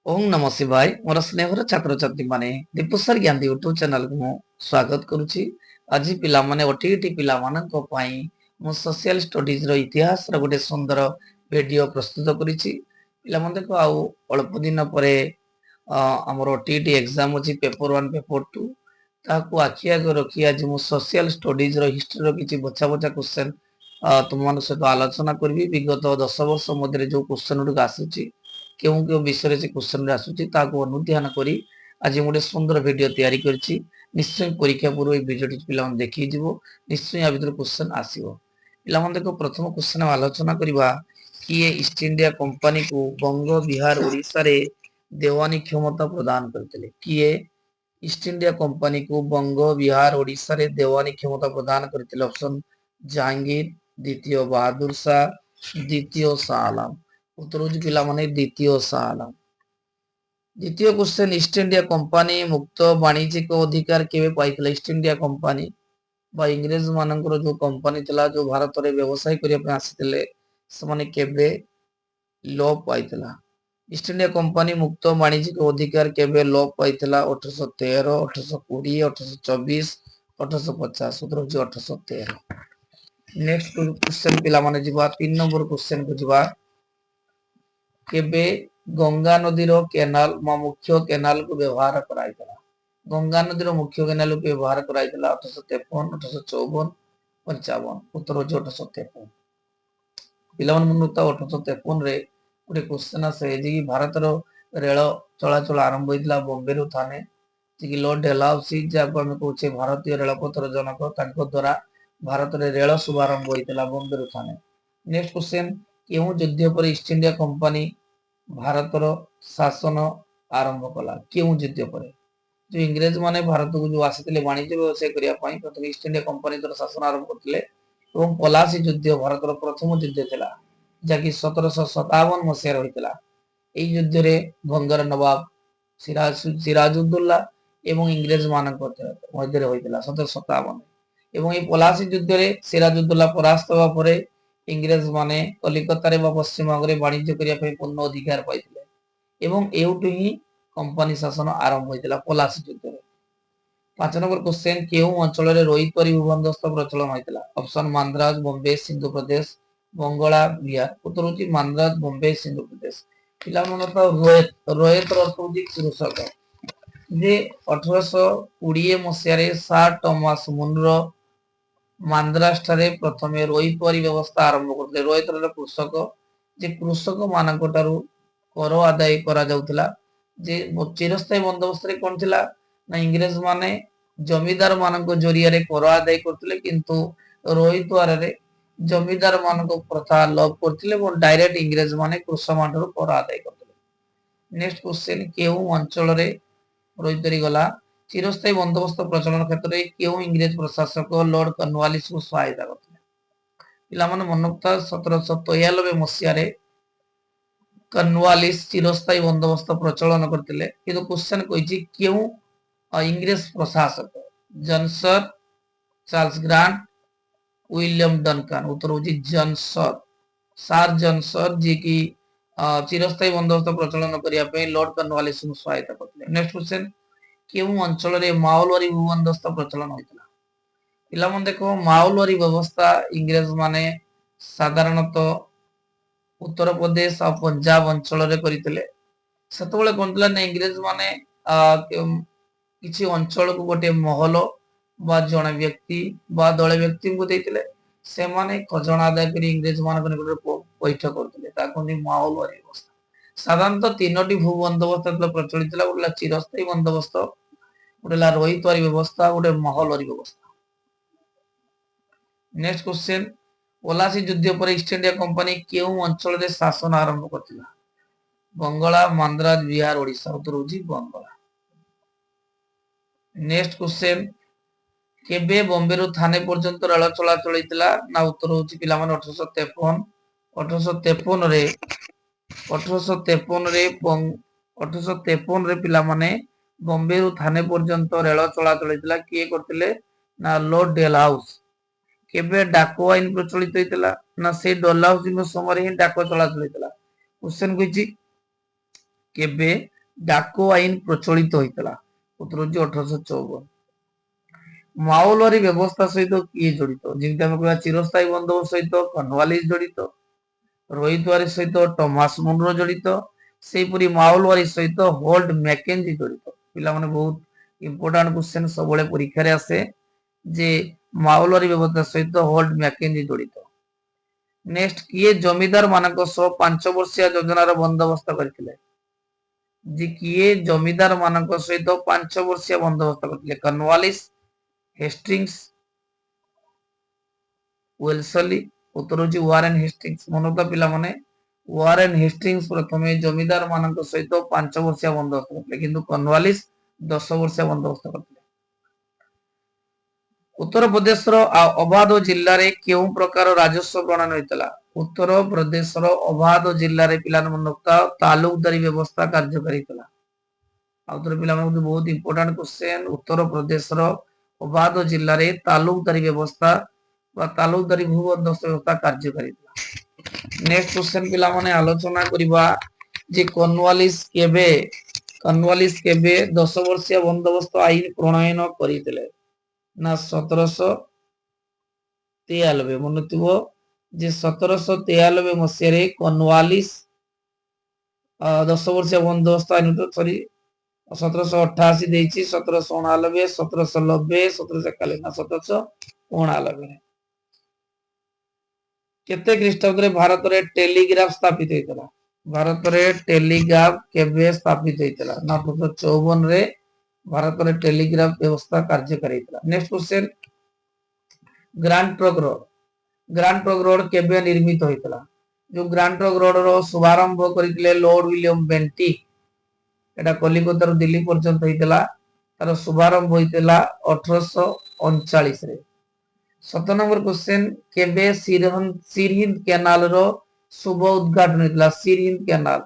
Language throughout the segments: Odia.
ओम नमः शिवाय मोर स्नेहर छात्र छात्री माने दीपसर ज्ञान यूट्यूब चैनल को स्वागत करुछि। आज पिला माने ओटीटी पिला मानक पई मो सोशल स्टडीज रो इतिहास रो गोटे सुंदर वीडियो प्रस्तुत करिछि। पिला मन देखो आउ अल्प दिन परे हमर ओटीटी एग्जाम अछि पेपर 1 पेपर 2 ताकू आखि आगे रखी आज मो सोशल स्टडीज रो हिस्ट्री रो किछि बछा बछा क्वेश्चन तुम मान सहित आलोचना करबी। विगत 10 वर्ष मध्य जो क्वेश्चन गुड आसुछि केउ केउ विषय से क्वेश्चन आसुछि ताको अनुध्यान करी आज गोटे सुंदर वीडियो तैयारी करछि। निश्चय परीक्षा पूर्व वीडियो पिला मन देखि जिवो, निश्चय आ भीतर क्वेश्चन आसीबो। पिला मन देखो प्रथम क्वेश्चन आलोचना करबा कि ईस्ट इंडिया कंपनी को बंग बिहार ओडिसा रे देवानी क्षमता प्रदान करथिले। किए ईस्ट इंडिया कंपनी को बंग बिहार ओडिसा रे देवानी क्षमता प्रदान करथिले। ऑप्शन जहांगीर, द्वितीय बहादुर शाह, द्वितीय शाह आलम। उत्तर होची पिला माने द्वितीय शाह आलम। द्वितीय क्वेश्चन ईस्ट इंडिया कंपनी मुक्त वाणिज्यिक अधिकार केबे पाइथिला। ईस्ट इंडिया कंपनी बा इंग्रेज मानकर जो कंपनी थिला जो भारत रे व्यवसाय करिया पे आसिथिले समाने केबे लोप पाइथिला। ईस्ट इंडिया कंपनी मुक्त वाणिज्यिक अधिकार केबे लोप पाइथिला। 1813, 1820, 1824, 1850। उत्तर होची 1813। नेक्स्ट क्वेश्चन पिला माने जिबा 3 नंबर क्वेश्चन को जिबा केबे गंगा नदी रो केनाल मा मुख्य केनाल को व्यवहार कराइतला। गंगा नदी रो मुख्य केनाल को व्यवहार कराइतला 1853, 1854, 55। उत्तर होची 1853। पिला मन मुनता 1853 रे गोटे क्वेश्चन आसे जे भारत रो रेल चलाचल आरंभ होइतला बॉम्बे रो थाने जे कि लॉर्ड डेलहाउसी जाको हम कहूचे भारतीय रेलपथ रो जनक तांको द्वारा भारत रे रेल शुभारंभ होइतला बॉम्बे रो थाने। नेक्स्ट क्वेश्चन केउ युद्ध पर ईस्ट इंडिया कंपनी भारत रो शासन आरंभ कला। केउ युद्ध पर जो इंग्रेज माने भारत को जो आसितले वाणिज्य व्यवसाय करिया पई प्रथम ईस्ट इंडिया कंपनी द्वारा शासन आरंभ करथिले एवं पलासी युद्ध भारत रो प्रथम युद्ध थिला जाकि 1757 मसिया होइतला। एई युद्ध रे भंगर नवाब सिराजुद्दौला एवं इंग्रेज मानक मध्य रे होइतला 1757। एवं ए पलासी युद्ध रे सिराजुद्दौला परास्त होवा परे इंग्रेज माने कलिकता रे पश्चिम बंग रे वाणिज्य करिया पई पूर्ण अधिकार पाइथिले एवं एउटु ही कंपनी शासन आरंभ होइतला पलासी युद्ध रे। 5 नंबर क्वेश्चन केउ अंचल रे रोहित परि भूबंदस्त प्रचलन होइतला। ऑप्शन मांद्राज, बॉम्बे, सिंधु प्रदेश, बंगला, बिहार। उत्तर होची मांद्राज, बॉम्बे, सिंधु प्रदेश। पिला मन तो रोहित रो अर्थ होची कृषक जे 1820 मसिया रे सर थॉमस मुनरो मांद्राज ठारे प्रथमे रोहित परि व्यवस्था आरंभ करते। रोहित रो कृषक जे कृषक मानक टारू कर आदाय करा जाउतला जे चिरस्थायी बंदोबस्त रे कोन थिला ना इंग्रेज माने जमीदार मानक जरिया रे कर आदाय करथिले किंतु रोहित द्वारा रे जमीदार मानक प्रथा लोप करथिले और डायरेक्ट इंग्रेज माने कृषक मानक कर आदाय करथिले। नेक्स्ट क्वेश्चन केउ अंचल रे रोहित री गला चिरस्थायी बंदोबस्त प्रचलन क्षेत्र रे केउ इंग्रेज प्रशासक लॉर्ड कर्नवालिस को सहायता करथिले। पिला माने मनोक्ता 1793 मसिया रे कर्नवालिस चिरस्थायी बंदोबस्त प्रचलन करथिले किंतु क्वेश्चन कहिछि केउ इंग्रेज प्रशासक जनसर, चार्ल्स ग्रांट, विलियम डनकन। उत्तर होची जनसर, सार जनसर जे कि चिरस्थायी बंदोबस्त प्रचलन करिया पे लॉर्ड कर्नवालिस को सहायता करथिले। नेक्स्ट क्वेश्चन केउ अंचल रे माओलवारी भूबंदस्त प्रचलन होइतला। पिला मन देखो माओलवारी व्यवस्था इंग्रेज माने साधारणतः उत्तर प्रदेश और पंजाब अंचल रे करितले। सेतबेले कोनतला ने इंग्रेज माने किछि अंचल को गोटे महल बा जणे व्यक्ति बा दळे व्यक्ति को देइतले से माने खजना आदाय करी इंग्रेज मानक निकट पैठ करथिले ताको नि माओलवारी व्यवस्था। साधारणतः तीनोटी भू बंदोबस्त प्रचलित ला गोटे चिरस्थायी बंदोबस्त गोटे ला रोहित वारी व्यवस्था गोटे महलवारी व्यवस्था। नेक्स्ट क्वेश्चन पलासी युद्ध पर ईस्ट इंडिया कंपनी केउ अंचल रे शासन आरंभ करथिला। बंगला, मांद्राज, बिहार, ओडिशा। उत्तर होची बंगला। नेक्स्ट क्वेश्चन केबे बॉम्बे रो थाने पर्यंत रेल चलाचल होइतला ना। उत्तर होची पिला माने 1853। 1853 रे 1853 रे 1853 रे पिला माने बॉम्बे रो थाने पर्यंत रेल चलाचल होइतला किए करथिले ना लॉर्ड डेलहाउस। केबे डाको आईन प्रचलित होइतला ना से डलहाउसी नो समय ही डाको चलाचल होइतला। क्वेश्चन कहिछि केबे डाको आईन प्रचलित होता? उत्तर होची 1854। माओलवारी व्यवस्था सहित किए जड़ित? जमी आम कह चिरस्थायी बंदोबस्त सहित कर्नवालिस जड़ित, रोहितवारी सहित टॉमस मुनरो जड़ित, सेहीपरि माओलवारी सहित होल्ट मैकेंजी जड़ित। पिला माने बहुत इंपोर्टेंट क्वेश्चन सब परीक्षा रे आसे जे माओलवारी व्यवस्था सहित होल्ट मैकेंजी जड़ित। नेक्स्ट किए जमीदार मानक सह 5 वर्षिया योजनार बंदोबस्त करथिले? जे किए जमीदार मानक सहित 5 वर्षिया बंदोबस्त करथिले? Cornwallis, Hastings, Wellesley. उत्तर होची वारेन हेस्टिंग्स। मनोता पिला माने वारेन हेस्टिंग्स प्रथमे जमीदार मानक सहित 5 वर्षिया बंदोबस्त करथिले, किंतु कर्नवालिस 10 वर्षिया बंदोबस्त करथिले। उत्तर प्रदेश अबाध जिले में क्यों प्रकार राजस्व प्रणान होता? उत्तर प्रदेश अबाध जिले में पिला तालुकदारी व्यवस्था कार्यकारी होता। आउथरे पिला बहुत इंपोर्टेंट क्वेश्चन। उत्तर प्रदेश अबाध जिले में तालुकदारी व्यवस्था व तालुकदारी भूबंदोबस्त व्यवस्था कार्यकारी होता। नेक्स्ट क्वेश्चन पिला माने आलोचना करिबा जे कर्नवालिस केबे 10 वर्षीय बंदोबस्त आईन प्रणयन करितले? ना 1793 मन थो जे 1793 मसीह कर्नवालिस 10 वर्षीय बंदोबस्त आईन सॉरी 1788 देछि 1789 1790 1791 ना 1789 केते ख्रीष्टाब्द रे भारत रे टेलीग्राफ स्थापित होइतला? भारत रे टेलीग्राफ केबे स्थापित होइतला? ना 1854 रे भारत रे टेलीग्राफ व्यवस्था कार्यकारी होइतला। Next question grand trunk road. Grand trunk road केबे निर्मित होइतला? जो ग्रांड ट्रंक रोड रो शुभारंभ करितले लॉर्ड विलियम बेंटिक। एटा कलिकता रो दिल्ली पर्यंत होइतला। तार शुभारंभ होइतला 1839 रे। 7 नंबर क्वेश्चन केबे सिरहिंद कैनाल रो शुभ उद्घाटन होइतला? सिरहिंद कैनाल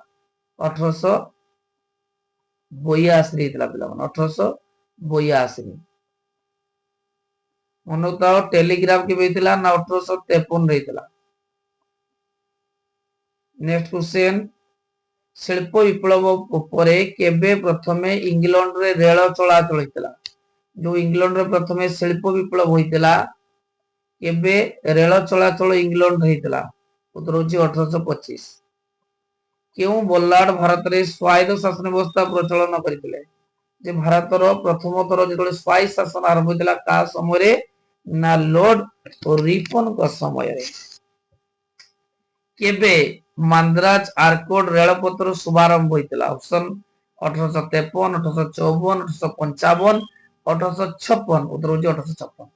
1882 रे होइतला पिला मन 1882 रे। मनोताओ टेलीग्राफ के बेतिला ना 1853 रहीतला। नेक्स्ट क्वेश्चन शिल्प विप्लव उपरे केबे प्रथमे इंग्लैंड रे रेल चलाचल होइतला? जो इंग्लैंड रे प्रथमे शिल्प विप्लव होइतला केबे रेल चलाचल इंग्लैंड होइतला? उत्तर होची 1825। केउ बल्लाड भारत रे स्वायत्त शासन व्यवस्था प्रचलन करितले? जे भारत रो प्रथम थर जेतले स्वायत्त शासन आरंभ होइतला का समय रे? ना लॉर्ड रिपन का समय रे। केबे मांद्राज आरकोड रेलपथर शुभारंभ होइतला? ऑप्शन 1853 1854 1855 1856। उत्तर होची 1856।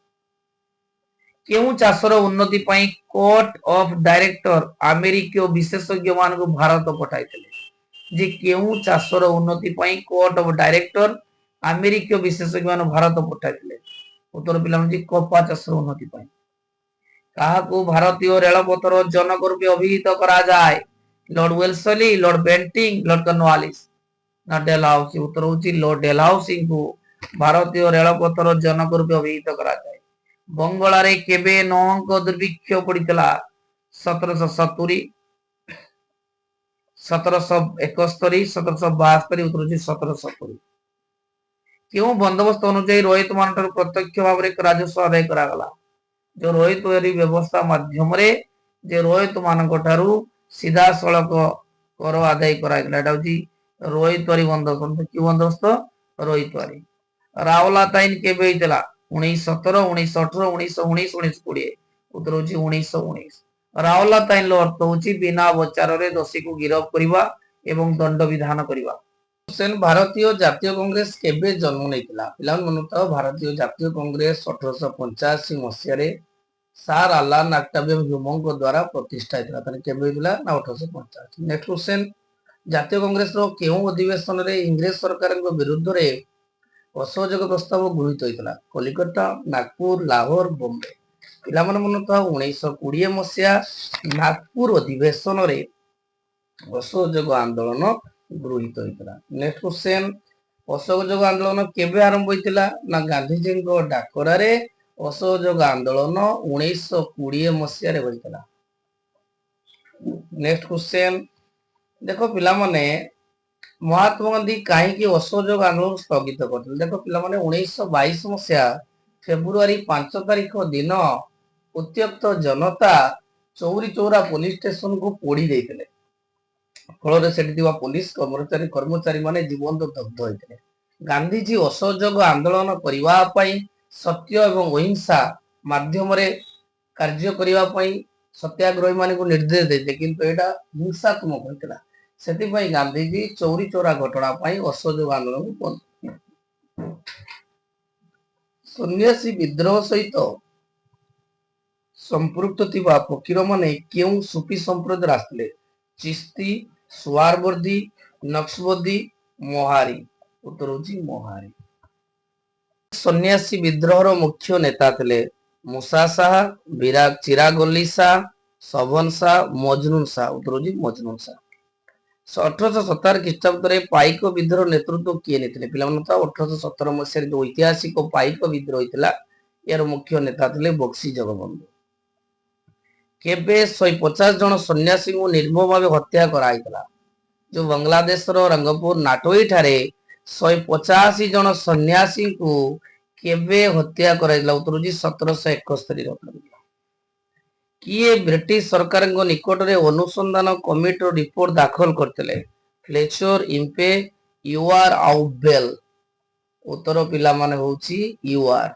केउ चाषर उन्नति पई कोर्ट ऑफ डायरेक्टर अमेरिकीय विशेषज्ञ मान को भारत पठाइतले? जे केउ चाषर उन्नति पई कोर्ट ऑफ डायरेक्टर अमेरिकीय विशेषज्ञ मान भारत पठाइतले? उत्तर पिला कपा चाषर उन्नति पई। काहाकू भारतीय रेलपथर जनक रूपे अभिहित करा जाए? Lord Wellesley, Lord Bentinck, Lord Cornwallis ना डेलहाउसी? उत्तर होची लॉर्ड डेलहाउसी को भारतीय रेलपथर जनक रूपे अभिहित करा जाए। बंगला रे केबे नौंक दुर्भिक्ष पड़ितला? 1770 1771 1772। उत्तर होची 1770। क्यों बंदोबस्त अनुसार रोहित मान प्रत्यक्ष भाव में राजस्व आदाय करागला? जो रोहित व्यवस्था माध्यम रे जे रोहित मानक ठारू सीधा सड़क कर आदाय कराइतला। एटा होची रोहितवारी बंदोबस्त। कि बंदोबस्त? रोहितवारी। रावलात आईन केबे होइतला? 1917 1918 1919 1920। उत्तर होची 1919। रावलात आईन रो अर्थ होची बिना बचार रे दोषी को गिरफ्त करिबा एवं दंड विधान करिबा। क्वेश्चन भारतीय जातीय कांग्रेस केबे जन्म नेइतला? पिला मनता भारतीय जातीय कांग्रेस 1885 मसिया रे सार अलान अक्टावियम ह्यूमो द्वारा प्रतिष्ठा होइतला। तने केबे होइतला? ना 1885। नेक्स्ट क्वेश्चन जातीय कांग्रेस रो केउ अधिवेशन रे इंग्रेज सरकार के विरुद्ध रे असहयोग प्रस्ताव गृहीत होइतला? कलिकता, नागपुर, लाहौर, बॉम्बे। पिला मन मनता 1920 मसिया नागपुर अधिवेशन रे असहयोग आंदोलन गृहीत होइतला। नेक्स्ट क्वेश्चन असहयोग आंदोलन केबे आरंभ होइतला? ना गांधीजी को डाकरा रे असहयोग आंदोलन 1920 मसिया रे होइतला। नेक्स्ट क्वेश्चन देखो पिला माने ମହାତ୍ମା ଗାନ୍ଧୀ କାହିଁକି ଅସହଯୋଗ ଆନ୍ଦୋଳନ ସ୍ଥଗିତ କରିଥିଲେ? ଦେଖ ପିଲାମାନେ 1922 ମସିହା ଫେବୃଆରୀ 5 ତାରିଖ ଦିନ ଉତ୍ତ୍ୟକ୍ତ ଜନତା ଚୌରି ଚୌରା ପୋଲିସ ଷ୍ଟେସନକୁ ପୋଡି ଦେଇଥିଲେ। ଫଳରେ ସେଠି ଥିବା ପୋଲିସ କର୍ମଚାରୀ ମାନେ ଜୀବନ୍ତ ଦଗ୍ଧ ହୋଇଥିଲେ। ଗାନ୍ଧୀଜୀ ଅସହଯୋଗ ଆନ୍ଦୋଳନ କରିବା ପାଇଁ ସତ୍ୟ ଏବଂ ଅହିଂସା ମାଧ୍ୟମରେ କାର୍ଯ୍ୟ କରିବା ପାଇଁ ସତ୍ୟାଗ୍ରହୀ ମାନଙ୍କୁ ନିର୍ଦ୍ଦେଶ ଦେଇଥିଲେ, କିନ୍ତୁ ଏଇଟା ହିଂସାତ୍ମକ ହୋଇଥିଲା। ସେଥିପାଇଁ ଗାନ୍ଧୀଜୀ ଚୌରି ଚୌରା ଘଟଣା ପାଇଁ ଅସହଯୋଗ ଆନ୍ଦୋଳନ ବନ୍ଦ। ସନ୍ନ୍ୟାସୀ ବିଦ୍ରୋହ ସହିତ ସମ୍ପୃକ୍ତ ଥିବା ଫକୀରମାନେ କେଉଁ ସୁଫି ସମ୍ପ୍ରଦାୟର ଆସିଥିଲେ? ଚିସ୍ତି, ସୁଆରବର୍ଦୀ, ନକ୍ସବଦୀ, ମୋହାରୀ। ଉତ୍ତର ହେଉଛି ମୋହାରୀ। ସନ୍ନ୍ୟାସୀ ବିଦ୍ରୋହର ମୁଖ୍ୟ ନେତା ଥିଲେ ମୁସା ଶାହ, ଚିରାଗ ଅଲି ଶାହ, ଶୋଭନ ଶାହ, ମଜନୁନ ଶାହ। ଉତ୍ତର ହେଉଛି ମଜନୁନ ଶାହ। 1817 ଖ୍ରୀଷ୍ଟାବ୍ଦରେ ପାଇକ ବିଦ୍ରୋହ ନେତୃତ୍ୱ କିଏ ନେଇଥିଲେ? ପିଲାମାନେ ତ 1817 ମସିହାରେ ଯୋଉ ଐତିହାସିକ ପାଇକ ବିଦ୍ରୋହ ହୋଇଥିଲା, ଏହାର ମୁଖ୍ୟ ନେତା ଥିଲେ ବକ୍ସି ଜଗବନ୍ଧୁ। କେବେ 150 ଜଣ ସନ୍ନ୍ୟାସୀଙ୍କୁ ନିର୍ମମ ଭାବେ ହତ୍ୟା କରାଯାଇଥିଲା? ଯୋଉ ବାଂଲାଦେଶର ରଙ୍ଗପୁର ନାଟୋଇ ଠାରେ 185 ଜଣ ସନ୍ନ୍ୟାସୀଙ୍କୁ କେବେ ହତ୍ୟା କରାଯାଇଥିଲା? ଉତ୍ତର ହେଉଛି 1771। କିଏ ବ୍ରିଟିଶ ସରକାରଙ୍କ ନିକଟରେ ଅନୁସନ୍ଧାନ କମିଟିର ରିପୋର୍ଟ ଦାଖଲ କରିଥିଲେ? ଫ୍ଲେଚର, ଇମ୍ପେ, ୟୁଆର ଆଉ ବେଲ। ଉତ୍ତର ପିଲାମାନେ ହଉଛି ୟୁଆର।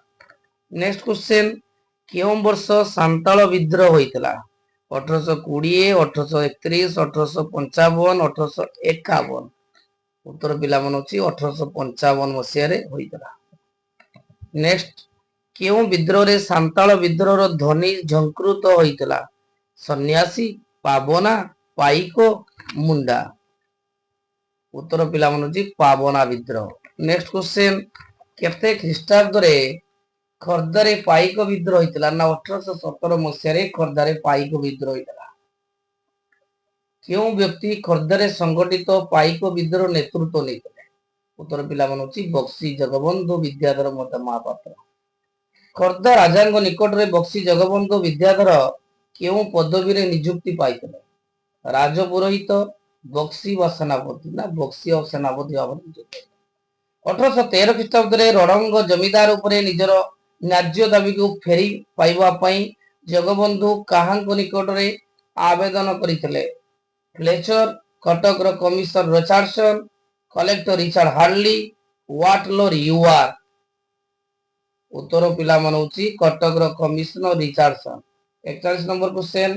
ନେକ୍ସଟ କ୍ୱେଶ୍ଚନ, କେଉଁ ବର୍ଷ ସାନ୍ତାଳ ବିଦ୍ରୋହ ହୋଇଥିଲା? 1820, 1831, 1855, 1851। ଉତ୍ତର ପିଲାମାନେ ହଉଛି 1855 ମସିହାରେ ହୋଇଥିଲା। ନେକ୍ସଟ, କେଉଁ ବିଦ୍ରୋହରେ ସାନ୍ତାଳ ବିଦ୍ରୋହର ଧ୍ୱନି ଝଙ୍କୃତ ହୋଇଥିଲା? ସନ୍ନ୍ୟାସୀ, ପାବନା, ପାଇକ, ମୁଣ୍ଡା। ଉତ୍ତର ପିଲାମାନେ ହଉଛି ପାବନା ବିଦ୍ରୋହ। ନେକ୍ସଟ କ୍ୱେଶ୍ଚନ, କେତେ ଖ୍ରୀଷ୍ଟାବ୍ଦରେ ଖୋର୍ଦ୍ଧାରେ ପାଇକ ବିଦ୍ରୋହ ହୋଇଥିଲା? ନା 1817 ମସିହାରେ ଖୋର୍ଦ୍ଧାରେ ପାଇକ ବିଦ୍ରୋହ ହୋଇଥିଲା। କେଉଁ ବ୍ୟକ୍ତି ଖୋର୍ଦ୍ଧାରେ ସଂଗଠିତ ପାଇକ ବିଦ୍ରୋହ ନେତୃତ୍ୱ ନେଇଥିଲେ? ଉତ୍ତର ପିଲାମାନେ ହଉଛି ବକ୍ସି ଜଗବନ୍ଧୁ ବିଦ୍ୟାଧର ମହାପାତ୍ର। ଖୋର୍ଦ୍ଧା ରାଜାଙ୍କ ନିକଟରେ ବକ୍ସି ଜଗବନ୍ଧୁ ବିଦ୍ୟାଧର କେଉଁ ପଦବୀରେ ନିଯୁକ୍ତି ପାଇଥିଲେ? ରାଜପୁରୋହିତ, ବକ୍ସି ବା ସେନାପତି? ନା ବକ୍ସି ଓ ସେନାପତି ଭାବରେ ନିଯୁକ୍ତି। 1813 ଖ୍ରୀଷ୍ଟାବ୍ଦରେ ରଣଙ୍ଗ ଜମିଦାର ଉପରେ ନିଜର ନ୍ୟାଯ୍ୟ ଦାବିକୁ ଫେରି ପାଇବା ପାଇଁ ଜଗବନ୍ଧୁ କାହାଙ୍କ ନିକଟରେ ଆବେଦନ କରିଥିଲେ? ଫ୍ଲେଚର, କଟକର commissioner Richardson, collector Richard Harley, ୱାଟଲର ୟୁଆର। ଉତ୍ତର ପିଲାମାନେ ହଉଛି କଟକର କମିଶନର ରିଚାର୍ଡସନ। 41 ନମ୍ବର କ୍ୱେଶ୍ଚନ,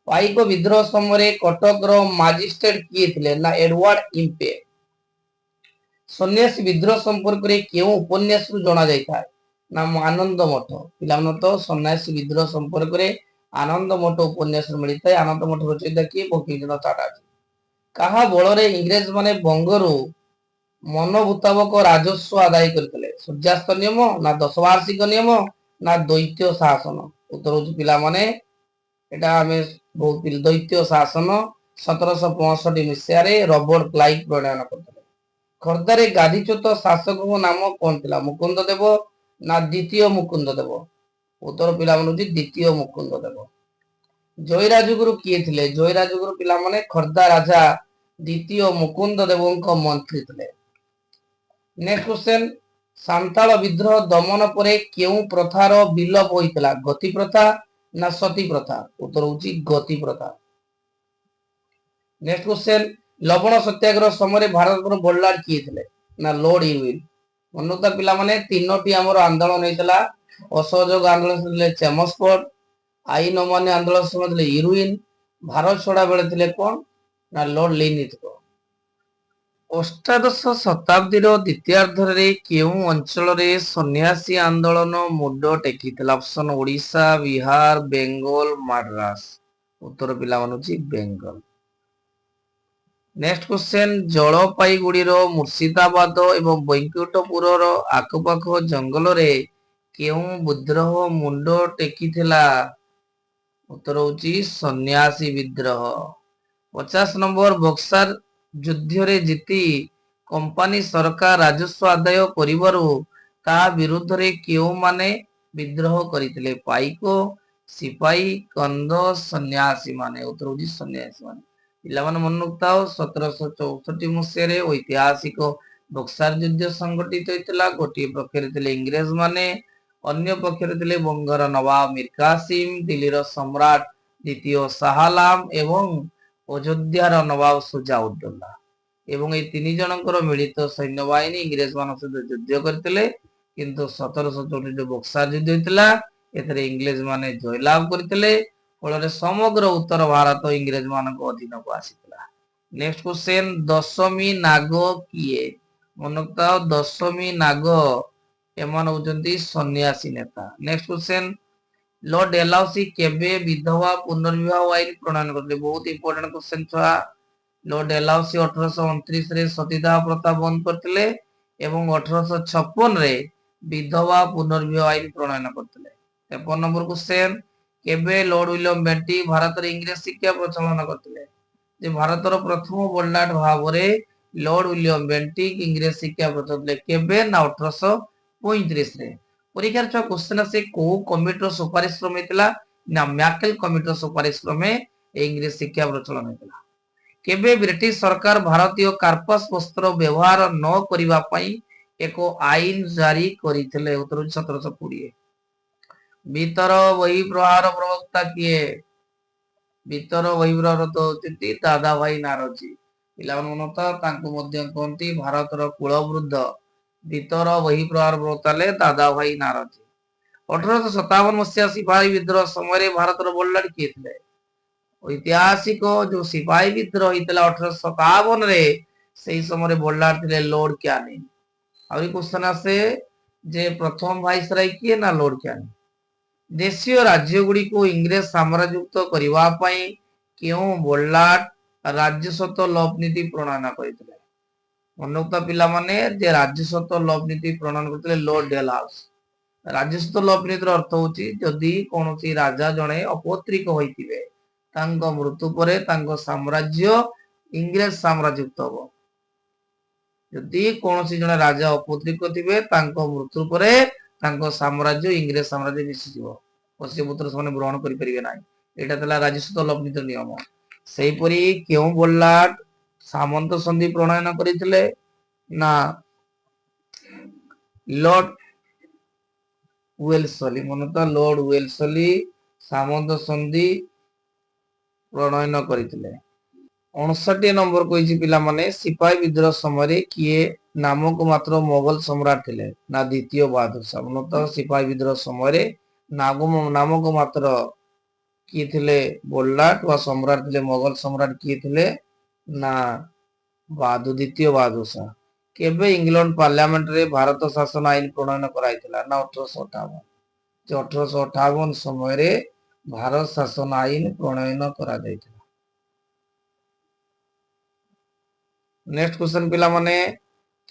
ପାଇକ ବିଦ୍ରୋହ ସମୟରେ କଟକର ମାଜିଷ୍ଟ୍ରେଟ କିଏ ଥିଲେ? ନା ଏଡୱାର୍ଡ ଇମ୍ପେ। ସନ୍ନ୍ୟାସୀ ବିଦ୍ରୋହ ସମ୍ପର୍କରେ କେଉଁ ଉପନ୍ୟାସରୁ ଜଣାଯାଇଥାଏ? ନା ଆନନ୍ଦ ମଠ। ପିଲାମାନେ ତ ସନ୍ନ୍ୟାସୀ ବିଦ୍ରୋହ ସମ୍ପର୍କରେ ଆନନ୍ଦ ମଠ ଉପନ୍ୟାସରୁ ମିଳିଥାଏ। ଆନନ୍ଦ ମଠ ରଚୟିତା କିଏ? ବଙ୍କିମଚନ୍ଦ୍ର ଚାଟାର୍ଜୀ। କାହା ବଳରେ ଇଂରେଜ ମାନେ ବଙ୍ଗରୁ ମନ ମୁତାବକ ରାଜସ୍ୱ ଆଦାୟ କରିଥିଲେ? ସୂର୍ଯ୍ୟାସ୍ତ ନିୟମ, ନା 10 ବାର୍ଷିକ ନିୟମ, ନା ଦ୍ୱୈତ ଶାସନ? ଉତ୍ତର ହଉଛି ପିଲାମାନେ ଏଟା ଆମେ ଦ୍ୱୈତ ଶାସନ 1765 ମସିହାରେ ରବର୍ଟ କ୍ଲାଇଭ ପ୍ରଣୟନ କରିଥିଲେ। ଖୋର୍ଦ୍ଧାରେ ଗାଦିଚ୍ୟୁତ ଶାସକଙ୍କ ନାମ କଣ ଥିଲା? ମୁକୁନ୍ଦ ଦେବ, ନା ଦ୍ୱିତୀୟ ମୁକୁନ୍ଦ ଦେବ? ଉତ୍ତର ପିଲାମାନେ ହଉଛି ଦ୍ୱିତୀୟ ମୁକୁନ୍ଦ ଦେବ। ଜୟୀରାଜଗୁରୁ କିଏ ଥିଲେ? ଜୟୀରାଜଗୁରୁ ପିଲାମାନେ ଖୋର୍ଦ୍ଧା ରାଜା ଦ୍ୱିତୀୟ ମୁକୁନ୍ଦ ଦେବଙ୍କ ମନ୍ତ୍ରୀ ଥିଲେ। ନେକ୍ସଟ କ୍ୱେଶ୍ଚନ, ସାନ୍ତାଳ ବିଦ୍ରୋହ ଦମନ ପରେ କେଉଁ ପ୍ରଥାର ବିଲୋପ ହୋଇଥିଲା? ଗତି ପ୍ରଥା, ନା ସତୀ ପ୍ରଥା? ଉତ୍ତର ହେଉଛି ଗତି ପ୍ରଥା। ନେକ୍ସଟ କ୍ୱେଶ୍ଚନ, ଲବଣ ସତ୍ୟାଗ୍ରହ ସମୟରେ ଭାରତର ବଡଲାଟ କିଏ ଥିଲେ? ନା ଲର୍ଡ ଇରୱିନ। ମନୁତା ପିଲାମାନେ ତିନୋଟି ଆମର ଆନ୍ଦୋଳନ ହେଇଥିଲା। ଅସହଯୋଗ ଆନ୍ଦୋଳନ ଥିଲେ ଚେମସ୍ଫୋର୍ଡ, ଆଇନ ଅମାନ୍ୟ ଆନ୍ଦୋଳନ ସମୟ ଥିଲେ ଇରୱିନ, ଭାରତ ଛଡା ବେଳେ ଥିଲେ କଣ? ନା ଲର୍ଡ ଲିନିଥ୍ରୋ। ଅଷ୍ଟାଦଶ ଶତାବ୍ଦୀର ଦ୍ୱିତୀୟାର୍ଦ୍ଧରେ କେଉଁ ଅଞ୍ଚଳରେ ସନ୍ନ୍ୟାସୀ ଆନ୍ଦୋଳନ ମୁଣ୍ଡ ଟେକିଥିଲା? ଅପସନ ଓଡିଶା, ବିହାର, ବେଙ୍ଗଲ, ମାଡ୍ରାସ। ଉତ୍ତର ପିଲାମାନେ ହଉଛି ବେଙ୍ଗଲ। ନେକ୍ସଟ କ୍ୱେଶ୍ଚନ, ଜଳପାଇଗୁଡିର ମୁର୍ଶିଦାବାଦ ଏବଂ ବୈକୁଣ୍ଠପୁରର ଆଖପାଖ ଜଙ୍ଗଲରେ କେଉଁ ବିଦ୍ରୋହ ମୁଣ୍ଡ ଟେକିଥିଲା? ଉତ୍ତର ହେଉଛି ସନ୍ନ୍ୟାସୀ ବିଦ୍ରୋହ। 50 ନମ୍ବର, ବକ୍ସାର ଯୁଦ୍ଧରେ ଜିତି କମ୍ପାନୀ ସରକାର ରାଜସ୍ୱ ଆଦାୟ କରିବାରୁ ତାହା ବିରୁଦ୍ଧରେ କେଉଁମାନେ ବିଦ୍ରୋହ କରିଥିଲେ? ପାଇକ, ସିପାହୀ, କନ୍ଧ, ସନ୍ନ୍ୟାସୀ ମାନେ। ଉତ୍ତର ହେଉଛି ସନ୍ନ୍ୟାସୀ ମାନେ। ପିଲାମାନେ ମନେ ରଖିଥାଅ 1764 ମସିହାରେ ଐତିହାସିକ ବକ୍ସାର ଯୁଦ୍ଧ ସଂଗଠିତ ହୋଇଥିଲା। ଗୋଟିଏ ପକ୍ଷରେ ଥିଲେ ଇଂରେଜ ମାନେ, ଅନ୍ୟ ପକ୍ଷରେ ଥିଲେ ବଙ୍ଗର ନବାବ ମୀର କାସିମ, ଦିଲ୍ଲୀର ସମ୍ରାଟ ଦ୍ୱିତୀୟ ଶାହ ଆଲମ ଏବଂ ଅଯୋଧ୍ୟାର ନବାବ ସୁଜାଉଦ୍ଦୌଲା। ଏବଂ এই ତିନି ଜଣଙ୍କର ମିଳିତ ସୈନ୍ୟବାହିନୀ ଇଂରେଜ ମାନଙ୍କ ସହିତ ଯୁଦ୍ଧ କରିଥିଲେ। କିନ୍ତୁ 1764 ଯୋଉ ବକ୍ସାର ଯୁଦ୍ଧ ହୋଇଥିଲା ଏଥିରେ ଇଂରେଜ ମାନେ ଜୟଲାଭ କରିଥିଲେ। ଫଳରେ ସମଗ୍ର ଉତ୍ତର ଭାରତ ଇଂରେଜ ମାନଙ୍କ ଅଧୀନକୁ ଆସିଥିଲା। ନେକ୍ସଟ କ୍ୱେଶ୍ଚନ, ଦଶମୀ ନାଗ କିଏ? ମନେ ରଖିଥାଅ ଦଶମୀ ନାଗ ଏମାନେ ହଉଛନ୍ତି ସନ୍ନ୍ୟାସୀ ନେତା। ନେକ୍ସଟ କ୍ୱେଶ୍ଚନ, ଲର୍ଡ ଡେଲହାଉସି କେବେ ବିଧବା ପୁନର୍ବିବାହ ଆଇନ ପ୍ରଣୟନ କରିଥିଲେ? ବହୁତ ଇମ୍ପୋର୍ଟାଣ୍ଟ କ୍ୱେଶ୍ଚନ ଛୁଆ। ଲର୍ଡ ଡେଲହାଉସି 1829 ରେ ସତୀଦାହ ପ୍ରଥା ବନ୍ଦ କରିଥିଲେ ଏବଂ 1856 ରେ ବିଧବା ପୁନର୍ବିବାହ ଆଇନ ପ୍ରଣୟନ କରିଥିଲେ। 53 ନମ୍ବର କ୍ୱେଶ୍ଚନ, କେବେ ଲର୍ଡ ୱିଲିୟମ ବେଣ୍ଟିକ ଭାରତରେ ଇଂରେଜ ଶିକ୍ଷା ପ୍ରଚଳନ କରିଥିଲେ? ଯେ ଭାରତର ପ୍ରଥମ ବଲ୍ଲାଟ ଭାବରେ ଲର୍ଡ ୱିଲିୟମ ବେଣ୍ଟିକ ଇଂରେଜ ଶିକ୍ଷା ପ୍ରଚଳନ କେବେ? ନା 1835 ରେ। ପରୀକ୍ଷାର ଛୁଆ କ୍ୱେଶ୍ଚନ ଆସେ କୋଉ କମିଟିର ସୁପାରିଶ କ୍ରମେ ହେଇଥିଲା? ନା ମ୍ୟାକେଲ କମିଟିର ସୁପାରିଶ କ୍ରମେ ଇଂରେଜ ଶିକ୍ଷା ପ୍ରଚଳନ ହେଇଥିଲା। କେବେ ବ୍ରିଟିଶ ସରକାର ଭାରତୀୟ କାର୍ପାସ ବସ୍ତ୍ର ବ୍ୟବହାର ନ କରିବା ପାଇଁ ଏକ ଆଇନ ଜାରି କରିଥିଲେ? ଉତ୍ତର 1720। ଭିତର ବହି ପ୍ରହାର ପ୍ରବକ୍ତା କିଏ? ଭିତର ବହି ପ୍ରହାର ହଉଛନ୍ତି ଦାଦା ଭାଇ ନାରଜୀ। ପିଲାମାନେ ମନେ ତାଙ୍କୁ ମଧ୍ୟ କହନ୍ତି ଭାରତର କୁଳବୃଦ୍ଧ। ଭିତର ବହି ପ୍ରହାର ପ୍ରବକ୍ତା ହେଲେ ଦାଦା ଭାଇ ନାରଜୀ। 1857 ମସିହା ସିପାହୀ ବିଦ୍ରୋହ ସମୟରେ ଭାରତର ବଲ୍ଲାଟ କିଏ ଥିଲେ? ଐତିହାସିକ ଯୋଉ ସିପାହୀ ବିଦ୍ରୋହ ହେଇଥିଲା 1857 ରେ ସେଇ ସମୟରେ ବଲ୍ଲାଟ ଥିଲେ ଲର୍ଡ କ୍ୟାନିଂ। ଆହୁରି କ୍ୱେଶ୍ଚନ ଆସେ ଯେ ପ୍ରଥମ ଭାଇସରାୟ କିଏ? ନା ଲର୍ଡ କ୍ୟାନିଂ। ଦେଶୀୟ ରାଜ୍ୟ ଗୁଡିକୁ ଇଂରେଜ ସାମ୍ରାଜ୍ୟଭୁକ୍ତ କରିବା ପାଇଁ କେଉଁ ବଲ୍ଲାଟ ରାଜ୍ୟସ୍ୱତ୍ୱ ଲବ୍ ନୀତି ପ୍ରଣୟନ କରିଥିଲେ? ମନେ ରଖିଥିବା ପିଲାମାନେ ଯେ ରାଜ୍ୟସ୍ୱତ୍ୱ ଲବ୍ ନୀତି ପ୍ରଣୟନ କରିଥିଲେ ଲର୍ଡ ଡେଲହାଉସି। ରାଜ୍ୟସ୍ୱତ୍ୱ ଲବ୍ ନୀତିର ଅର୍ଥ ହଉଛି ଯଦି କୌଣସି ରାଜା ଜଣେ ଅପୌତ୍ରିକ ହୋଇଥିବେ ତାଙ୍କ ମୃତ୍ୟୁ ପରେ ତାଙ୍କ ସାମ୍ରାଜ୍ୟ ଇଂରେଜ ସାମ୍ରାଜ୍ୟଭୁକ୍ତ ହବ। ଯଦି କୌଣସି ଜଣେ ରାଜା ଅପୌତ୍ରିକ ଥିବେ ତାଙ୍କ ମୃତ୍ୟୁ ପରେ ତାଙ୍କ ସାମ୍ରାଜ୍ୟ ଇଂରେଜ ସାମ୍ରାଜ୍ୟ ମିଶିଯିବ। ପୋଷ୍ୟପୁତ୍ର ସେମାନେ ଗ୍ରହଣ କରିପାରିବେ ନାହିଁ। ଏଇଟା ଥିଲା ରାଜ୍ୟସ୍ୱତ୍ୱ ଲବ୍ ନୀତିର ନିୟମ। ସେହିପରି କେଉଁ ବଲ୍ଲାଟ ସାମନ୍ତ ସନ୍ଧି ପ୍ରଣୟନ କରିଥିଲେ? ନା ଲର୍ଡ ୱେଲସଲି। ମନେ ତ ଲର୍ଡ ୱେଲସଲି ସାମନ୍ତ ସନ୍ଧି ପ୍ରଣୟନ କରିଥିଲେ। 59 ନମ୍ବର କହିଛି ପିଲାମାନେ ସିପାହୀ ବିଦ୍ରୋହ ସମୟରେ କିଏ ନାମକ ମାତ୍ର ମୋଗଲ ସମ୍ରାଟ ଥିଲେ? ନା ଦ୍ୱିତୀୟ ବାହାଦୁର ଶାହ। ମୂଳତଃ ସିପାହୀ ବିଦ୍ରୋହ ସମୟରେ ନାମକ ମାତ୍ର କିଏ ଥିଲେ ବଲ୍ଲାଟ ବା ସମ୍ରାଟ ଥିଲେ? ମୋଗଲ ସମ୍ରାଟ କିଏ ଥିଲେ? ନା ଦ୍ୱିତୀୟ ବାହାଦୁର ଶାହ। କେବେ ଇଂଲଣ୍ଡ ପାର୍ଲାମେଣ୍ଟରେ ଭାରତ ଶାସନ ଆଇନ ପ୍ରଣୟନ କରାଯାଇଥିଲା? ନା 1858। 1858 ସମୟରେ ଭାରତ ଶାସନ ଆଇନ ପ୍ରଣୟନ କରାଯାଇଥିଲା। ନେକ୍ସଟ କ୍ୱେଶ୍ଚନ ପିଲାମାନେ,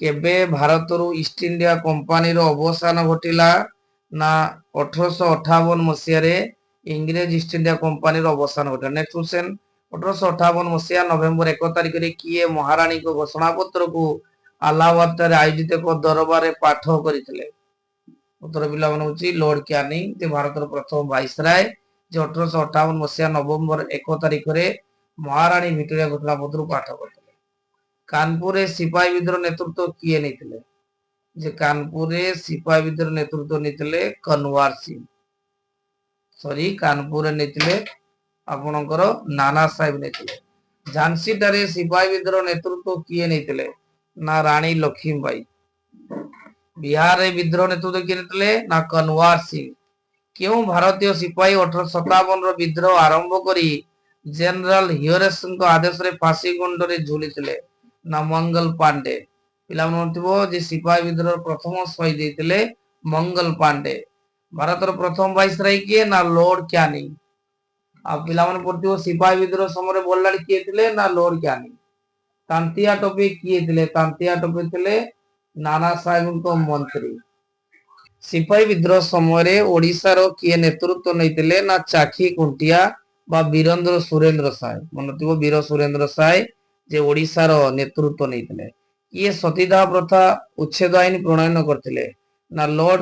କେବେ ଭାରତରୁ ଇଷ୍ଟ ଇଣ୍ଡିଆ କମ୍ପାନୀର ଅବସାନ ଘଟିଲା? ନା 1858 ମସିହାରେ ଇଂରେଜ ଇଷ୍ଟ ଇଣ୍ଡିଆ କମ୍ପାନୀର ଅବସାନ ଘଟିଲା। ନେକ୍ସଟ କ୍ୱେଶ୍ଚନ, 1858 ମସିହା ନଭେମ୍ବର 1 ତାରିଖରେ କିଏ ମହାରାଣୀଙ୍କ ଘୋଷଣା ପତ୍ରକୁ ଆଲାହାବାଦରେ ଆୟୋଜିତ ଏକ ଦରବାରରେ ପାଠ କରିଥିଲେ? ଉତ୍ତର ପିଲାମାନେ ହଉଛି ଲର୍ଡ କ୍ୟାନିଂ, ଯେ ଭାରତର ପ୍ରଥମ ଭାଇସରାୟ, ଯେ 1858 ମସିହା ନଭେମ୍ବର 1 ତାରିଖରେ ମହାରାଣୀ ଭିକ୍ଟୋରିଆ ଘୋଷଣା ପତ୍ରକୁ ପାଠ କରିଥିଲେ। କାନପୁରରେ ସିପାହୀ ବିଦ୍ରୋହ ନେତୃତ୍ୱ କିଏ ନେଇଥିଲେ? ଯେ କାନପୁରରେ ସିପାହୀ ବିଦ୍ରୋହ ନେତୃତ୍ୱ ନେଇଥିଲେ କନୱାର ସିଂ। କାନପୁରରେ ନେଇଥିଲେ ଆପଣଙ୍କର ନାନା ସାହେବ ନେଇଥିଲେ। ଝାନ୍ସୀଠାରେ ସିପାହୀ ବିଦ୍ରୋହ ନେତୃତ୍ୱ କିଏ ନେଇଥିଲେ? ନା ରାଣୀ ଲକ୍ଷ୍ମୀବାଇ। ବିହାରରେ ବିଦ୍ରୋହ ନେତୃତ୍ୱ କିଏ ନେଇଥିଲେ? ନା କନୱାର ସିଂ। କେଉଁ ଭାରତୀୟ ସିପାହୀ 1857 ର ବିଦ୍ରୋହ ଆରମ୍ଭ କରି ଜେନେରାଲ ହ୍ୟୁରେସଙ୍କ ଆଦେଶରେ ଫାଶୀ ଗୁଣ୍ଡରେ ଝୁଲିଥିଲେ? ନା ମଙ୍ଗଲ ପାଣ୍ଡେ। ପିଲାମାନେ ଥିବ ଯେ ସିପାହୀ ବିଦ୍ରୋହର ପ୍ରଥମ ଶହୀଦ ହେଇଥିଲେ ମଙ୍ଗଲ ପାଣ୍ଡେ। ଭାରତର ପ୍ରଥମ ଭାଇସରାୟ କିଏ? ନା ଲର୍ଡ କ୍ୟାନିଂ। ଆଉ ପିଲାମାନେ ପଢିଥିବ ସିପାହୀ ବିଦ୍ରୋହ ସମୟରେ ବଲ୍ଲାଟ କିଏ ଥିଲେ? ନା ଲର୍ଡ କ୍ୟାନିଂ। ତାନ୍ତିଆ ଟୋପି କିଏ ଥିଲେ? ତାନ୍ତିଆ ଟୋପି ଥିଲେ ନାନା ସାହେବଙ୍କ ମନ୍ତ୍ରୀ। ସିପାହୀ ବିଦ୍ରୋହ ସମୟରେ ଓଡିଶାର କିଏ ନେତୃତ୍ୱ ନେଇଥିଲେ? ନା ଚାଖି କୁଣ୍ଟିଆ ବା ବୀରେନ୍ଦ୍ର ସୁରେନ୍ଦ୍ର ସାଏ। ମନେଥିବ ବୀର ସୁରେନ୍ଦ୍ର ସାଏ ଯେ ଓଡିଶାର ନେତୃତ୍ୱ ନେଇଥିଲେ। କିଏ ସତୀଦାହ ପ୍ରଥା ଉଚ୍ଛେଦ ଆଇନ ପ୍ରଣୟନ କରିଥିଲେ? ନା ଲର୍ଡ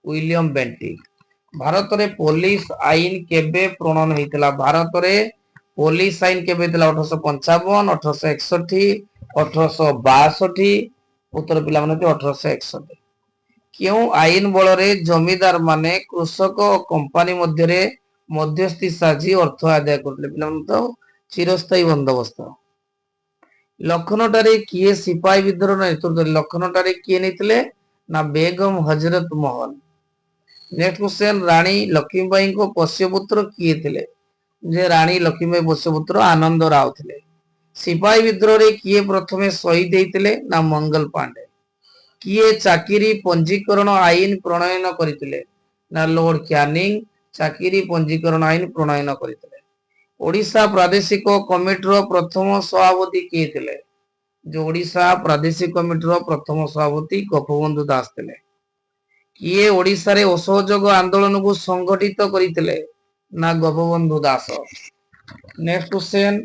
ୱିଲିୟମ ବେଣ୍ଟିକ। ଭାରତରେ ପୋଲିସ ଆଇନ କେବେ ପ୍ରଣୟନ ହେଇଥିଲା? ଭାରତରେ ପୋଲିସ ଆଇନ କେବେ ହେଇଥିଲା 1855, 1861, 1862, ଉତ୍ତର ପିଲାମାନେ 1861। କେଉଁ ଆଇନ ବଳରେ ଜମିଦାର ମାନେ କୃଷକ ଓ କମ୍ପାନୀ ମଧ୍ୟରେ ମଧ୍ୟସ୍ଥି ସାଜି ଅର୍ଥ ଆଦାୟ କରୁଥିଲେ? ପିଲାମାନେ ତ ଚିରସ୍ଥାୟୀ ବନ୍ଦୋବସ୍ତ। ଲକ୍ଷ୍ନୌଠାରେ କିଏ ସିପାହୀ ବିଦ୍ରୋହ ନେତୃତ୍ୱ? ଲକ୍ଷ୍ନୌଠାରେ କିଏ ନେଇଥିଲେ? ନା ବେଗମ ହଜରତ ମହଲ। ନେକ୍ସଟ କ୍ୱେଶ୍ଚନ, ରାଣୀ ଲକ୍ଷ୍ମୀବାଈଙ୍କ ପୋଷ୍ୟପୁତ୍ର କିଏ ଥିଲେ? ଯେ ରାଣୀ ଲକ୍ଷ୍ମୀବାଈ ପୋଷ୍ୟପୁତ୍ର ଆନନ୍ଦ ରାଓ ଥିଲେ। ସିପାହୀ ବିଦ୍ରୋହରେ କିଏ ପ୍ରଥମେ ଶହୀଦ ହେଇଥିଲେ? ନା ମଙ୍ଗଲ ପାଣ୍ଡେ। କିଏ ଚାକିରି ପଞ୍ଜୀକରଣ ଆଇନ ପ୍ରଣୟନ କରିଥିଲେ? ନା ଲର୍ଡ କ୍ୟାନିଂ ଚାକିରି ପଞ୍ଜୀକରଣ ଆଇନ ପ୍ରଣୟନ କରିଥିଲେ। ଓଡିଶା ପ୍ରାଦେଶିକ କମିଟିର ପ୍ରଥମ ସଭାପତି କିଏ ଥିଲେ? ଯେ ଓଡିଶା ପ୍ରାଦେଶିକ କମିଟିର ପ୍ରଥମ ସଭାପତି ଗୋପବନ୍ଧୁ ଦାସ ଥିଲେ। କିଏ ଓଡିଶାରେ ଅସହଯୋଗ ଆନ୍ଦୋଳନକୁ ସଂଗଠିତ କରିଥିଲେ? ନା ଗୋପବନ୍ଧୁ ଦାସ। ନେକ୍ସଟ କ୍ୱେଶ୍ଚନ,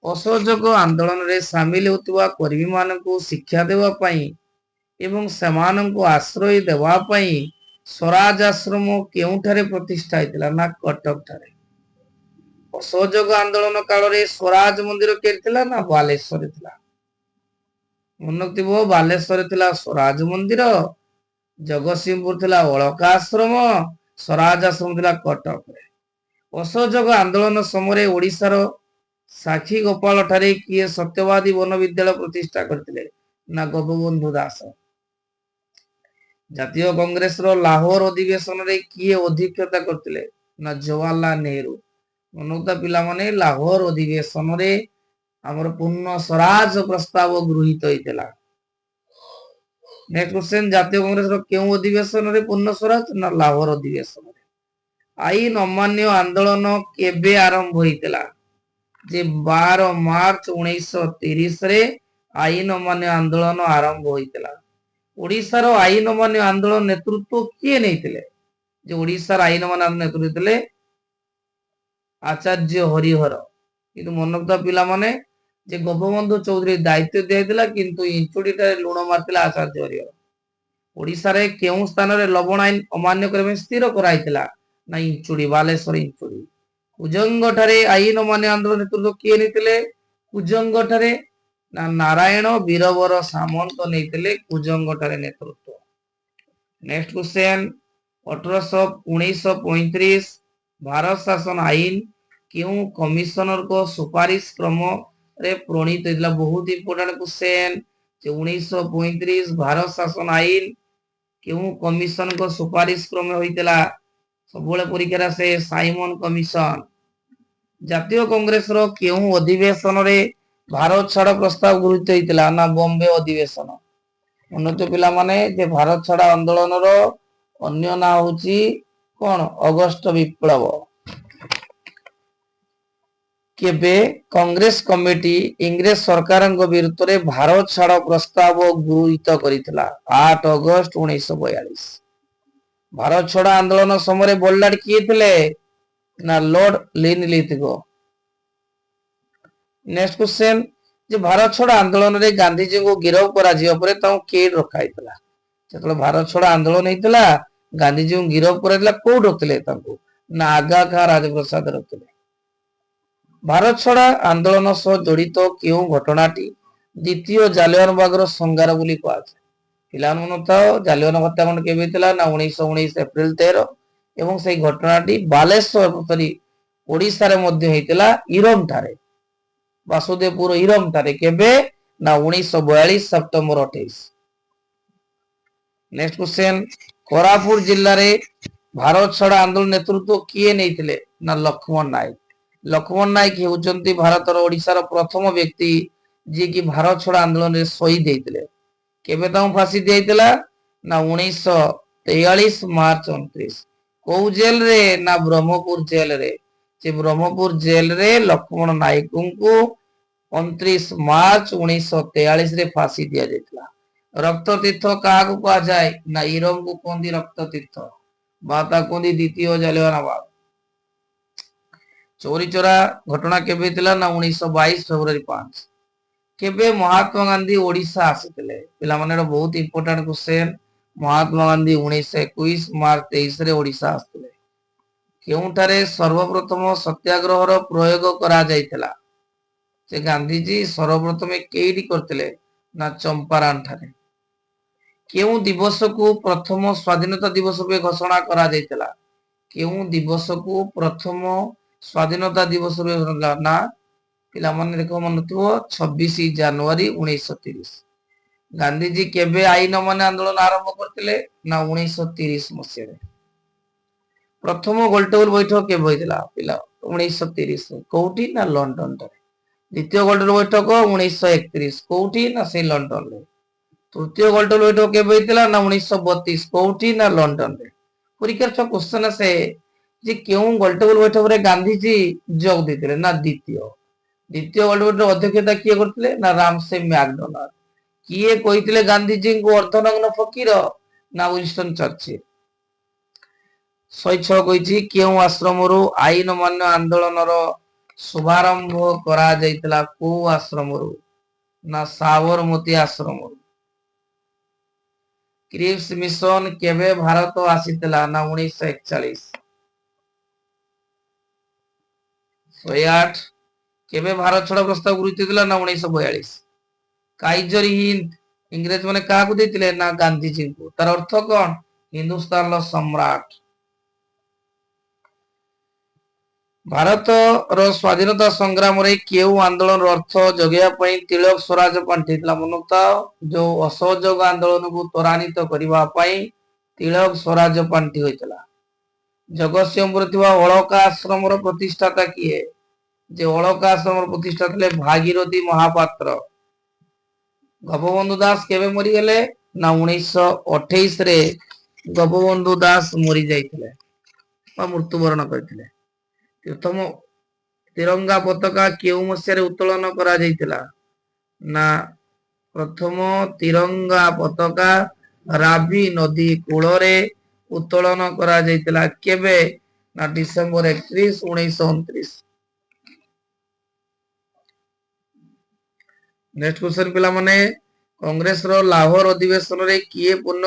ଅସହଯୋଗ ଆନ୍ଦୋଳନରେ ସାମିଲ ହେଉଥିବା କର୍ମୀମାନଙ୍କୁ ଶିକ୍ଷା ଦେବା ପାଇଁ ଏବଂ ସେମାନଙ୍କୁ ଆଶ୍ରୟ ଦେବା ପାଇଁ ସ୍ୱରାଜ ଆଶ୍ରମ କେଉଁଠାରେ ପ୍ରତିଷ୍ଠା ହେଇଥିଲା? ନା କଟକ ଠାରେ। ଅସହଯୋଗ ଆନ୍ଦୋଳନ କାଳରେ ସ୍ୱରାଜ ମନ୍ଦିର କେଉଁଠି ଥିଲା? ନା ବାଲେଶ୍ୱରରେ ଥିଲା। ମନେ ରଖିଥିବ, ବାଲେଶ୍ୱରରେ ଥିଲା ସ୍ୱରାଜ ମନ୍ଦିର, ଜଗତସିଂହପୁର ଥିଲା ଅଳକା ଆଶ୍ରମ, ସ୍ୱରାଜ ଆଶ୍ରମ ଥିଲା କଟକରେ। ଅସହଯୋଗ ଆନ୍ଦୋଳନ ସମୟରେ ଓଡିଶାର ସାକ୍ଷୀ ଗୋପାଳ ଠାରେ କିଏ ସତ୍ୟବାଦୀ ବନ ବିଦ୍ୟାଳୟ ପ୍ରତିଷ୍ଠା କରିଥିଲେ? ନା ଗୋପବନ୍ଧୁ ଦାସ। ଜାତୀୟ କଂଗ୍ରେସର ଲାହୋର ଅଧିବେଶନରେ କିଏ ଅଧ୍ୟକ୍ଷତା କରିଥିଲେ? ନା ଜବାହରଲାଲ ନେହେରୁ। ମନୁତା ପିଲାମାନେ, ଲାହୋର ଅଧିବେଶନରେ ଆମର ପୂର୍ଣ୍ଣ ସ୍ୱରାଜ ପ୍ରସ୍ତାବ ଗୃହୀତ ହେଇଥିଲା। ନେକ୍ସଟ କ୍ୱେଶ୍ଚନ, ଜାତୀୟ କଂଗ୍ରେସର କେଉଁ ଅଧିବେଶନରେ ପୂର୍ଣ୍ଣ ସ୍ୱରାଜ? ନା ଲାହୋର ଅଧିବେଶନରେ। ଆଇନ ଅମାନ୍ୟ ଆନ୍ଦୋଳନ କେବେ ଆରମ୍ଭ ହେଇଥିଲା? ଯେ 12 ମାର୍ଚ୍ଚ 1930ରେ ଆଇନ ଅମାନ୍ୟ ଆନ୍ଦୋଳନ ଆରମ୍ଭ ହୋଇଥିଲା। ଓଡିଶାର ଆଇନ ଅମାନ୍ୟ ଆନ୍ଦୋଳନ ନେତୃତ୍ୱ କିଏ ନେଇଥିଲେ? ଯେ ଓଡିଶାର ଆଇନ ଅମାନ୍ୟ ଆନ୍ଦୋଳନ ନେତୃତ୍ୱ ଦେଇଥିଲେ ଆଚାର୍ଯ୍ୟ ହରିହର। କିନ୍ତୁ ମନେ ରଖିଥିବା ପିଲାମାନେ, ଯେ ଗୋପବନ୍ଧୁ ଚୌଧୁରୀ ଦାୟିତ୍ୱ ଦିଆଯାଇଥିଲା, କିନ୍ତୁ ଇଞ୍ଚୁଡିଟାରେ ଲୁଣ ମାରିଥିଲା ଆଚାର୍ଯ୍ୟ ହରିହର। ଓଡିଶାରେ କେଉଁ ସ୍ଥାନରେ ଲବଣ ଆଇନ ଅମାନ୍ୟ କରିବା ପାଇଁ ସ୍ଥିର କରାଯାଇଥିଲା? ନା ଇଞ୍ଚୁଡି, ବାଲେଶ୍ୱର ଇଞ୍ଚୁଡି। କୁଜଙ୍ଗ ଠାରେ ଆଇନ ଅମାନ୍ୟ ଆନ୍ଦୋଳନ ନେତୃତ୍ୱ କିଏ ନେଇଥିଲେ? କୁଜଙ୍ଗ ଠାରେ ନା ନାରାୟଣ ବୀରବର ସାମନ୍ତ ନେଇଥିଲେ କୁଜଙ୍ଗ ଠାରେ ନେତୃତ୍ୱ। ନେକ୍ସଟ କ୍ୱେଶ୍ଚନ, 1935 ଭାରତ ଶାସନ ଆଇନ କେଉଁ କମିଶନରଙ୍କ ସୁପାରିଶ କ୍ରମରେ ପ୍ରଣୀତ ହେଇଥିଲା? ବହୁତ ଇମ୍ପୋର୍ଟାଣ୍ଟ କ୍ୱେଶ୍ଚନ। ଯେ 1935 ଭାରତ ଶାସନ ଆଇନ କେଉଁ କମିଶନଙ୍କ ସୁପାରିଶ କ୍ରମେ ହୋଇଥିଲା? ସବୁବେଳେ ପରୀକ୍ଷାରେ ଆସେ ସାଇମନ କମିଶନ। ଜାତୀୟ କଂଗ୍ରେସର କେଉଁ ଅଧିବେଶନରେ ଭାରତ ଛାଡ ପ୍ରସ୍ତାବ ଗୃହୀତ ହେଇଥିଲା? ନା ବମ୍ବେ ଅଧିବେଶନ। ଉନ୍ନତ ପିଲାମାନେ, ଯେ ଭାରତ ଛାଡ ଆନ୍ଦୋଳନର ଅନ୍ୟ ନାଁ ହଉଛି କଣ? ଅଗଷ୍ଟ ବିପ୍ଳବ। କେବେ କଂଗ୍ରେସ କମିଟି ଇଂରେଜ ସରକାରଙ୍କ ବିରୁଦ୍ଧରେ ଭାରତ ଛାଡ ପ୍ରସ୍ତାବ ଗୃହୀତ କରିଥିଲା? 8 ଅଗଷ୍ଟ 1942। ଭାରତ ଛାଡ ଆନ୍ଦୋଳନ ସମୟରେ ବଳିଦାନ କିଏ ଥିଲେ? ନା ଲର୍ଡ ଲିନଲିଥଗୋ। ନେକ୍ସଟ କ୍ୱେଶ୍ଚନ, ଯେ ଭାରତ ଛାଡ ଆନ୍ଦୋଳନରେ ଗାନ୍ଧିଜୀଙ୍କୁ ଗିରଫ କରାଯିବା ପରେ ତାଙ୍କୁ କେଉଁଠି ରଖାଯାଇଥିଲା? ଯେତେବେଳେ ଭାରତ ଛାଡ ଆନ୍ଦୋଳନ ହେଇଥିଲା, ଗାନ୍ଧିଜୀଙ୍କୁ ଗିରଫ କରାଯାଇଥିଲା, କୋଉଠି ରଖିଥିଲେ ତାଙ୍କୁ? ନା ଆଗା ଖାଁ ରାଜପ୍ରସାଦ ରଖିଥିଲେ। ଭାରତ ଛାଡ ଆନ୍ଦୋଳନ ସହ ଜଡିତ କେଉଁ ଘଟଣାଟି ଦ୍ୱିତୀୟ ଜାଲିଆନାବାଗର ସଂଗାର ବୋଲି କୁହାଯାଏ? ପିଲାମାନଙ୍କୁ ଥାଉ, ଜାଲିଆନା ହତ୍ୟାକାଣ୍ଡ କେବେ ହେଇଥିଲା? ନା 1919 ଏପ୍ରିଲ 13। ଏବଂ ସେଇ ଘଟଣାଟି ବାଲେଶ୍ୱର ଓଡିଶାରେ ମଧ୍ୟ ହେଇଥିଲା, ଇରମ ଠାରେ, ବାସୁଦେବପୁର ଇରମ ଠାରେ। କେବେ? ନା 1942 ସେପ୍ଟେମ୍ବର 28। ନେକ୍ସଟ କ୍ୱେଶ୍ଚନ, କୋରାପୁଟ ଜିଲ୍ଲାରେ ଭାରତ ଛାଡ ଆନ୍ଦୋଳନ ନେତୃତ୍ୱ କିଏ ନେଇଥିଲେ? ନା ଲକ୍ଷ୍ମଣ ନାୟକ। ଲକ୍ଷ୍ମଣ ନାୟକ ହେଉଛନ୍ତି ଭାରତର ଓଡିଶାର ପ୍ରଥମ ବ୍ୟକ୍ତି ଯିଏକି ଭାରତ ଛାଡ ଆନ୍ଦୋଳନରେ ଶହୀଦ ହେଇଥିଲେ। କେବେ ତାଙ୍କୁ ଫାଶୀ ଦିଆଯାଇଥିଲା? ନା 1943 ମାର୍ଚ୍ଚ 29। କୋଉ ଜେଲରେ? ନା ବ୍ରହ୍ମପୁର ଜେଲରେ। ସେ ବ୍ରହ୍ମପୁର ଜେଲରେ ଲକ୍ଷ୍ମଣ ନାୟକଙ୍କୁ 29 ମାର୍ଚ୍ଚ 1943ରେ ଫାଶୀ ଦିଆଯାଇଥିଲା। ରକ୍ତ ତୀର୍ଥ କାହାକୁ କୁହାଯାଏ? ନା ଇରମକୁ କୁହନ୍ତି ରକ୍ତ ତୀର୍ଥ, ବା ତାକୁ କୁହନ୍ତି ଦ୍ୱିତୀୟ ଜାଲିଆନାବାଗ। ଚୋରି ଚୋରା ଘଟଣା କେବେ ହେଇଥିଲା? ନା 1922 ଫେବୃଆରୀ 5। କେବେ ମହାତ୍ମା ଗାନ୍ଧୀ ଓଡିଶା ଆସିଥିଲେ? ପିଲାମାନେ, ବହୁତ important question. Mahatma Gandhi 1921 March 23ରେ ଓଡିଶା ଆସିଥିଲେ। କେଉଁଠାରେ ସର୍ବପ୍ରଥମ ସତ୍ୟାଗ୍ରହର ପ୍ରୟୋଗ କରାଯାଇଥିଲା? ଯେ ଗାନ୍ଧୀଜୀ ସର୍ବପ୍ରଥମେ କେଇଠି କରିଥିଲେ? ନା ଚମ୍ପାରଣ ଠାରେ। କେଉଁ ଦିବସକୁ ପ୍ରଥମ ସ୍ୱାଧୀନତା ଦିବସ ରୂପେ ଘୋଷଣା କରାଯାଇଥିଲା? କେଉଁ ଦିବସକୁ ପ୍ରଥମ ସ୍ୱାଧୀନତା ଦିବସ ରୂପେ ଘୋଷଣା? ନା ପିଲାମାନେ ଦେଖ ମନେ ଥିବ 26 ଜାନୁଆରୀ 1930। ଗାନ୍ଧୀଜୀ କେବେ ଆଇନ ଅମାନ୍ୟ ଆନ୍ଦୋଳନ ଆରମ୍ଭ କରିଥିଲେ? ନା 1930 ମସିହାରେ। ପ୍ରଥମ ଗୋଲଟେବୁଲ ବୈଠକ କେବେ ହୋଇଥିଲା? ପିଲା 1930। କୋଉଠି? ନା ଲଣ୍ଡନ ଠାରେ। ଦ୍ୱିତୀୟ ଗୋଲଟେବୁଲ ବୈଠକ 1931। କୋଉଠି? ନା ସେଇ ଲଣ୍ଡନରେ। ତୃତୀୟ ଗୋଲଟେବୁଲ ବୈଠକ କେବେ ହୋଇଥିଲା? ନା 1932। କୋଉଠି? ନା ଲଣ୍ଡନରେ। ପରୀକ୍ଷାର ଛଅ କ୍ୱେଶ୍ଚନ ଆସେ ଯେ କେଉଁ ଗୋଲଟେବୁଲ ବୈଠକରେ ଗାନ୍ଧୀଜୀ ଯୋଗ ଦେଇଥିଲେ? ନା ଦ୍ୱିତୀୟ ଗୋଲଟେବୁଲ ଅଧ୍ୟକ୍ଷତା କିଏ କରିଥିଲେ? ନା ରାମସେ ମ୍ୟାକଡୋନାଲ୍ଡ। କିଏ କହିଥିଲେ ଗାନ୍ଧୀଜୀଙ୍କୁ ଅର୍ଦ୍ଧନଗ୍ନ ଫକୀର? ନା ୱିନଷ୍ଟନ ଚର୍ଚ୍ଚିଲ। 106 କହିଛି କେଉଁ ଆଶ୍ରମରୁ ଆଇନ ଅମାନ୍ୟ ଆନ୍ଦୋଳନର ଶୁଭାରମ୍ଭ କରାଯାଇଥିଲା? କୋଉ ଆଶ୍ରମରୁ? ନା ସାବରମତୀ ଆଶ୍ରମରୁ। କ୍ରିପ୍ସ ମିଶନ କେବେ ଭାରତ ଆସିଥିଲା? ନା 1941। 108 କେବେ ଭାରତ ଛାଡ ପ୍ରସ୍ତାବ ଗୃହୀତ ହେଇଥିଲା? ନା 1942। କାଇଜର ହିନ୍ଦ ଇଂରେଜ ମାନେ କାହାକୁ ଦେଇଥିଲେ? ନା ଗାନ୍ଧୀଜୀଙ୍କୁ। ତାର ଅର୍ଥ କଣ? ହିନ୍ଦୁସ୍ତାନର ସମ୍ରାଟ। ଭାରତର ସ୍ୱାଧୀନତା ସଂଗ୍ରାମରେ କେଉଁ ଆନ୍ଦୋଳନର ଅର୍ଥ ଯୋଗାଇବା ପାଇଁ ତିଳକ ସ୍ୱରାଜ ପାଣ୍ଠି ଥିଲା? ମନୁଥାଉ ଯୋଉ ଅସହଯୋଗ ଆନ୍ଦୋଳନକୁ ତ୍ୱରାନ୍ୱିତ କରିବା ପାଇଁ ତିଳକ ସ୍ୱରାଜ ପାଣ୍ଠି ହୋଇଥିଲା। ଜଗତସିଂହପୁରରେ ଥିବା ଅଳକା ଆଶ୍ରମର ପ୍ରତିଷ୍ଠାତା କିଏ? ଯେ ଅଳକା ଆଶ୍ରମର ପ୍ରତିଷ୍ଠା ଥିଲେ ଭାଗୀରଥୀ ମହାପାତ୍ର। ଗୋପବନ୍ଧୁ ଦାସ କେବେ ମରିଗଲେ? ନା 1928ରେ ଗୋପବନ୍ଧୁ ଦାସ ମରି ଯାଇଥିଲେ ବା ମୃତ୍ୟୁବରଣ କରିଥିଲେ। ପ୍ରଥମ ତିରଙ୍ଗା ପତାକା କେଉଁ ମସିହାରେ ଉତ୍ତୋଳନ କରାଯାଇଥିଲା? ନା ପ୍ରଥମ ତିରଙ୍ଗା ପତାକା ରାବି ନଦୀ କୂଳରେ ଉତ୍ତୋଳନ କରାଯାଇଥିଲା। କେବେ? ନା ଡିସେମ୍ବର 31, 1929। ନେକ୍ସଟ କ୍ୱେଶ୍ଚନ ପିଲାମାନେ, କଂଗ୍ରେସର ଲାହୋର ଅଧିବେଶନରେ କିଏ ପୂର୍ଣ୍ଣ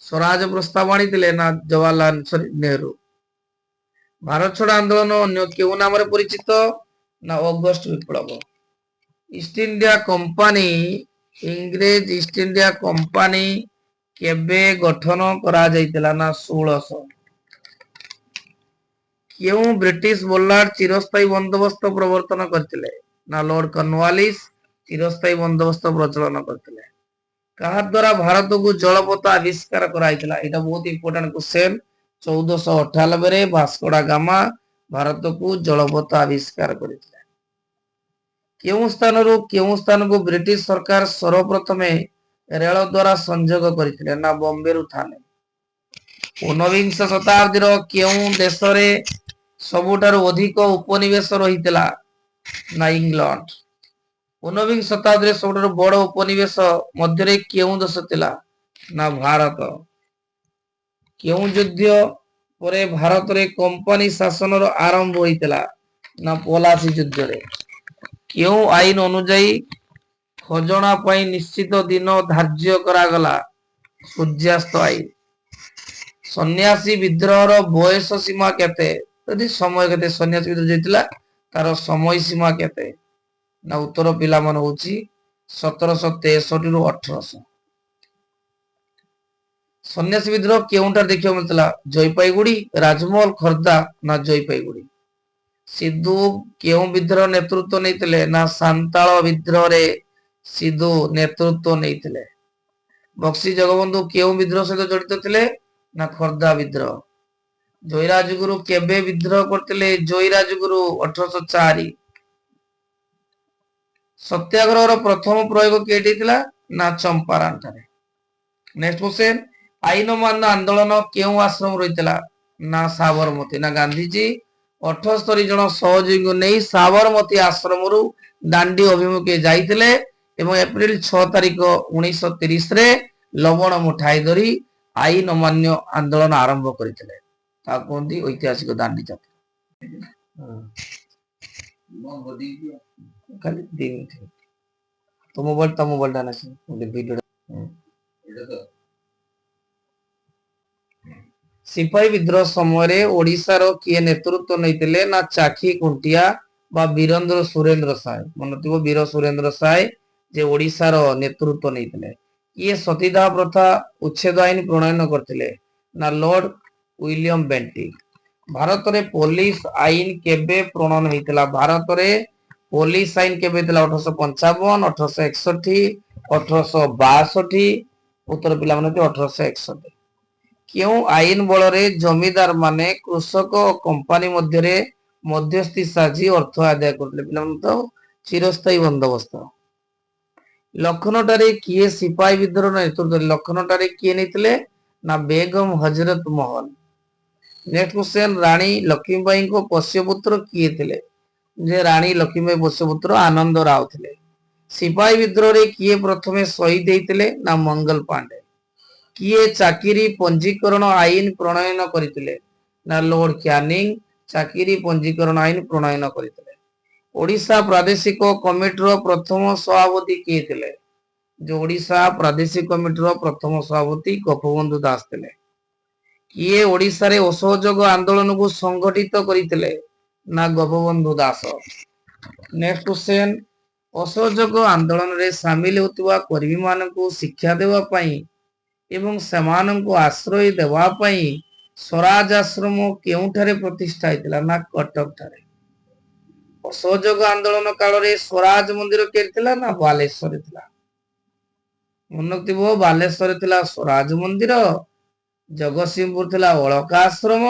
ସ୍ୱରାଜ ପ୍ରସ୍ତାବ ଆଣିଥିଲେ? ନା ଜବାହରଲାଲ ନେହେରୁ। ଭାରତ ଛାଡ ଆନ୍ଦୋଳନ ଅନ୍ୟ କେଉଁ ନାମରେ ପରିଚିତ? ନା ଅଗଷ୍ଟ ବିପ୍ଳବ। ଇଷ୍ଟ ଇଣ୍ଡିଆ କମ୍ପାନୀ ଇଂରେଜ ଇଷ୍ଟ ଇଣ୍ଡିଆ କମ୍ପାନୀ କେବେ ଗଠନ କରାଯାଇଥିଲା? ନା 1600। କେଉଁ ବ୍ରିଟିଶ ବୋଲାର ଚିରସ୍ଥାୟୀ ବନ୍ଦୋବସ୍ତ ପ୍ରବର୍ତ୍ତନ କରିଥିଲେ? ନା ଲର୍ଡ କର୍ଣ୍ଣୱାଲିସ ଚିରସ୍ଥାୟୀ ବନ୍ଦୋବସ୍ତ ପ୍ରଚଳନ କରିଥିଲେ। କାହା ଦ୍ୱାରା ଭାରତକୁ ଜଳପଥ ଆବିଷ୍କାର କରାଯାଇଥିଲା? ଏଇଟା ବହୁତ ଇମ୍ପୋର୍ଟାଣ୍ଟ କ୍ୱେଶ୍ଚନ। 1498ରେ ଭାସ୍କୋଡା ଗାମା ଭାରତକୁ ଜଳପଥ ଆବିଷ୍କାର କରିଥିଲେ। କେଉଁ ସ୍ଥାନରୁ କେଉଁ ସ୍ଥାନକୁ ବ୍ରିଟିଶ ସରକାର ସର୍ବପ୍ରଥମେ ରେଳ ଦ୍ୱାରା ସଂଯୋଗ କରିଥିଲେ? ନା ବମ୍ବେରୁ ଥାନେ। ଊନବିଂଶ ଶତାବ୍ଦୀର କେଉଁ ଦେଶରେ ସବୁଠାରୁ ଅଧିକ ଉପନିବେଶ ରହିଥିଲା? ନା ଇଂଲଣ୍ଡ। ଊନବିଂଶ ଶତାବ୍ଦୀରେ ସବୁଠାରୁ ବଡ ଉପନିବେଶ ମଧ୍ୟରେ କେଉଁ ଦେଶ ଥିଲା? ନା ଭାରତ। କେଉଁ ଯୁଦ୍ଧ ପରେ ଭାରତରେ କମ୍ପାନୀ ଶାସନର ଆରମ୍ଭ ହୋଇଥିଲା? ନା ପଲାସି ଯୁଦ୍ଧରେ। କେଉଁ ଆଇନ ଅନୁଯାୟୀ ଖଜଣା ପାଇଁ ନିଶ୍ଚିତ ଦିନ ଧାର୍ଯ୍ୟ କରାଗଲା? ସୂର୍ଯ୍ୟାସ୍ତ ଆଇନ। ସନ୍ନ୍ୟାସୀ ବିଦ୍ରୋହର ବୟସ ସୀମା କେତେ? ଯଦି ସମୟ କେତେ ସନ୍ନ୍ୟାସୀ ବିଦ୍ରୋହ ଯାଇଥିଲା ତାର ସମୟ ସୀମା କେତେ? ନା ଉତ୍ତର ପିଲାମାନେ ହଉଛି 1763 ରୁ 1800। ସନ୍ନ୍ୟାସୀ ବିଦ୍ରୋହ କେଉଁଠାରେ ଦେଖିବାକୁ ମିଳିଥିଲା? ଜୟପାଇଗୁଡି, ରାଜମହଲ, ଖୋର୍ଦ୍ଧା। ନା ଜୟପାଇଗୁଡି। ସିଧୁ କେଉଁ ବିଦ୍ରୋହ ନେତୃତ୍ୱ ନେଇଥିଲେ? ନା ସାନ୍ତାଳ ବିଦ୍ରୋହରେ ସିଧୁ ନେତୃତ୍ୱ ନେଇଥିଲେ। ବକ୍ସି ଜଗବନ୍ଧୁ କେଉଁ ବିଦ୍ରୋହ ସହିତ ଜଡିତ ଥିଲେ? ନା ଖୋର୍ଦ୍ଧା ବିଦ୍ରୋହ। ଜୟୀରାଜଗୁରୁ କେବେ ବିଦ୍ରୋହ କରିଥିଲେ? ଜୟୀରାଜଗୁରୁ 1804। ସତ୍ୟାଗ୍ରହର ପ୍ରଥମ ପ୍ରୟୋଗ କେଉଁଠି ଥିଲା? ନା ଚମ୍ପାରଣ ଠାରେ। ନେକ୍ସଟ କ୍ୱେଶ୍ଚନ, ଆଇନ ଅମାନ୍ୟ ଆନ୍ଦୋଳନ କେଉଁ ଆଶ୍ରମ ରହିଥିଲା? ନା ସାବରମତୀ। ନା ଗାନ୍ଧୀଜୀ 78 ଜଣ ସହଯୋଗୀଙ୍କୁ ନେଇ ସାବରମତୀ ଆଶ୍ରମରୁ ଦାଣ୍ଡି ଅଭିମୁଖେ ଯାଇଥିଲେ ଏବଂ ଏପ୍ରିଲ 6 ତାରିଖ 1930ରେ ଲବଣ ମୁଠାଇ ଧରି ଆଇନ ଅମାନ୍ୟ ଆନ୍ଦୋଳନ ଆରମ୍ଭ କରିଥିଲେ। ତାକୁ କୁହନ୍ତି ଐତିହାସିକ ଦାଣ୍ଡି ଯାତ୍ରା। ଖାଲି 2 ମିନିଟ୍ ତ ମୋବାଇଲଟା ନା ଭିଡିଓ सिपाही विद्रोह समय ओडिशार किए नेतृत्व नहीं ना चाखी कुंटिया बा वीरेंद्र सुरेंद्र साय मन थी वीर सुरेंद्र साय जे ओडिशार नेतृत्व नहीं किए सतीदाह प्रथा उच्छेद आईन प्रणयन करते ना लॉर्ड विलियम बेंटिक। भारत रे पुलिस आईन केबे प्रणयन होता भारत रे पुलिस आईन केबे 1855 1861 1862 उत्तर पिला 1861 क्यों आईन बल जमीदार माने कृषक और कंपानी मध्य मध्यस्थी साजी अर्थ आदाय करते तो चिरस्थायी बंदोबस्त। लखनऊ किए सिपाही विद्रोह नेतृत्व लखनऊ किए नहीं ना बेगम हजरत महल। नेक्स्ट क्वेश्चन रानी लक्ष्मीबाई को पोष्यपुत्र किए थे जे रानी लक्ष्मीबाई पोष्यपुत्र आनंद राव थे। सिपाही विद्रोह रे किए प्रथमे शहीद होते ना मंगल पांडे। किए चाकिरी पंजीकरण आईन प्रणयन करते ना लॉर्ड क्यानिंग चाकिरी पंजीकरण आईन प्रणयन करते। ओडिशा प्रादेशिक कमिटी प्रथम सभापति किए थे जो ओडिशा प्रादेशिक कमिटी प्रथम सभापति गोपबंधु दास थे। किए ओडिशा रे असहयोग आंदोलन को संगठित करते ना गोपबंधु दास। नेक्स्ट क्वेश्चन असहयोग आंदोलन रे सामिल होतिबा कर्मी मानकु शिक्षा देवा पई एवं सेमानंकु आश्रय देवा पई स्वराज आश्रम केउठारे प्रतिष्ठा हैतिला ना कटक ठारे। असहयोग आंदोलन काल रे स्वराज मंदिर केरथिला ना बालेश्वर थिला मनतिबो बालेश्वर थिला स्वराज मंदिर जगतसिंहपुर थिला अलका आश्रम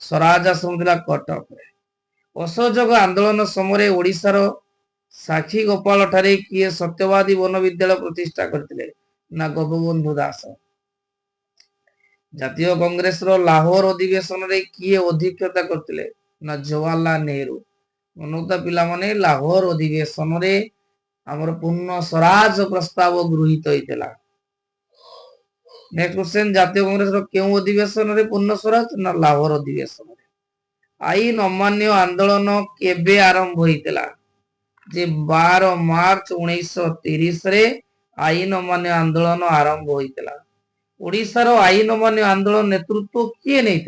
स्वराज आश्रम थिला कटक रे। असहयोग आंदोलन समय ओडिशार साक्षी गोपाल ठारे किए सत्यवादी वन विद्यालय प्रतिष्ठा करथिले ना गोपबंधु दास। जातीय कांग्रेस रो लाहौर अधिवेशन रे किए अध्यक्षता करथिले ना जवाहरलाल नेहरू। मनोता पिला माने लाहौर अधिवेशन रे हमर पूर्ण स्वराज प्रस्ताव गृहीत होइतला। नेक्स्ट क्वेश्चन जातीय कांग्रेस रो केउ अधिवेशन रे पूर्ण स्वराज ना लाहौर अधिवेशन रे। आईन अमान्य आंदोलन केबे आरंभ होइतला जे 12 मार्च 1930 रे आईन अमान्य आंदोलन आरंभ होइतला। ओडिशार आईन अमान्य आंदोलन नेतृत्व किए नहीं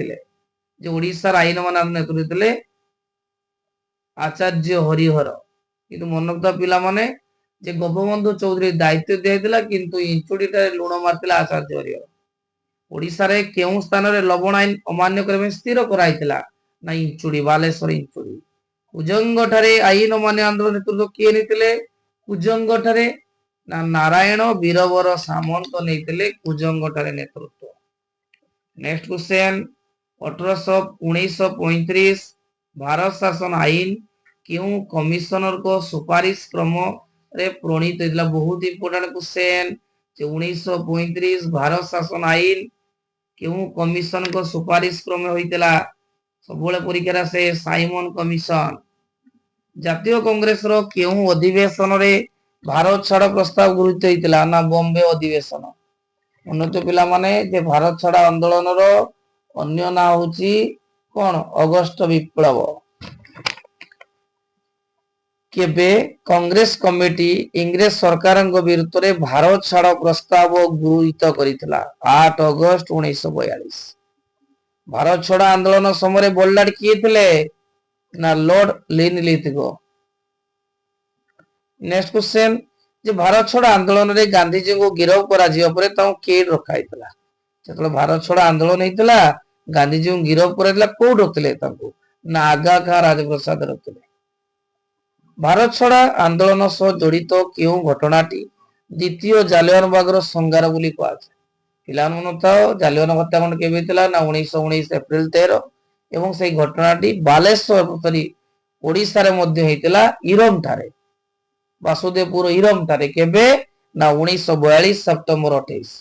जे ओडिशार आईन अमान्य नेतृत्व देले आचार्य हरिहर किंतु मनकता पिला माने जे गोपबंधु चौधरी दायित्व दिया किंतु इंचुड़ी लुण मारतिला आचार्य हरिहर। ओडिशा रे केउ स्थान रे लवण आईन अमान्य करबे स्थिर कराइतिला ना इंचुड़ी बालेश्वर इंचुड़ी। कुजंग ठारे आईन अमान्य आंदोलन नेतृत्व किए नहीं कुजंग ठारे ना नारायण वीरवर सामंत नहीं कुजंग ठारे नेतृत्व। नेक्स्ट क्वेश्चन 1935 भारत शासन आईन क्यों कमिशनर को सुपारिश क्रम रे प्रणीत होइतला बहुत इंपोर्टेंट क्वेश्चन। 1935 भारत शासन आईन क्यों कमिशन को सुपारिश क्रम होइतला सबले परीक्षा से साइमन कमिशन। जातीय कांग्रेस रो केउ अधिवेशन रे भारत छाड़ प्रस्ताव गृहीत होइतला ना बॉम्बे अधिवेशन। उन्नत पिला माने जे भारत छाड़ आंदोलन रो अन्य ना होची कोन अगस्त विप्लव। केबे कांग्रेस कमिटी इंग्रेज सरकार विरुद्ध रे भारत छाड़ प्रस्ताव गृहीत करितला 8 अगस्त 1942। भारत छाड़ आंदोलन समय बोल्डार किए थिले ना लॉर्ड लिनलिथगो। नेक्स्ट क्वेश्चन जे भारत छाड़ आंदोलन रे गांधी जी को गिरफ्त करा जियो परे ताऊ केड रखा हैतला जतले भारत छाड़ आंदोलन हैतला गांधी जी को गिरफ्त कराइला कोड रखले ताऊ ना आगा खां राजप्रसाद रखले। भारत छाड़ आंदोलन सह जड़ित केउ घटनाटी द्वितीय जालियानबाग संगार बोली कहुए पिला मन थाओ जालियान हत्याकांड केबे थिला ना 1919 एप्रिल 13 एवं से घटनाटी बालेश्वर सॉरी ओडिशा रे मध्ये हेतिला इरम ठारे वासुदेवपुर इरम ठारे केबे ना 1942 सेप्टेम्बर 28।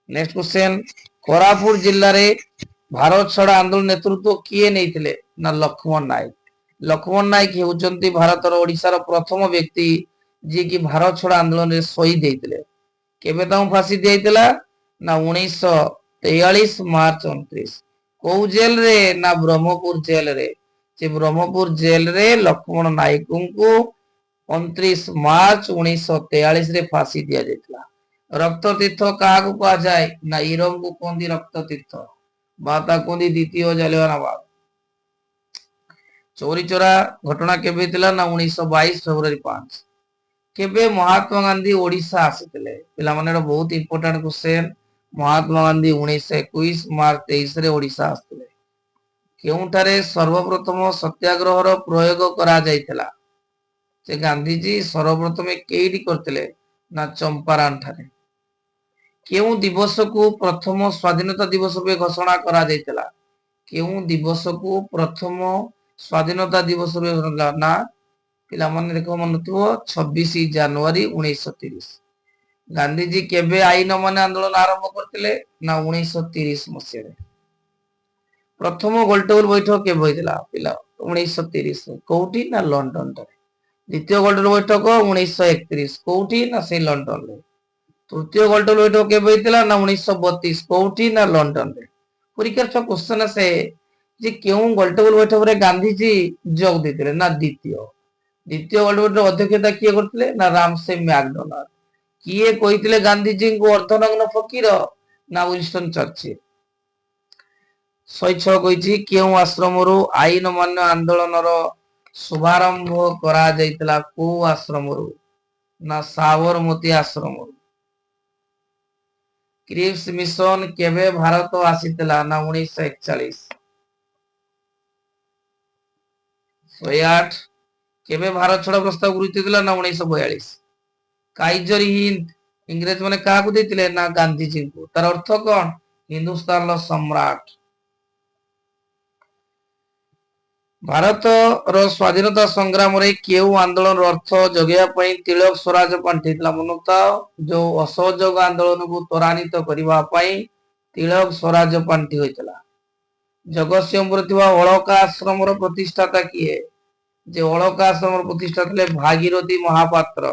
नेक्स्ट क्वेश्चन कोरापुट जिल्ला रे भारत छाड़ आंदोलन नेतृत्व किए नहीं थिले ना लक्ष्मण नायक। लक्ष्मण नायक हेउचंती भारत और ओडिशा रो प्रथम व्यक्ति जे कि भारत छाड़ आंदोलन रे शहीद हेतिले केबे ताऊ फांसी दियाइतला ना 1943 मार्च 29 को जेल रे ना ब्रह्मपुर जेल रे जे ब्रह्मपुर जेल रे लक्ष्मण नायक को 29 मार्च 1943 रे फांसी दिया जाइतला। ରକ୍ତ ତୀର୍ଥ କାହାକୁ କୁହାଯାଏ? ନା ଇରମ କୁ କୁହନ୍ତି ରକ୍ତ ତୀର୍ଥ ବା ତା କୁହନ୍ତି ଦ୍ୱିତୀୟ ଜାଲିଆନାବାଗ। ଚୋରି ଚୋରା ଘଟଣା କେବେ ହେଇଥିଲା? ନା 1922 ଫେବୃଆରୀ 5। କେବେ ମହାତ୍ମା ଗାନ୍ଧୀ ଓଡିଶା ଆସିଥିଲେ? ପିଲାମାନେ ଏଟା ବହୁତ important question. Mahatma Gandhi 1921 March 23 ରେ ଓଡିଶା ଆସିଥିଲେ। କେଉଁଠାରେ ସର୍ବପ୍ରଥମ ସତ୍ୟାଗ୍ରହର ପ୍ରୟୋଗ କରାଯାଇଥିଲା? ସେ ଗାନ୍ଧୀଜୀ ସର୍ବପ୍ରଥମେ କେଇଠି କରିଥିଲେ? ନା ଚମ୍ପାରଣ ଠାରେ। କେଉଁ ଦିବସକୁ ପ୍ରଥମ ସ୍ୱାଧୀନତା ଦିବସ ଭାବେ ଘୋଷଣା କରାଯାଇଥିଲା? କେଉଁ ଦିବସକୁ ପ୍ରଥମ ସ୍ୱାଧୀନତା ଦିବସ ଭାବେ ଘୋଷଣା? ନା ପିଲାମାନେ ଦେଖ ମନେ ଥିବ 26 ଜାନୁଆରୀ 1930। ଗାନ୍ଧୀଜୀ କେବେ ଆଇନ ଅମାନ୍ୟ ଆନ୍ଦୋଳନ ଆରମ୍ଭ କରିଥିଲେ? ନା 1930 ମସିହାରେ। ପ୍ରଥମ ଗୋଲଟେବୁଲ ବୈଠକ କେବେ ହୋଇଥିଲା? ପିଲା 1930 କୋଉଠି? ନା ଲଣ୍ଡନ ଠାରେ। ଦ୍ୱିତୀୟ ଗୋଲଟେବୁଲ ବୈଠକ 1931 କୋଉଠି? ନା ସେଇ ଲଣ୍ଡନରେ। ତୃତୀୟ ଗୋଲଟେବୁଲ ବୈଠକ କେବେ ହେଇଥିଲା? ନା 1932 କୋଉଠି? ନା ଲଣ୍ଡନରେ। ପରୀକ୍ଷାର ଛଅ କ୍ୱେଶ୍ଚନ ଆସେ ଯେ କେଉଁ ଗୋଲଟେବୁଲ ବୈଠକରେ ଗାନ୍ଧୀଜୀ ଯୋଗ ଦେଇଥିଲେ? ନା ଦ୍ୱିତୀୟ ଗୋଲଟେବୁଲ ଅଧ୍ୟକ୍ଷତା କିଏ କରିଥିଲେ? ନା ରାମସେ ମ୍ୟାକଡୋନାଲ୍ଡ। କିଏ କହିଥିଲେ ଗାନ୍ଧୀଜୀଙ୍କୁ ଅର୍ଦ୍ଧନଗ୍ନ ଫକୀର? ନା ୱିନଷ୍ଟନ ଚର୍ଚ୍ଚିଲ। 106 କହିଛି କେଉଁ ଆଶ୍ରମରୁ ଆଇନ ଅମାନ୍ୟ ଆନ୍ଦୋଳନର ଶୁଭାରମ୍ଭ କରାଯାଇଥିଲା? କୋଉ ଆଶ୍ରମରୁ? ନା ସାବରମତୀ ଆଶ୍ରମରୁ। କ୍ରିପ୍ସ ମିଶନ କେବେ ଭାରତ ଆସିଥିଲା? ନା 1941। 108 କେବେ ଭାରତ ଛାଡ ପ୍ରସ୍ତାବ ଗୃହୀତ ହେଇଥିଲା? ନା 1942। କାଇଜର ହିନ୍ଦ ଇଂରେଜ ମାନେ କାହାକୁ ଦେଇଥିଲେ? ନା ଗାନ୍ଧୀଜୀଙ୍କୁ। ତାର ଅର୍ଥ କଣ? ହିନ୍ଦୁସ୍ତାନର ସମ୍ରାଟ। ଭାରତର ସ୍ୱାଧୀନତା ସଂଗ୍ରାମରେ କେଉଁ ଆନ୍ଦୋଳନର ଅର୍ଥ ଯୋଗାଇବା ପାଇଁ ତିଳକ ସ୍ୱରାଜ ପାଣ୍ଠି ଥିଲା? ମନୁଥାଅ ଯୋଉ ଅସହଯୋଗ ଆନ୍ଦୋଳନକୁ ତ୍ୱରାନ୍ୱିତ କରିବା ପାଇଁ ତିଳକ ସ୍ୱରାଜ ପାଣ୍ଠି ହୋଇଥିଲା। ଜଗତସିଂହପୁରରେ ଥିବା ଅଳକା ଆଶ୍ରମର ପ୍ରତିଷ୍ଠାତା କିଏ? ଯେ ଅଳକା ଆଶ୍ରମର ପ୍ରତିଷ୍ଠା ଥିଲେ ଭାଗୀରଥୀ ମହାପାତ୍ର।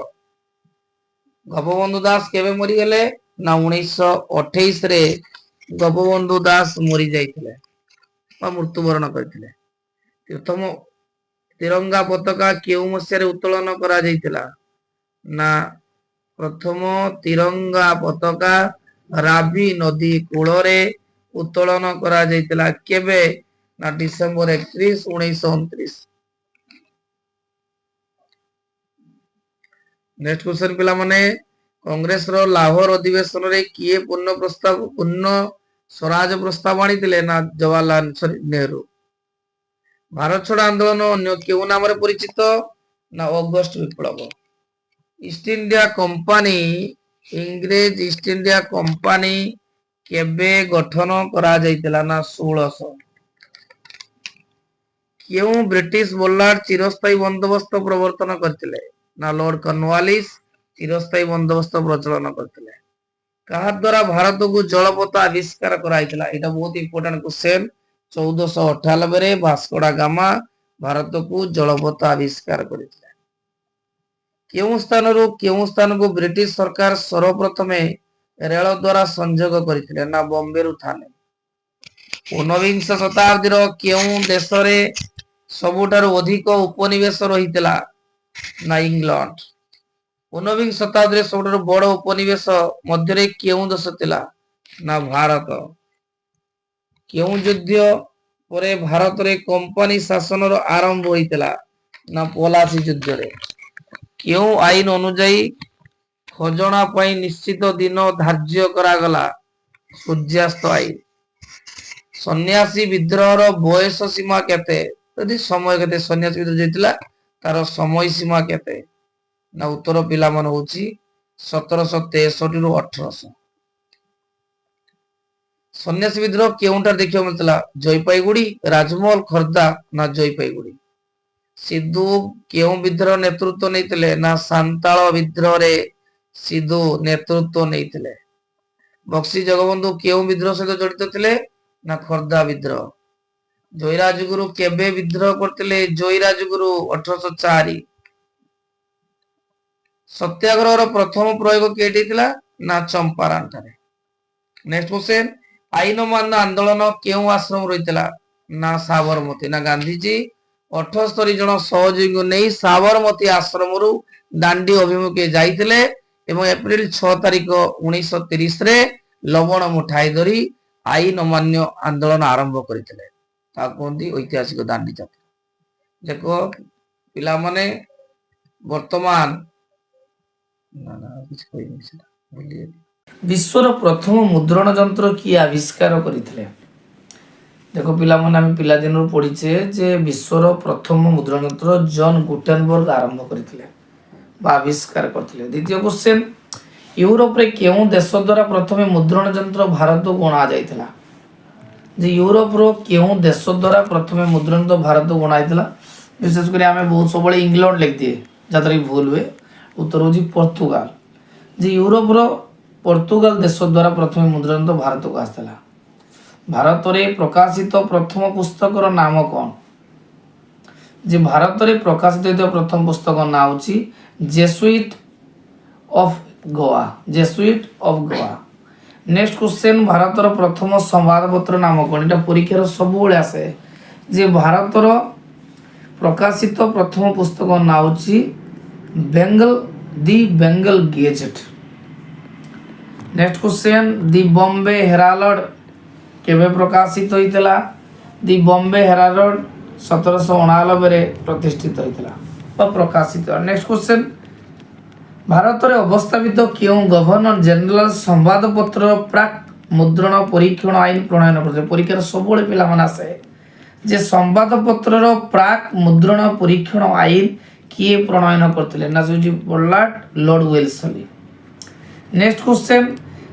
ଗୋପବନ୍ଧୁ ଦାସ କେବେ ମରିଗଲେ? ନା 1928 ରେ ଗୋପବନ୍ଧୁ ଦାସ ମରି ଯାଇଥିଲେ ବା ମୃତ୍ୟୁବରଣ କରିଥିଲେ। ପ୍ରଥମ ତିରଙ୍ଗା ପତାକା କେଉଁ ମସିହାରେ ଉତ୍ତୋଳନ କରାଯାଇଥିଲା? ନା ପ୍ରଥମ ତିରଙ୍ଗା ପତାକା ରାଭି ନଦୀ କୂଳରେ ଉତ୍ତୋଳନ କରାଯାଇଥିଲା। କେବେ? ନା ଡିସେମ୍ବର 31 1929। ନେକ୍ସଟ କ୍ୱେଶ୍ଚନ ପିଲାମାନେ କଂଗ୍ରେସର ଲାହୋର ଅଧିବେଶନରେ କିଏ ପୂର୍ଣ୍ଣ ସ୍ୱରାଜ ପ୍ରସ୍ତାବ ଆଣିଥିଲେ? ନା ଜବାହରଲାଲ ନେହେରୁ। ଭାରତ ଛାଡ ଆନ୍ଦୋଳନ ଅନ୍ୟ କେଉଁ ନାମରେ ପରିଚିତ? ନା ଅଗଷ୍ଟ ବିପ୍ଳବ। ଇଷ୍ଟ ଇଣ୍ଡିଆ କମ୍ପାନୀ ଇଂରେଜ ଇଷ୍ଟ ଇଣ୍ଡିଆ କମ୍ପାନୀ କେବେ ଗଠନ କରାଯାଇଥିଲା? ନା 1600। କେଉଁ ବ୍ରିଟିଶ ବୋଲାର୍ଡ ଚିରସ୍ଥାୟୀ ବନ୍ଦୋବସ୍ତ ପ୍ରବର୍ତ୍ତନ କରିଥିଲେ? ନା ଲର୍ଡ କର୍ଣ୍ଣୱାଲିସ ଚିରସ୍ଥାୟୀ ବନ୍ଦୋବସ୍ତ ପ୍ରଚଳନ କରିଥିଲେ। କାହା ଦ୍ୱାରା ଭାରତକୁ ଜଳପଥ ଆବିଷ୍କାର କରାଯାଇଥିଲା? ଏଇଟା ବହୁତ ଇମ୍ପୋର୍ଟାଣ୍ଟ କ୍ୱେଶ୍ଚନ। 1498 ରେ ଭାସ୍କୋଡା ଗାମା ଭାରତକୁ ଜଳପଥ ଆବିଷ୍କାର କରିଥିଲେ। କେଉଁ ସ୍ଥାନରୁ କେଉଁ ସ୍ଥାନକୁ ବ୍ରିଟିଶ ସରକାର ସର୍ବପ୍ରଥମେ ରେଳ ଦ୍ୱାରା ସଂଯୋଗ କରିଥିଲେ? ନା ବମ୍ବେରୁ ଥାନେ। 19ବିଂଶ ଶତାବ୍ଦୀର କେଉଁ ଦେଶରେ ସବୁଠାରୁ ଅଧିକ ଉପନିବେଶ ରହିଥିଲା? ନା ଇଂଲଣ୍ଡ। 19ବିଂଶ ଶତାବ୍ଦୀରେ ସବୁଠାରୁ ବଡ ଉପନିବେଶ ମଧ୍ୟରେ କେଉଁ ଦେଶ ଥିଲା? ନା ଭାରତ। କେଉଁ ଯୁଦ୍ଧ ପରେ ଭାରତରେ କମ୍ପାନୀ ଶାସନର ଆରମ୍ଭ ହୋଇଥିଲା? ନା ପଲାସି ଯୁଦ୍ଧରେ। କେଉଁ ଆଇନ ଅନୁଯାୟୀ ଖଜଣା ପାଇଁ ନିଶ୍ଚିତ ଦିନ ଧାର୍ଯ୍ୟ କରାଗଲା? ସୂର୍ଯ୍ୟାସ୍ତ ଆଇନ। ସନ୍ନ୍ୟାସୀ ବିଦ୍ରୋହର ବୟସ ସୀମା କେତେ? ଯଦି ସମୟ କେତେ ସନ୍ନ୍ୟାସୀ ବିଦ୍ରୋହ ଯାଇଥିଲା ତାର ସମୟ ସୀମା କେତେ? ନା ଉତ୍ତର ପିଲାମାନେ ହଉଛି 1763 ରୁ 1800। ସନ୍ନ୍ୟାସୀ ବିଦ୍ରୋହ କେଉଁଠାରେ ଦେଖିବାକୁ ମିଳିଥିଲା? ଜୟପାଇଗୁଡି, ରାଜମହଲ, ଖୋର୍ଦ୍ଧା ନା ଜୟପାଇଗୁଡି। ସିଧୁ କେଉଁ ବିଦ୍ରୋହ ନେତୃତ୍ୱ ନେଇଥିଲେ? ନା ସାନ୍ତାଳ ବିଦ୍ରୋହରେ ସିଧୁ ନେତୃତ୍ୱ ନେଇଥିଲେ। ବକ୍ସି ଜଗବନ୍ଧୁ କେଉଁ ବିଦ୍ରୋହ ସହିତ ଜଡିତ ଥିଲେ? ନା ଖୋର୍ଦ୍ଧା ବିଦ୍ରୋହ। ଜୟୀରାଜଗୁରୁ କେବେ ବିଦ୍ରୋହ କରିଥିଲେ? ଜୟୀରାଜଗୁରୁ 1804। ସତ୍ୟାଗ୍ରହର ପ୍ରଥମ ପ୍ରୟୋଗ କେଉଁଠି ହେଇଥିଲା? ନା ଚମ୍ପାରଣ ଠାରେ। ନେକ୍ସଟ କ୍ୱେଶ୍ଚନ ଆଇନ ଅମାନ୍ୟ ଆନ୍ଦୋଳନ କେଉଁ ଆଶ୍ରମ ରହିଥିଲା? ନା ସାବରମତୀ। ନା ଗାନ୍ଧୀଜୀ 78 ଜଣ ସହଯୋଗୀଙ୍କୁ ନେଇ ସାବରମତୀ ଆଶ୍ରମରୁ ଦାଣ୍ଡି ଅଭିମୁଖେ ଯାଇଥିଲେ ଏବଂ ଏପ୍ରିଲ 6 ତାରିଖ 1930 ରେ ଲବଣ ମୁଠାଇ ଧରି ଆଇନ ଅମାନ୍ୟ ଆନ୍ଦୋଳନ ଆରମ୍ଭ କରିଥିଲେ। ତାକୁ କୁହନ୍ତି ଐତିହାସିକ ଦାଣ୍ଡି ଯାତ୍ରା। ଦେଖ ପିଲାମାନେ ବର୍ତ୍ତମାନ କିଛି କହିନି ସେଟା ଭୁଲିଗଲି। ବିଶ୍ୱର ପ୍ରଥମ ମୁଦ୍ରଣ ଯନ୍ତ୍ର କିଏ ଆବିଷ୍କାର କରିଥିଲେ? ଦେଖ ପିଲାମାନେ ଆମେ ପିଲାଦିନରୁ ପଢିଛେ ଯେ ବିଶ୍ୱର ପ୍ରଥମ ମୁଦ୍ରଣ ଯନ୍ତ୍ର ଜନ୍ ଗୁଟେନବର୍ଗ ଆରମ୍ଭ କରିଥିଲେ ବା ଆବିଷ୍କାର କରିଥିଲେ। ଦ୍ୱିତୀୟ କ୍ୱେଶ୍ଚନ, ୟୁରୋପରେ କେଉଁ ଦେଶ ଦ୍ୱାରା ପ୍ରଥମେ ମୁଦ୍ରଣ ଯନ୍ତ୍ର ଭାରତକୁ ଅଣାଯାଇଥିଲା? ଯେ ୟୁରୋପର କେଉଁ ଦେଶ ଦ୍ୱାରା ପ୍ରଥମେ ମୁଦ୍ରଣ ଯନ୍ତ୍ର ଭାରତକୁ ଅଣାଯାଇଥିଲା? ବିଶେଷ କରି ଆମେ ବହୁତ ସବୁବେଳେ ଇଂଲଣ୍ଡ ଲେଖିଦିଏ, ଯାହାଦ୍ୱାରା କି ଭୁଲ ହୁଏ। ଉତ୍ତର ହେଉଛି ପର୍ତ୍ତୁଗାଲ। ଯେ ୟୁରୋପର ପର୍ତ୍ତୁଗାଲ ଦେଶ ଦ୍ୱାରା ପ୍ରଥମେ ମୁଦ୍ରଣ ଯନ୍ତ୍ର ଭାରତକୁ ଆସିଥିଲା। ଭାରତରେ ପ୍ରକାଶିତ ପ୍ରଥମ ପୁସ୍ତକର ନାମ କ'ଣ? ଯେ ଭାରତରେ ପ୍ରକାଶିତ ହୋଇଥିବା ପ୍ରଥମ ପୁସ୍ତକ ନାଁ ହେଉଛି Jesuit of Goa. Jesuit of Goa. Next question, ଭାରତର ପ୍ରଥମ ସମ୍ବାଦପତ୍ର ନାମ କ'ଣ? ଏଟା ପରୀକ୍ଷାର ସବୁବେଳେ ଆସେ। ଯେ ଭାରତର ପ୍ରକାଶିତ ପ୍ରଥମ ପୁସ୍ତକ ନାଁ ହେଉଛି ଦି ବେଙ୍ଗଲ ଗେଜେଟ୍। ନେକ୍ସଟ କ୍ୱେଶ୍ଚନ, ଦି ବମ୍ବେ ହେରାଲ୍ଡ କେବେ ପ୍ରକାଶିତ ହୋଇଥିଲା? ଦି ବମ୍ବେ ହେରାଲ୍ଡ 1799 ପ୍ରତିଷ୍ଠିତ ହୋଇଥିଲା ବା ପ୍ରକାଶିତ। ନେକ୍ସଟ କ୍ୱେଶ୍ଚନ, ଭାରତରେ ଅବସ୍ଥାପିତ କେଉଁ ଗଭର୍ଣ୍ଣର ଜେନେରାଲ ସମ୍ବାଦପତ୍ରର ପ୍ରାକ୍ ମୁଦ୍ରଣ ପରୀକ୍ଷଣ ଆଇନ ପ୍ରଣୟନ କରିଥିଲେ? ପରୀକ୍ଷାର ସବୁବେଳେ ପିଲାମାନେ ଆସେ ଯେ ସମ୍ବାଦପତ୍ରର ପ୍ରାକ୍ ମୁଦ୍ରଣ ପରୀକ୍ଷଣ ଆଇନ କିଏ ପ୍ରଣୟନ କରିଥିଲେ? ନା ହେଉଛି ଲର୍ଡ ୱେଲସଲି। ନେକ୍ସଟ କ୍ୱେଶ୍ଚନ,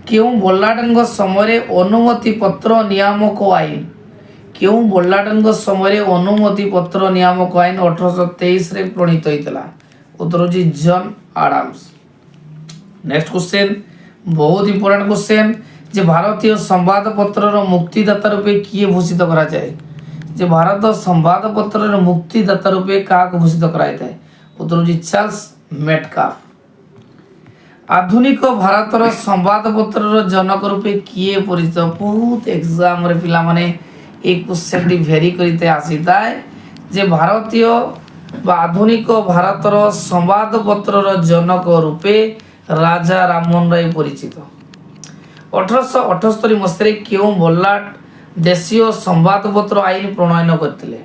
କେଉଁ ବଲ୍ଲାଟଙ୍କ ସମୟରେ ଅନୁମତି ପତ୍ର ନିୟାମକ ଆଇନ? କେଉଁ ବଲ୍ଲାଟଙ୍କ ସମୟରେ ଅନୁମତି ପତ୍ର ନିୟାମକ ଆଇନ 1823 ପ୍ରଣୀତ ହୋଇଥିଲା? ଉତ୍ତର ହେଉଛି ଜନ୍ ଆଡାମ୍ସ। ନେକ୍ସଟ କ୍ୱେଶ୍ଚନ, ବହୁତ ଇମ୍ପୋର୍ଟାଣ୍ଟ କ୍ୱେଶ୍ଚନ, ଯେ ଭାରତୀୟ ସମ୍ବାଦପତ୍ରର ମୁକ୍ତିଦାତା ରୂପେ କିଏ ଭୂଷିତ କରାଯାଏ? ଯେ ଭାରତ ସମ୍ବାଦପତ୍ରର ମୁକ୍ତିଦାତା ରୂପେ କାହାକୁ ଭୂଷିତ କରାଯାଇଥାଏ? ଉତ୍ତର ହେଉଛି ଚାର୍ଲସ ମେଟକାଫ। ଆଧୁନିକ ଭାରତର ସମ୍ବାଦପତ୍ରର ଜନକ ରୂପେ କିଏ ପରିଚିତ? ବହୁତ ଏକ୍ସାମରେ ପିଲାମାନେ এই কোশ্চেনটি ভেরি করিতে আসিଥାଏ যে ଭାରତୀୟ ବା ଆଧୁନିକ ଭାରତର ସମ୍ବାଦପତ୍ରର ଜନକ ରୂପେ ରାଜା ରାମମୋହନ ରାୟ ପରିଚିତ। 1878 ମସିହାରେ କେଉଁ ବଲ୍ଲାଟ ଦେଶୀୟ ସମ୍ବାଦପତ୍ର ଆଇନ ପ୍ରଣୟନ କରିଥିଲେ?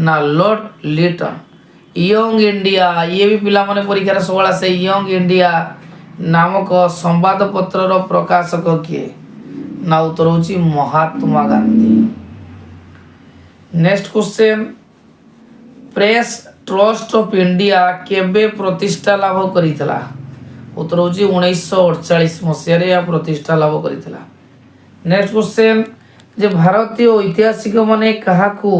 ନା ଲର୍ଡ ଲିଟନ। ୟଙ୍ଗ ଇଣ୍ଡିଆ, ଇଏ ବି ପିଲାମାନେ ପରୀକ୍ଷାରେ ସବୁବେଳେ ଆସେ। ୟଙ୍ଗ ଇଣ୍ଡିଆ ନାମକ ସମ୍ବାଦପତ୍ରର ପ୍ରକାଶକ କିଏ? ନା ଉତ୍ତର ହେଉଛି Mahatma Gandhi. Next question, press trust of India କେବେ ପ୍ରତିଷ୍ଠା ଲାଭ କରିଥିଲା? ଉତ୍ତର ହେଉଛି 1948 ମସିହାରେ ଏହା ପ୍ରତିଷ୍ଠା ଲାଭ କରିଥିଲା। ନେକ୍ସଟ କ୍ୱେଶ୍ଚନ, ଯେ ଭାରତୀୟ ଐତିହାସିକ ମାନେ କାହାକୁ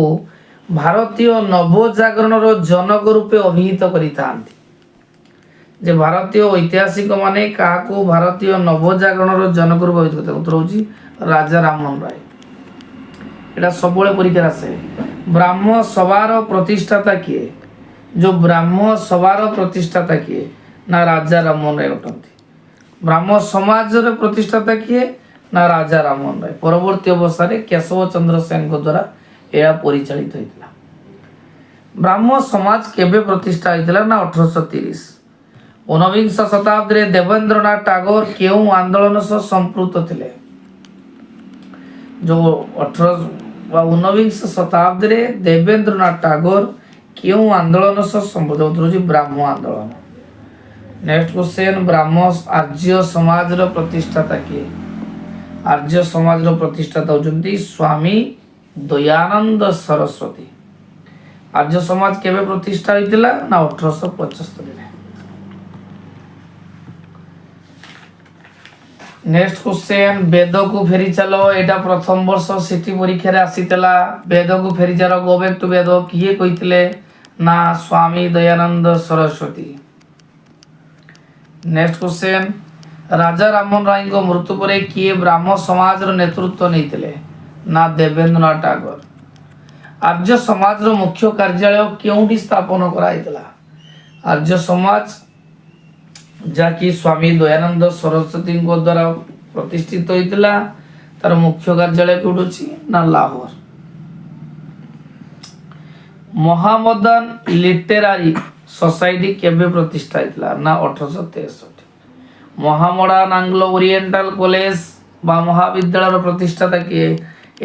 ଭାରତୀୟ ନବଜାଗରଣର ଜନକ ରୂପେ ଅଭିହିତ କରିଥାନ୍ତି? ଯେ ଭାରତୀୟ ଐତିହାସିକ ମାନେ କାହାକୁ ଭାରତୀୟ ନବଜାଗରଣର ଜନକ ରୂପେ ଅଭିହିତ କରିଥାନ୍ତି? ଉତ୍ତର ହେଉଛି ରାଜା ରାମମୋହନ ରାୟ। এটা ସବୁବେଳେ ପରୀକ୍ଷାରେ ଆସେ। ବ୍ରାହ୍ମ ସଭାର ପ୍ରତିଷ୍ଠାତା କିଏ? ଯୋଉ ବ୍ରାହ୍ମ ସଭାର ପ୍ରତିଷ୍ଠାତା କିଏ? ନା ରାଜା ରାମମୋହନ ରାୟ ଅଟନ୍ତି। ବ୍ରାହ୍ମ ସମାଜର ପ୍ରତିଷ୍ଠାତା କିଏ? ନା ରାଜା ରାମମୋହନ ରାୟ। ପରବର୍ତ୍ତୀ ଅବସ୍ଥାରେ କେଶବ ଚନ୍ଦ୍ର ସେନଙ୍କ ଦ୍ୱାରା ଏହା ପରିଚାଳିତ ହୋଇଥିଲା। ବ୍ରାହ୍ମ ସମାଜ କେବେ ପ୍ରତିଷ୍ଠା ହୋଇଥିଲା? ନା 1830। ଊନବିଂଶ ଶତାବ୍ଦୀରେ ଦେବେନ୍ଦ୍ରନାଥ ଟାଗୋର କେଉଁ ଆନ୍ଦୋଳନ ସହ ସମ୍ପୃକ୍ତ ଥିଲେ? जो 19 शताब्दी देवेंद्रनाथ टागोर क्यों आंदोलन सह संबंधित? ब्राह्मण आंदोलन। नेक्स्ट क्वेश्चन, ब्राह्मण आर्य समाज प्रतिष्ठाता किए? आर्य समाज प्रतिष्ठाता होती स्वामी दयानंद सरस्वती। आर्य समाज केवे प्रतिष्ठा होता? ना 1875। नेक्स्ट क्वेश्चन, वेद को फेरी चलो, एटा प्रथम वर्ष सिटी परीक्षा रे आसीतला। वेद को फेरी चलो, गो बैक टू वेद किए कहितले? ना स्वामी दयानंद सरस्वती। नेक्स्ट क्वेश्चन, राजा राममोहन राय को मृत्यु पर किए ब्राह्मण समाज रो नेतृत्व नैतिले? ना देवेंद्रनाथ टागोर। आर्य समाज रो मुख्य कार्यालय केउंडी स्थापन कराइतला? आर्य समाज जाकि स्वामी दयानंद सरस्वती द्वारा प्रतिष्ठित होता, तार मुख्य कार्यालय कौट अच्छी? ना लाहौर। मोहम्मदन लिटरेरी सोसाइटी केबे प्रतिष्ठा होता? ना 1863। ମହାମଡ଼ାର୍ନ ଆଙ୍ଗ୍ଲୋ ଓରିଏଣ୍ଟାଲ କଲେଜ ବା ମହାବିଦ୍ୟାଳୟର ପ୍ରତିଷ୍ଠାତା କିଏ?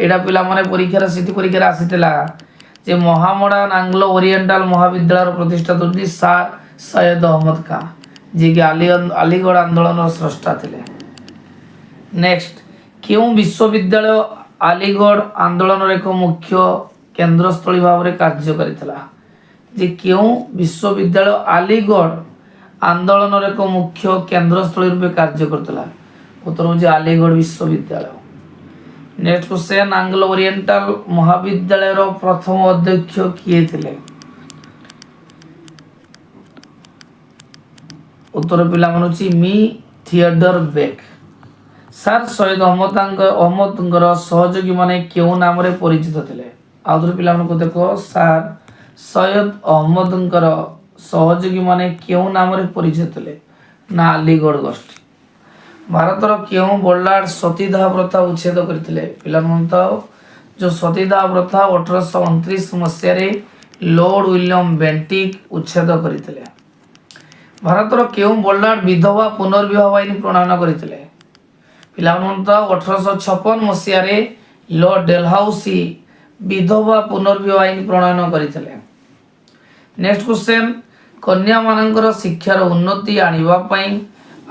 ଏଇଟା ପିଲାମାନେ ପରୀକ୍ଷାରେ ସିଟି ପରୀକ୍ଷାରେ ଆସିଥିଲା ଯେ ମହାମଡ଼ାର୍ନ ଆଙ୍ଗ୍ଲୋ ଓରିଏଣ୍ଟାଲ ମହାବିଦ୍ୟାଳୟର ପ୍ରତିଷ୍ଠାତା ହେଉଛନ୍ତି ସାର୍ ସୈୟଦ ଅହମ୍ମଦ ଖାଁ, ଯିଏକି ଆଲିଗଡ଼ ଆନ୍ଦୋଳନର ସ୍ରଷ୍ଟା ଥିଲେ। ନେକ୍ସଟ, କେଉଁ ବିଶ୍ୱବିଦ୍ୟାଳୟ ଆଲିଗଡ଼ ଆନ୍ଦୋଳନର ଏକ ମୁଖ୍ୟ କେନ୍ଦ୍ରସ୍ଥଳୀ ଭାବରେ କାର୍ଯ୍ୟ କରିଥିଲା? ଯେ କେଉଁ ବିଶ୍ୱବିଦ୍ୟାଳୟ ଆଲିଗଡ଼ ଆନ୍ଦୋଳନର ଏକ ମୁଖ୍ୟ କେନ୍ଦ୍ରସ୍ଥଳୀ ରୂପେ କାର୍ଯ୍ୟ କରୁଥିଲା? ଉତ୍ତର ହେଉଛି ଆଲିଗଡ଼ ବିଶ୍ୱବିଦ୍ୟାଳୟ। ନେକ୍ସଟ କ୍ୱେଶ୍ଚନ, ଆଙ୍ଗ୍ଲୋ ଓରିଏଣ୍ଟାଲ ମହାବିଦ୍ୟାଳୟର ପ୍ରଥମ ଅଧ୍ୟକ୍ଷ କିଏ ଥିଲେ? ଉତ୍ତର ପିଲାମାନେ ହେଉଛି ମି ଥିଓଡର ବେକ୍। ସାର୍ ସୈୟଦ ଅହମ୍ମଦଙ୍କର ସହଯୋଗୀ ମାନେ କେଉଁ ନାମରେ ପରିଚିତ ଥିଲେ? ଆଉ ଥରେ ପିଲାମାନଙ୍କୁ ଦେଖ, ସାର୍ ସୈୟଦ ଅହମ୍ମଦଙ୍କର ସହଯୋଗୀ ମାନେ କେଉଁ ନାମରେ ପରିଚିତ ଥିଲେ? ନା ଆଲିଗଡ଼ ଗୋଷ୍ଠୀ। ଭାରତର କେଉଁ ବର୍ଲାଡ଼ ସତୀଦାହ ପ୍ରଥା ଉଚ୍ଛେଦ କରିଥିଲେ? ପିଲାମାନେ ତ ଯେଉଁ ସତୀଦାହ ପ୍ରଥା 1829 ମସିହାରେ ଲର୍ଡ ୱିଲିୟମ ବେଣ୍ଟିକ୍ ଉଚ୍ଛେଦ କରିଥିଲେ। ଭାରତର କେଉଁ ବର୍ଲାଡ଼ ବିଧବା ପୁନର୍ବିବାହ ଆଇନ ପ୍ରଣୟନ କରିଥିଲେ? ପିଲାମାନେ ତ 1856 ମସିହାରେ ଲର୍ଡ ଡେଲହାଉସି ବିଧବା ପୁନର୍ବିବାହ ଆଇନ ପ୍ରଣୟନ କରିଥିଲେ। ନେକ୍ସଟ କ୍ୱେଶ୍ଚନ, କନ୍ୟାମାନଙ୍କର ଶିକ୍ଷାର ଉନ୍ନତି ଆଣିବା ପାଇଁ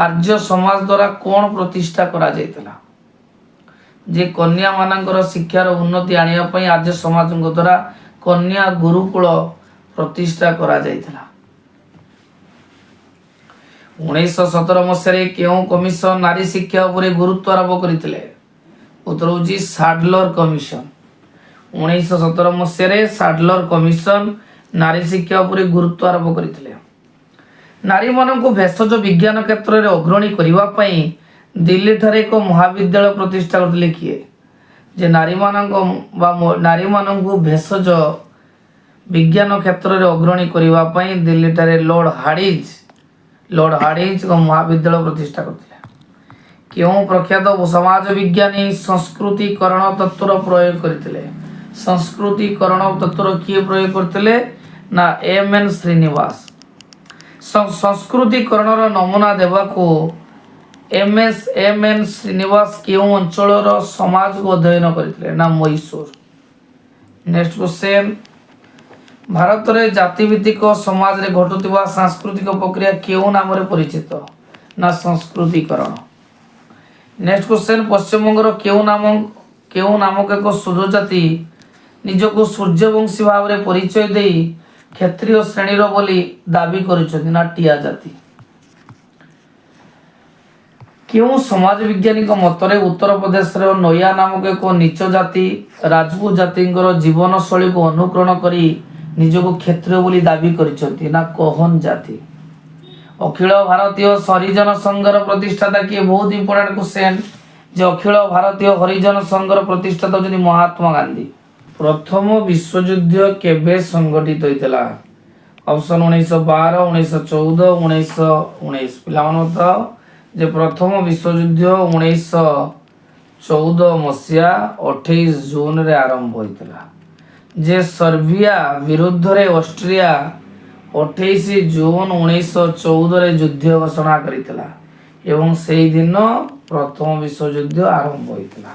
ଆର୍ଯ୍ୟ ସମାଜ ଦ୍ୱାରା କ'ଣ ପ୍ରତିଷ୍ଠା କରାଯାଇଥିଲା? ଯେ କନ୍ୟାମାନଙ୍କର ଶିକ୍ଷାର ଉନ୍ନତି ଆଣିବା ପାଇଁ ଆର୍ଯ୍ୟ ସମାଜଙ୍କ ଦ୍ୱାରା କନ୍ୟା ଗୁରୁକୁଳ ପ୍ରତିଷ୍ଠା କରାଯାଇଥିଲା। 1917 ମସିହାରେ କେଉଁ କମିଶନ ନାରୀ ଶିକ୍ଷା ଉପରେ ଗୁରୁତ୍ୱ ଆରୋପ କରିଥିଲେ? ଉତ୍ତର ହେଉଛି ସାଡଲର କମିଶନ। 1917 ମସିହାରେ ସାଡଲର କମିଶନ ନାରୀ ଶିକ୍ଷା ଉପରେ ଗୁରୁତ୍ୱ ଆରୋପ କରିଥିଲେ। ନାରୀମାନଙ୍କୁ ଭେଷଜ ବିଜ୍ଞାନ କ୍ଷେତ୍ରରେ ଅଗ୍ରଣୀ କରିବା ପାଇଁ ଦିଲ୍ଲୀଠାରେ ଏକ ମହାବିଦ୍ୟାଳୟ ପ୍ରତିଷ୍ଠା କରିଥିଲେ କିଏ? ଯେ ନାରୀମାନଙ୍କୁ ଭେଷଜ ବିଜ୍ଞାନ କ୍ଷେତ୍ରରେ ଅଗ୍ରଣୀ କରିବା ପାଇଁ ଦିଲ୍ଲୀଠାରେ ଲର୍ଡ ହାର୍ଡିଞ୍ଜ ଏକ ମହାବିଦ୍ୟାଳୟ ପ୍ରତିଷ୍ଠା କରିଥିଲେ। କେଉଁ ପ୍ରଖ୍ୟାତ ସମାଜ ବିଜ୍ଞାନୀ ସଂସ୍କୃତିକରଣ ତତ୍ତ୍ୱର ପ୍ରୟୋଗ କରିଥିଲେ? ସଂସ୍କୃତିକରଣ ତତ୍ତ୍ୱର କିଏ ପ୍ରୟୋଗ କରିଥିଲେ? ନା ଏମ୍.ଏନ୍. ଶ୍ରୀନିବାସ। ସଂସ୍କୃତିକରଣର ନମୁନା ଦେବାକୁ ଏମ୍.ଏନ୍. ଶ୍ରୀନିବାସ କେଉଁ ଅଞ୍ଚଳର ସମାଜକୁ ଅଧ୍ୟୟନ କରିଥିଲେ? ନା ମହୀଶୂର। ନେକ୍ସଟ କ୍ୱେଶ୍ଚନ, ଭାରତରେ ଜାତିଭିତ୍ତିକ ସମାଜରେ ଘଟୁଥିବା ସାଂସ୍କୃତିକ ପ୍ରକ୍ରିୟା କେଉଁ ନାମରେ ପରିଚିତ? ନା ସଂସ୍କୃତିକରଣ। ନେକ୍ସଟ କ୍ୱେଶ୍ଚନ, ପଶ୍ଚିମବଙ୍ଗର କେଉଁ ନାମକ ଏକ ଶୂଦ୍ର ଜାତି ନିଜକୁ ସୂର୍ଯ୍ୟବଂଶୀ ଭାବରେ ପରିଚୟ ଦେଇ କ୍ଷତ୍ରିୟ ଶ୍ରେଣୀର ବୋଲି ଦାବି କରୁଛନ୍ତି? ନା ଟିଆ ଜାତି। କେଉଁ ସମାଜ ବିଜ୍ଞାନୀଙ୍କ ମତରେ ଉତ୍ତରପ୍ରଦେଶର ନୟା ନାମକ ଏକ ନୀଚ ଜାତି ରାଜପୁତ ଜାତିଙ୍କର ଜୀବନଶୈଳୀକୁ ଅନୁକରଣ କରି ନିଜକୁ କ୍ଷତ୍ରିୟ ବୋଲି ଦାବି କରିଛନ୍ତି? ନା କୋହନ ଜାତି। ଅଖିଳ ଭାରତୀୟ ହରିଜନ ସଂଘର ପ୍ରତିଷ୍ଠାତା କିଏ? ବହୁତ ଇମ୍ପୋର୍ଟାଣ୍ଟ କ୍ୱେଶ୍ଚନ ଯେ ଅଖିଳ ଭାରତୀୟ ହରିଜନ ସଂଘର ପ୍ରତିଷ୍ଠାତା ହେଉଛନ୍ତି ମହାତ୍ମା ଗାନ୍ଧୀ। ପ୍ରଥମ ବିଶ୍ୱଯୁଦ୍ଧ କେବେ ସଂଗଠିତ ହୋଇଥିଲା? ଅପସନ 1912, 1914, 1919। ପିଲାମାନେ ତ ଯେ ପ୍ରଥମ ବିଶ୍ୱଯୁଦ୍ଧ 1914 ମସିହା 28 ଜୁନରେ ଆରମ୍ଭ ହୋଇଥିଲା। ଯେ ସର୍ବିଆ ବିରୁଦ୍ଧରେ ଅଷ୍ଟ୍ରିଆ 28 ଜୁନ 1914ରେ ଯୁଦ୍ଧ ଘୋଷଣା କରିଥିଲା ଏବଂ ସେହିଦିନ ପ୍ରଥମ ବିଶ୍ୱଯୁଦ୍ଧ ଆରମ୍ଭ ହୋଇଥିଲା।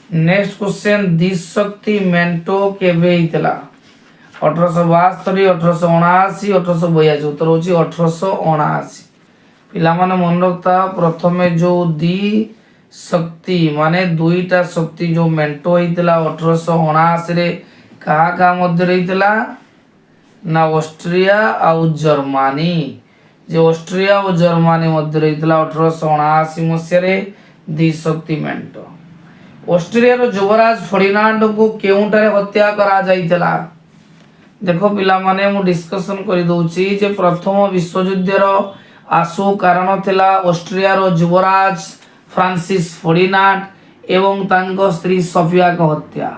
ନେକ୍ସଟ କ୍ୱେଶ୍ଚନ, ଦ୍ୱିଶକ୍ତି ମେଣ୍ଟ କେବେ ହେଇଥିଲା? 1872, 1879, 1882। ଉତ୍ତର ହେଉଛି 1879। ପିଲାମାନେ ମନେ ରଖତା, ପ୍ରଥମେ ଯେଉଁ ଦ୍ୱିଶକ୍ତି ମାନେ ଦୁଇଟା ଶକ୍ତି ଯେଉଁ ମେଣ୍ଟ ହେଇଥିଲା 1879ରେ କାହା ମଧ୍ୟରେ ହେଇଥିଲା? ନା ଅଷ୍ଟ୍ରିଆ ଆଉ ଜର୍ମାନୀ। ଯେ ଅଷ୍ଟ୍ରିଆ ଓ ଜର୍ମାନୀ ମଧ୍ୟରେ ହେଇଥିଲା 1879 ମସିହାରେ ଦ୍ୱିଶକ୍ତି ମେଣ୍ଟ। ଅଷ୍ଟ୍ରିଆର ଯୁବରାଜ ଫର୍ଡିନାଣ୍ଡଙ୍କୁ କେଉଁଠାରେ ହତ୍ୟା କରାଯାଇଥିଲା? ଦେଖ ପିଲାମାନେ, ମୁଁ ଡିସ୍କସନ କରିଦେଉଛି ଯେ ପ୍ରଥମ ବିଶ୍ୱଯୁଦ୍ଧର ଆଶୁ କାରଣ ଥିଲା ଅଷ୍ଟ୍ରିଆର ଯୁବରାଜ ଫ୍ରାନ୍ସିସ୍ ଫର୍ଡିନାଣ୍ଡ ଏବଂ ତାଙ୍କ ସ୍ତ୍ରୀ ସୋଫିଆଙ୍କ ହତ୍ୟା।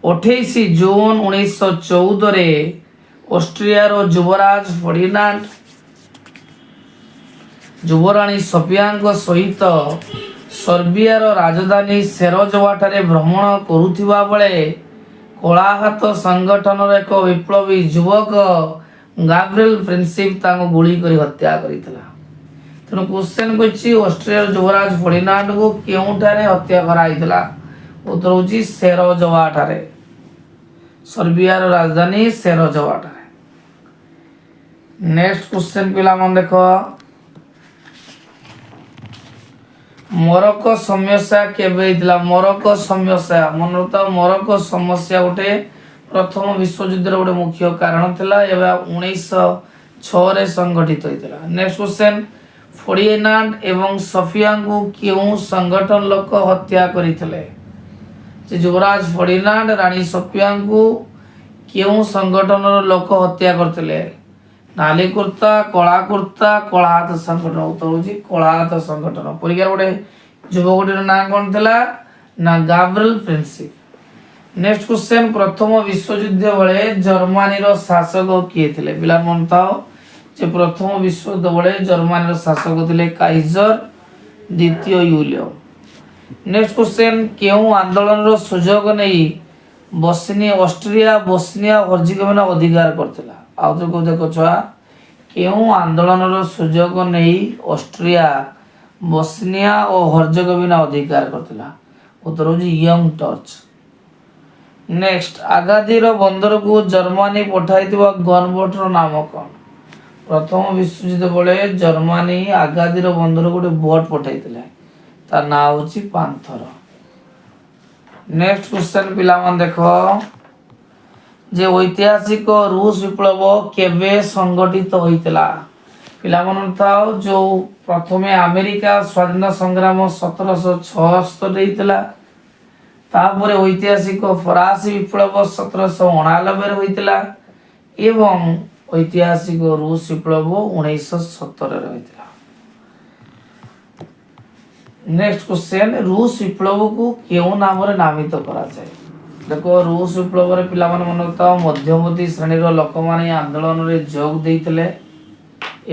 28 ଜୁନ 1914ରେ ଅଷ୍ଟ୍ରିଆର ଯୁବରାଜ ଫର୍ଡିନାଣ୍ଡ ଯୁବରାଣୀ ସୋଫିଆଙ୍କ ସହିତ ସର୍ବିଆର ରାଜଧାନୀ ସେରାଜୋଭାଠାରେ ଭ୍ରମଣ କରୁଥିବା ବେଳେ କଳାହାତ ସଂଗଠନର ଏକ ବିପ୍ଳବୀ ଯୁବକ ଗାବ୍ରିଏଲ ପ୍ରିନ୍ସିପ ତାଙ୍କୁ ଗୁଳି କରି ହତ୍ୟା କରିଥିଲା। ତେଣୁ କ୍ୱେଶ୍ଚନ କହିଛି ଅଷ୍ଟ୍ରିଆର ଯୁବରାଜ ଫର୍ଡିନାଣ୍ଡଙ୍କୁ କେଉଁଠାରେ ହତ୍ୟା କରାଯାଇଥିଲା? ଉତ୍ତର ହେଉଛି ସେରଜୋଭା ଠାରେ। ସର୍ବିଆର ରାଜଧାନୀ ସେରଜୋଭା ଠାରେ। ନେକ୍ସଟ କ୍ୱେଶ୍ଚନ ପିଲାମାନେ ଦେଖ, ମରକ୍କୋ ସମସ୍ୟା କେବେ ହେଇଥିଲା? ମରକ୍କୋ ସମସ୍ୟା ମନେ ରଖ, ମରକ୍କୋ ସମସ୍ୟା ଗୋଟେ ପ୍ରଥମ ବିଶ୍ୱଯୁଦ୍ଧର ଗୋଟେ ମୁଖ୍ୟ କାରଣ ଥିଲା। ଏବେ 1906 ସଂଗଠିତ ହୋଇଥିଲା। ନେକ୍ସଟ କ୍ୱେଶ୍ଚନ, ଫର୍ଡିନାଣ୍ଡ ଏବଂ ସୋଫିଆଙ୍କୁ କେଉଁ ସଂଗଠନ ଲୋକ ହତ୍ୟା କରିଥିଲେ? ଯେ ଯୁବରାଜ ଫର୍ଡିନାଣ୍ଡ ରାଣୀ ସୋଫିଆଙ୍କୁ କେଉଁ ସଂଗଠନର ଲୋକ ହତ୍ୟା କରିଥିଲେ? ନାଲି କୁର୍ତ୍ତା, କଳା କୁର୍ତ୍ତା, କଳା ହାତ ସଂଗଠନ। ଉତ୍ତର ହେଉଛି କଳା ହାତ ସଂଗଠନ। ପରୀକ୍ଷାର ଗୋଟେ ଯୁବକଟିର ନାଁ କଣ ଥିଲା? ନା ଗାବ୍ରିଏଲ ପ୍ରିନ୍ସିପ। ନେକ୍ସଟ କ୍ୱେଶ୍ଚନ, ପ୍ରଥମ ବିଶ୍ୱଯୁଦ୍ଧ ବେଳେ ଜର୍ମାନୀର ଶାସକ କିଏ ଥିଲେ? ପିଲାମାନେ ଥାଅ ଯେ ପ୍ରଥମ ବିଶ୍ୱଯୁଦ୍ଧ ବେଳେ ଜର୍ମାନୀର ଶାସକ ଥିଲେ କାଇଜର ଦ୍ୱିତୀୟ ୟୁଲିୟ। ନେକ୍ସଟ କ୍ୱେଶ୍ଚନ, କେଉଁ ଆନ୍ଦୋଳନର ସୁଯୋଗ ନେଇ ଅଷ୍ଟ୍ରିଆ ବୋସନିଆ ହର୍ଜିଗୋଭିନା ଅଧିକାର କରିଥିଲା? ଆଉ ତ ଦେଖ ଛୁଆ, କେଉଁ ଆନ୍ଦୋଳନର ସୁଯୋଗ ନେଇ ଅଷ୍ଟ୍ରିଆ ବୋସନିଆ ଓ ହର୍ଜେଗୋଭିନା ଅଧିକାର କରିଥିଲା? ଉତ୍ତର ହେଉଛି ୟଙ୍ଗ ଟର୍ଚ୍ଚ। ନେକ୍ସଟ, ଆଗାଦିର ବନ୍ଦରକୁ ଜର୍ମାନୀ ପଠାଇଥିବା ଗନବୋଟର ନାମ କଣ? ପ୍ରଥମ ବିଶ୍ୱଯୁଦ୍ଧ ବେଳେ ଜର୍ମାନୀ ଆଗାଦିର ବନ୍ଦରକୁ ଗୋଟେ ବୋଟ ପଠାଇଥିଲେ, ତା ନାଁ ହେଉଛି ପାନ୍ଥର। ନେକ୍ସଟ କ୍ୱେଶ୍ଚନ ପିଲାମାନେ ଦେଖ, ଯେ ଐତିହାସିକ ରୁଷ ବିପ୍ଳବ କେବେ ସଂଗଠିତ ହୋଇଥିଲା? ପିଲାମାନେ ଥାଉ, ଯୋଉ ପ୍ରଥମେ ଆମେରିକା ସ୍ୱାଧୀନତା ସଂଗ୍ରାମ 1776 ହେଇଥିଲା। ତାପରେ ଐତିହାସିକ ଫରାସୀ ବିପ୍ଳବ 1789 ହୋଇଥିଲା ଏବଂ ଐତିହାସିକ ରୁଷ ବିପ୍ଳବ 1917 ହୋଇଥିଲା। ନେକ୍ସଟ କ୍ୱେଶ୍ଚନ, ରୁଷ ବିପ୍ଳବକୁ କେଉଁ ନାମରେ ନାମିତ କରାଯାଏ? ଦେଖ, ରୁଷ ବିପ୍ଳବରେ ପିଲାମାନେ ମନେ ରଖିଥାଅ, ମଧ୍ୟବର୍ତ୍ତୀ ଶ୍ରେଣୀର ଲୋକମାନେ ଏହି ଆନ୍ଦୋଳନରେ ଯୋଗ ଦେଇଥିଲେ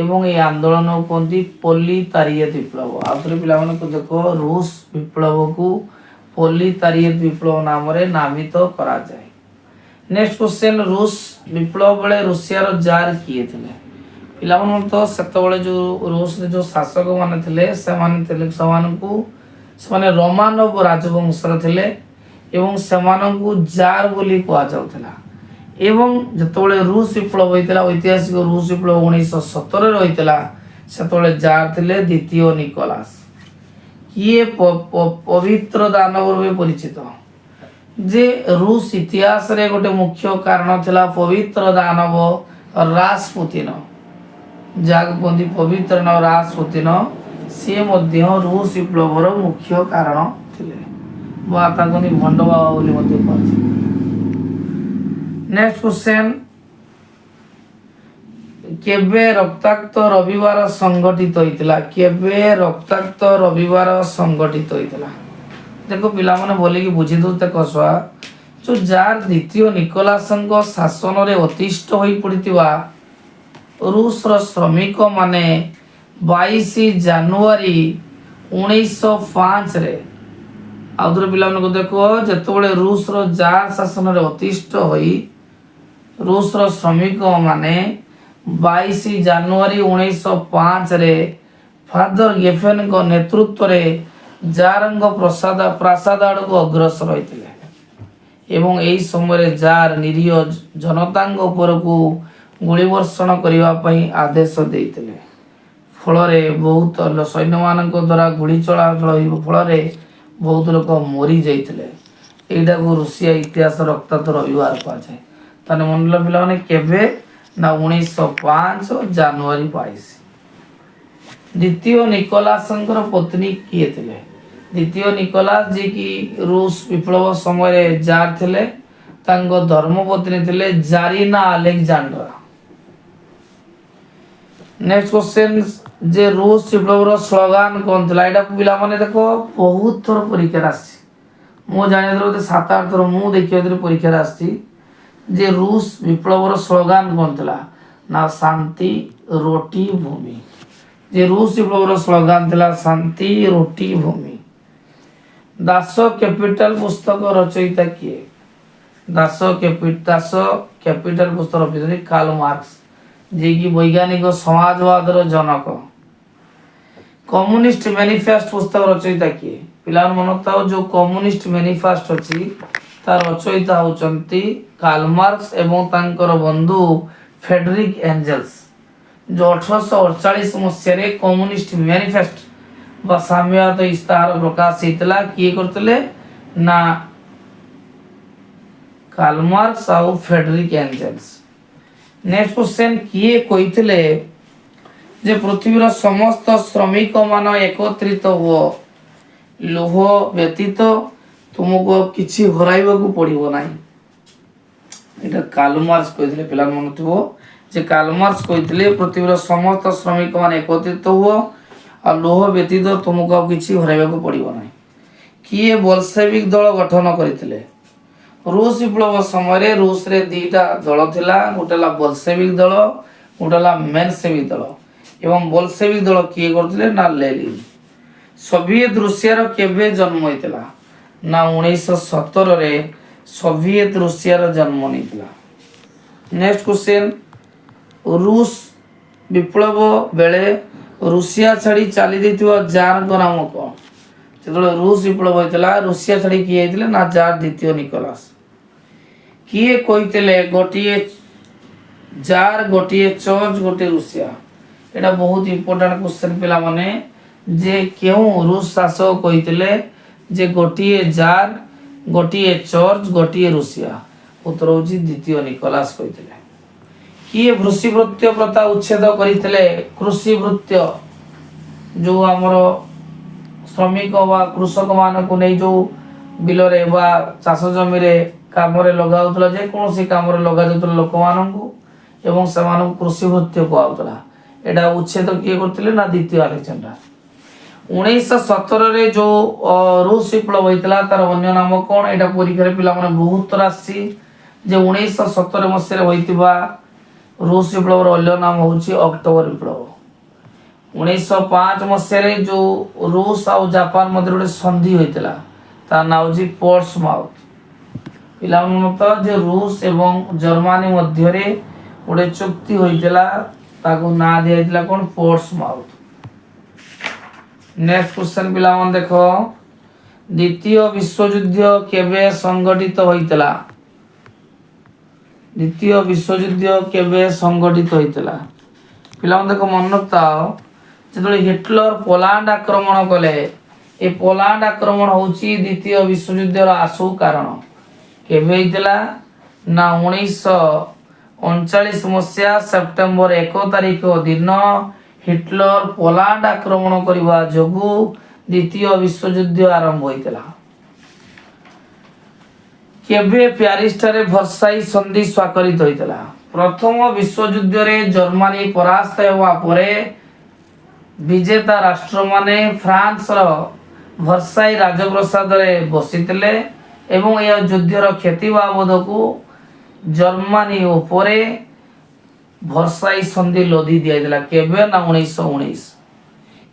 ଏବଂ ଏହି ଆନ୍ଦୋଳନକୁ କୁହନ୍ତି ପୋଲିତାରିଏତ ବିପ୍ଳବ। ଆଉ ଥରେ ପିଲାମାନଙ୍କୁ ଦେଖ, ରୁଷ ବିପ୍ଳବକୁ ପୋଲିତାରିଏତ ବିପ୍ଳବ ନାମରେ ନାମିତ କରାଯାଏ। ନେକ୍ସଟ କ୍ୱେଶ୍ଚନ, ରୁଷ ବିପ୍ଳବ ବେଳେ ରୁଷିଆର ଜାର୍ କିଏ ଥିଲେ? ପିଲାମାନେ ତ ସେତେବେଳେ ଯୋଉ ରୁଷରେ ଯୋଉ ଶାସକ ମାନେ ଥିଲେ ସେମାନେ ରୋମାନବ ରାଜବଂଶର ଥିଲେ ଏବଂ ସେମାନଙ୍କୁ ଜାର୍ ବୋଲି କୁହାଯାଉଥିଲା। ଏବଂ ଯେତେବେଳେ ରୁଷ ବିପ୍ଳବ ହୋଇଥିଲା, ଐତିହାସିକ ରୁଷ ବିପ୍ଳବ 1917 ହୋଇଥିଲା, ସେତେବେଳେ ଜାର୍ ଥିଲେ ଦ୍ୱିତୀୟ ନିକୋଲାସ। କିଏ ପବିତ୍ର ଦାନବ ରୂପେ ପରିଚିତ? ଯେ ରୁଷ ଇତିହାସରେ ଗୋଟେ ମୁଖ୍ୟ କାରଣ ଥିଲା ପବିତ୍ର ଦାନବ ରାସପୁତିନ, ଯାହାକୁ କୁହନ୍ତି ପବିତ୍ର ରାସପୁତିନ। ସିଏ ମଧ୍ୟ ରୁଷ ବିପ୍ଳବର ମୁଖ୍ୟ କାରଣ ଥିଲେ ବା ତାଙ୍କୁ ଭଣ୍ଡ ବାବା ବୋଲି ମଧ୍ୟ କୁହାଯାଏ। ନେକ୍ସଟ କ୍ୱେଶ୍ଚନ, କେବେ ରକ୍ତାକ୍ତ ରବିବାର ସଂଗଠିତ ହୋଇଥିଲା? କେବେ ରକ୍ତାକ୍ତ ରବିବାର ସଂଗଠିତ ହୋଇଥିଲା? ଦେଖ ପିଲାମାନେ ବୋଲିକି ବୁଝି ଦଉ। ଦେଖ ଛୁଆ, ଯୋଉ ଜାର୍ ଦ୍ୱିତୀୟ ନିକୋଲାସଙ୍କ ଶାସନରେ ଅତିଷ୍ଠ ହୋଇ ପଡ଼ିଥିବା ରୁଷର ଶ୍ରମିକ ମାନେ 22 ଜାନୁଆରୀ 1905ରେ, ଆଉ ଥରେ ପିଲାମାନଙ୍କୁ ଦେଖ, ଯେତେବେଳେ ରୁଷର ଜାର୍ ଶାସନରେ ଅତିଷ୍ଠ ହୋଇ ରୁଷର ଶ୍ରମିକ ମାନେ 22 ଜାନୁଆରୀ 1905ରେ ଫାଦର ଗେଫେନଙ୍କ ନେତୃତ୍ୱରେ ଜାରଙ୍କ ପ୍ରାସାଦ ଆଡ଼କୁ ଅଗ୍ରସର ହୋଇଥିଲେ ଏବଂ ଏହି ସମୟରେ ଜାର୍ ନିରୀହ ଜନତାଙ୍କ ଉପରକୁ ଗୁଳିବର୍ଷଣ କରିବା ପାଇଁ ଆଦେଶ ଦେଇଥିଲେ। ଫଳରେ ବହୁତ ସୈନ୍ୟମାନଙ୍କ ଦ୍ୱାରା ଗୁଳି ଚଳାଚଳ ଫଳରେ ବହୁତ ଲୋକ ମରିଯାଇଥିଲେ। ଏଇଟାକୁ ରୁଷିଆ ଇତିହାସ ରକ୍ତାକ୍ତ ରବିବାର କୁହାଯାଏ। ତାହେଲେ ମନେ ପିଲାମାନେ କେବେ? ନା 1905 ଜାନୁଆରୀ 22। ଦ୍ୱିତୀୟ ନିକୋଲାସଙ୍କର ପତ୍ନୀ କିଏ ଥିଲେ? ଦ୍ୱିତୀୟ ନିକୋଲାସ ଯିଏକି ରୁଷ ବିପ୍ଳବ ସମୟରେ ଜାର୍ ଥିଲେ, ତାଙ୍କ ଧର୍ମପତ୍ନୀ ଥିଲେ ଜାରିନା ଆଲେକଜାଣ୍ଡ୍ରା। ନେକ୍ସଟ କ୍ୱେଶ୍ଚନ, ଯେ ରୁଷ ବିପ୍ଳବର ସ୍ଲୋଗାନ କଣ ଥିଲା? ଏଇଟା ପିଲାମାନେ ଦେଖ ବହୁତ ଥର ପରୀକ୍ଷାରେ ଆସିଛି। ମୁଁ ଜାଣିବା ବୋଧେ 7-8 ଥର ମୁଁ ଦେଖିବା ପରୀକ୍ଷାରେ ଆସିଛି। ଯେ ରୁଷ ବିପ୍ଳବର ସ୍ଲୋଗାନ କଣ ଥିଲା? ନା ଶାନ୍ତି ରୋଟି ଭୂମି। ଯେ ରୁଷ ବିପ୍ଳବର ସ୍ଲୋଗାନ ଥିଲା ଶାନ୍ତି ରୋଟି ଭୂମି। ଦାସ କ୍ୟାପିଟାଲ ପୁସ୍ତକ ରଚୟିତା କିଏ? ଦାସ କ୍ୟାପିଟାଲ ପୁସ୍ତକ ରଚିଛନ୍ତି କାର୍ଲ ମାର୍କସ, ଯିଏକି ବୈଜ୍ଞାନିକ ସମାଜବାଦର ଜନକ। कम्युनिस्ट मैनिफेस्ट पुस्तक रचयिता किए पिला मन था जो कम्युनिस्ट मैनिफेस्ट अछि तार रचयिता होचंती कार्ल मार्क्स एवं तांकर बंधु फ्रेडरिक एंजल्स जो 1848 मसीह कम्युनिस्ट मैनिफेस्ट बा साम्यवाद इस्ताहार प्रकाश होता किए करते ना कार्ल मार्क्स और फ्रेडरिक एंजल्स। नेक्स्ट क्वेश्चन किए कहिथिले जे पृथ्वीर समस्त श्रमिक मान एकत्रित हुओ लोह व्यतीत तुमको किछि हराइबाकू पड़िबो नाही। एटा कार्ल मार्क्स कहिथिले पिला मन थो जे कार्ल मार्क्स कहिथिले पृथ्वीर समस्त श्रमिक मान एकत्रित हुओ आ लोह व्यतीत तुमको किछि हराइबाकू पड़िबो नाही। किए बोल्शेविक दल गठन करथिले रूस विप्लव समय रूस रे दीटा दल थिला गोटेला बोल्शेविक दल गोटेला मेन्शेविक दल एवं बोल्शेविक दल किए करथिले ना लेनिन। सोवियत रूसिया केबे जन्म होइतिला ना 1917 रे सोवियत रूसिया जन्म होइतिला। नेक्स्ट क्वेश्चन रूस विप्लव बेले रूसिया छाड़ी चली जाइतिवा जार को नाम को जेतले रूस विप्लव होइतिला रूसिया छाड़ी किए होइतिले ना जार द्वितीय निकोलास। किए कहितिले गोटिए जार गोटिए चर्च गोटे रूसिया एटा बहुत इंपोर्टेंट क्वेश्चन पिला माने जे केउ रूस शासक कहितिले जे गोटिए जार गोटिए चर्च गोटिए रूसिया उत्तर होची द्वितीय निकोलास कहितिले। किए कृषि वृत्य प्रथा उच्छेद करितिले कृषि वृत्य जो हमरो श्रमिक वा कृषक मान को नै जो बिल रे वा चाष जमी रे काम रे लगाउतला जे कोनोसी काम रे लगा जतला लोक मान को एवं समान कृषि वृत्य को आउतला एटा उच्छेद किए करतिले ना द्वितीय अलेक्जेंडर। 1917 रे जो रूस विप्लव होइतला तार अन्य नाम कोन एटा परीक्षा रे पिला माने बहुत राशि जे 1917 मसीह रे होइतिबा रूस विप्लव रो अन्य नाम होची अक्टोबर विप्लव। 1905 मसीह रे जो रूस और जापान मध्य रे संधि होइतला तार नाम होची पोर्ट्समाउथ। पिला माने जे रूस एवं जर्मनी मध्य रे गोटे चुक्ति होइतला ताको ना दियाइतला कोन पोर्ट्समाउथ। नेक्स्ट क्वेश्चन पिला मन देखो द्वितीय विश्व युद्ध केबे संगठित होइतला द्वितीय विश्व युद्ध केबे संगठित होइतला पिला मन देखो मन रखताओ जेतले हिटलर पोलैंड आक्रमण कले ए पोलैंड आक्रमण होची द्वितीय विश्व युद्ध रा आसु कारण केबे होइतला ना 1939 मसीहा सेप्टेम्बर 1 तारिख दिन हिटलर पोलैंड आक्रमण करबा जोगु द्वितीय विश्व युद्ध आरंभ होइतला। केबे पेरिस ठारे वर्साई संधि स्वाक्षरित होइतला प्रथम विश्व युद्ध रे जर्मनी परास्त होवा परे विजेता राष्ट्र माने फ्रांस रो वर्साई राजप्रासाद रे बसितले एवं यह युद्ध रो क्षति बाबद को जर्मनी उपरे वर्साई संधि लदी दिया दिला केबे ना 1919।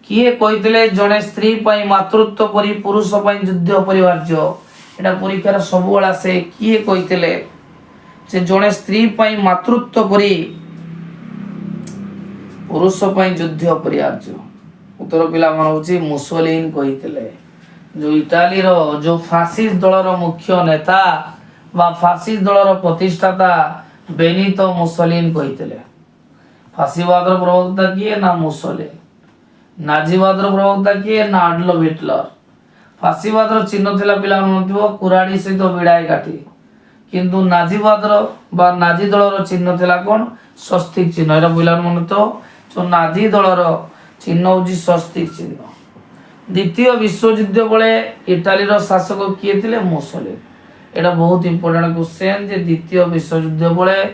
किए कहितले जने स्त्री पई मातृत्व परि पुरुष पई युद्ध परिवार्य एटा परीक्षा सब वाला से किए कहितले जे जने स्त्री पई मातृत्व परि पुरुष पई युद्ध परिवार्य उत्तर पिला मन होची मुसोलिनी कहितले। जो इटाली रो जो फासिस्ट दल रो मुख्य नेता बा फासिस्ट दल रो प्रतिष्ठाता बेनितो मुसोलिनी कहितले। फासीवाद रो प्रवक्ता किए ना मुसोलिनी नाजीवाद रो प्रवक्ता किए ना एडल्फ हिटलर। फासीवाद रो चिन्ह थिला पिला नथिबो कुराडी सहित विडाय काठी किंतु नाजीवाद रो बा नाजी दल रो चिन्ह थिला कोन स्वस्तिक चिन्ह एरा पिला मन तो जो नाजी दल रो चिन्ह होजी स्वस्तिक चिन्ह। द्वितीय विश्व युद्ध बेले इटाली रो शासक किए थिले मुसोलिनी एटा बहुत इंपोर्टेंट क्वेश्चन जे द्वितीय विश्व युद्ध बेले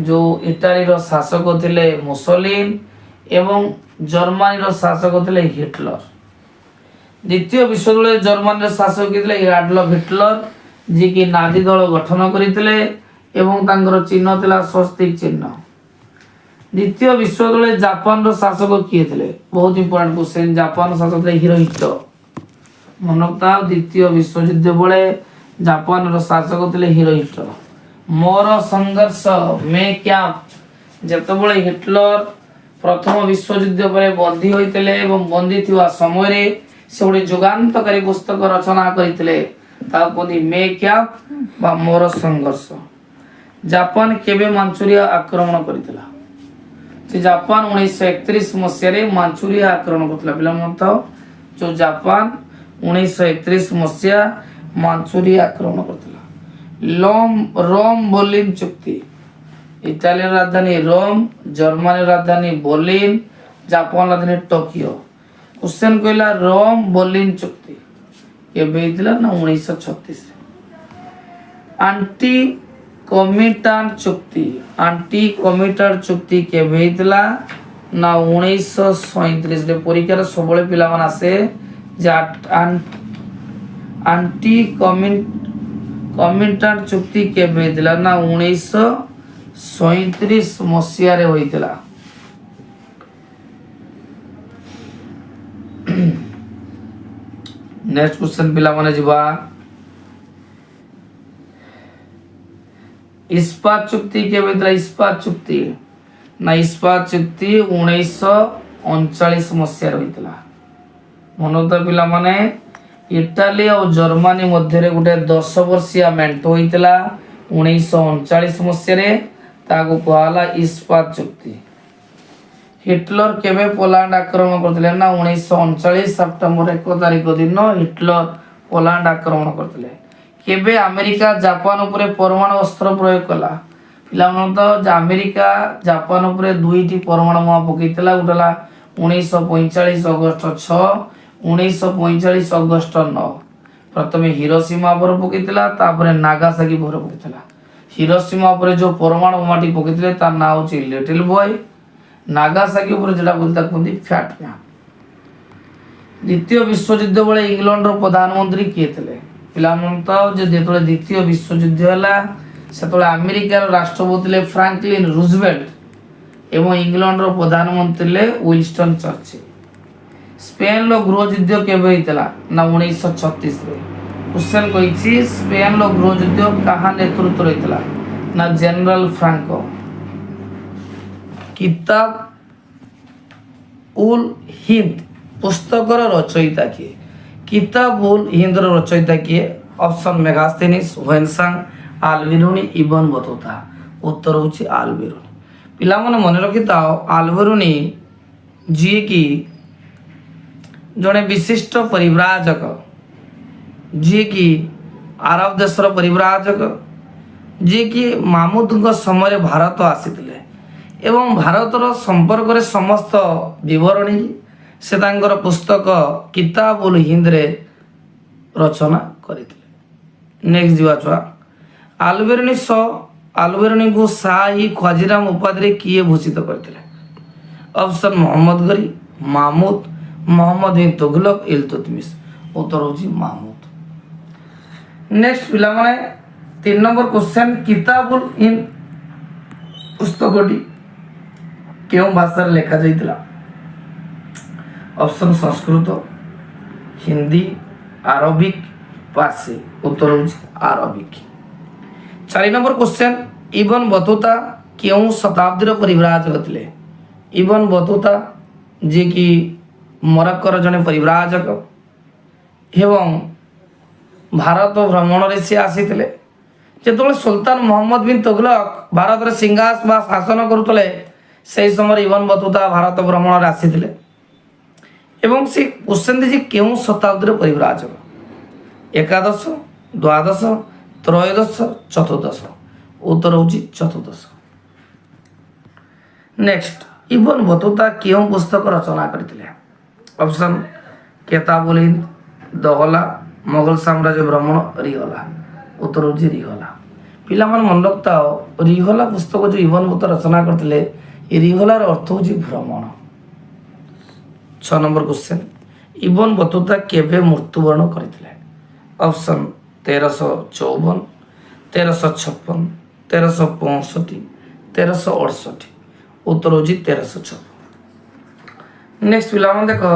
जो इटाली रो शासक थिले मुसोलिनी एवं जर्मनी रो शासक थिले हिटलर। द्वितीय विश्व युद्ध जर्मनी रो शासक थिले एडल्फ हिटलर जे कि नाजी दल गठन करितले एवं तांकर चिन्ह थिला स्वस्तिक चिन्ह। द्वितीय विश्व युद्ध जापान रो शासक किए थिले बहुत इंपोर्टेंट क्वेश्चन जापान रो शासक थिले हिरोहितो मनकता। द्वितीय विश्व युद्ध बेले जापान रो शासक थिले हिरोहितो। मोर संघर्ष में क्या जेतबळे हिटलर ପ୍ରଥମ ବିଶ୍ୱଯୁଦ୍ଧ ପରେ ବନ୍ଦୀ ହୋଇଥିଲେ ଏବଂ ବନ୍ଦୀ ଥିବା ସମୟରେ ସେ ଗୋଟେ ଯୁଗାନ୍ତକାରୀ ପୁସ୍ତକ ରଚନା କରିଥିଲେ, ତାକୁ କୁହନ୍ତି ମେ କ୍ୟାପ୍ ବା ମୋର ସଂଘର୍ଷ। ଜାପାନ କେବେ ମାଞ୍ଚୁରିଆ ଆକ୍ରମଣ କରିଥିଲା? ଯେ ଜାପାନ 1931 ମସିହାରେ ମାଞ୍ଚୁରିଆ ଆକ୍ରମଣ କରିଥିଲା। ପିଲାମାନେ ତ ଯୋଉ ଜାପାନ 1931 ମସିହା ମାଞ୍ଚୁରିଆ ଆକ୍ରମଣ କରିଥିଲା। ରୋମ ବର୍ଲିନ ଚୁକ୍ତି, ଇଟାଲୀର ରାଜଧାନୀ ରୋମ, ଜର୍ମାନୀର ରାଜଧାନୀ ବର୍ଲିନ, ଜାପାନ ରାଜଧାନୀ ଟୋକିଓ। କ୍ୱେଶ୍ଚନ କହିଲା ରୋମ ବର୍ଲିନ ଚୁକ୍ତି କେବେ ହେଇଥିଲା ନା 1936 ରେ। ଆଣ୍ଟି କମିଟାଣ୍ଟ ଚୁକ୍ତି, ଆଣ୍ଟି କମିଟାଣ୍ଟ ଚୁକ୍ତି କେବେ ହେଇଥିଲା ନା 1937 ରେ। ପରୀକ୍ଷାରେ ସବୁବେଳେ ପିଲାମାନେ ଆସେ ଯେ ଆଣ୍ଟି କମିଟାଣ୍ଟ ଚୁକ୍ତି କେବେ ହେଇଥିଲା ନା 1937 ମସିହାରେ ହୋଇଥିଲା। ନେକ୍ସଟ କ୍ୱେଶ୍ଚନ ପିଲାମାନେ ଯିବା। इस्पात चुक्ति केवे ହେଇଥିଲା? इस्पात चुक्ति ना इस्पात चुक्ति 1939 मसीहाରେ ହୋଇଥିଲା। मनोत पिला माने इटाली और जर्मनी मध्य गोटे 10 वर्षिया मेंट होइतिला 1939 मसीहारे, ताको कहला इस्पात चुक्ति। हिटलर केवे पोलैंड आक्रमण करथिले ना 1939 सेप्टेम्बर 1 तारिख दिन हिटलर पोलैंड आक्रमण करथिले। केबे अमेरिका जापान उपरे परमाणु अस्त्र प्रयोग कला? पिलामन तो अमेरिका जापान उपरे दुईटी परमाणु बोमा पकैतला। उठला 1945 अगस्त 6, 1945 अगस्त 9। प्रथमे हिरोशिमा पर पकैतला, तापरे नागासाकी पर पकैतला। हिरोशिमा पर जो परमाणु बोमाटी पकैतले तार नाम होची लिटिल बॉय। नागासाकी पर जेटा बोलता कुंदी फैट मैन। द्वितीय विश्वयुद्ध बेले इंग्लैंड रो प्रधानमंत्री किए थिले? पिलामन तो जे जेतले द्वितीय विश्वयुद्ध हला सेतले अमेरिकार राष्ट्रपति ले फ्रैंकलिन रूजवेल्ट एवं इंग्लैंड रो प्रधानमंत्री ले विंस्टन चर्चिल। स्पेन लो गृह युद्ध केबे हितला ना 1936 रे। क्वेश्चन कहिछि स्पेन लो गृह युद्ध कहा नेतृत्व रहितला ना जनरल फ्रांको। किताब उल हिंद पुस्तकर रचयिता किए? किताब उल हिंद रचयिता किए? ऑप्शन मेगास्थेनिस, वेनसांग, आल्बेरुनी, इबन बतुता। उत्तर होची आल्बेरुनी। पिला माने मन रखिताओ आल्बेरुनी जी की जने विशिष्ट परिव्राजक, जी की अरब देशर परिव्राजक, जी की मामूदଙ୍କ ସମୟରେ ଭାରତ ଆସିଥିଲେ ଏବଂ ଭାରତର ସମ୍ପର୍କରେ ସମସ୍ତ ବିବରଣୀ से तांकर पुस्तक किताब उल हिंद रे रचना करथिले। नेक्स्ट जीवा छुआ आल्बेरुनी को शाही ख्वाजीराम उपाधि किए भूषित करथिले? ऑप्शन मोहम्मद गरी, महमूद, मोहम्मद बिन तुगलक, इल्तुतमिश। उत्तर होची महमूद। नेक्स्ट पिला माने 3 नंबर क्वेश्चन किताब उल हिंद पुस्तकटी केउ भाषा रे लिखा जाइतिला? Option Sanskrit, Hindi, Arabic, Parsi. उत्तर होची Arabic. 4 number question Ibn Battuta केउ शताब्दी परिव्राजक थिले? इबन बतुता जे कि मोरक्कोर जने परिव्राजक एवं भारत भ्रमण रे से आसीथिले। जेतबे सुल्तान मोहम्मद बिन तुगलक भारत रे सिंहासन बा शासन करुतले सेही समय इबन बतुता भारत भ्रमण रे आसीथिले एवं से क्वेश्चन दीजिए केउ शताब्दी परिव्राजक? एकादश, द्वादश, त्रयोदश, चतुर्दश। उत्तर होची चतुर्दश। नेक्स्ट इबन बतुता केउ पुस्तक रचना करथिले? ऑप्शन किताब उल हिंद, दहला, मुगल साम्राज्य भ्रमण, रिहला। उत्तर होची रिहला। पिला मन मन रखताओ रिहला पुस्तक जो इबन बतुता रचना करथिले ए रिहलार अर्थ होची भ्रमण। 6 नंबर क्वेश्चन इबन बतुता केबे मृत्युवरण करथिले? ऑप्शन 1354, 1356, 1365, 1368। उत्तर होची 1356। नेक्स्ट पिला मन देखो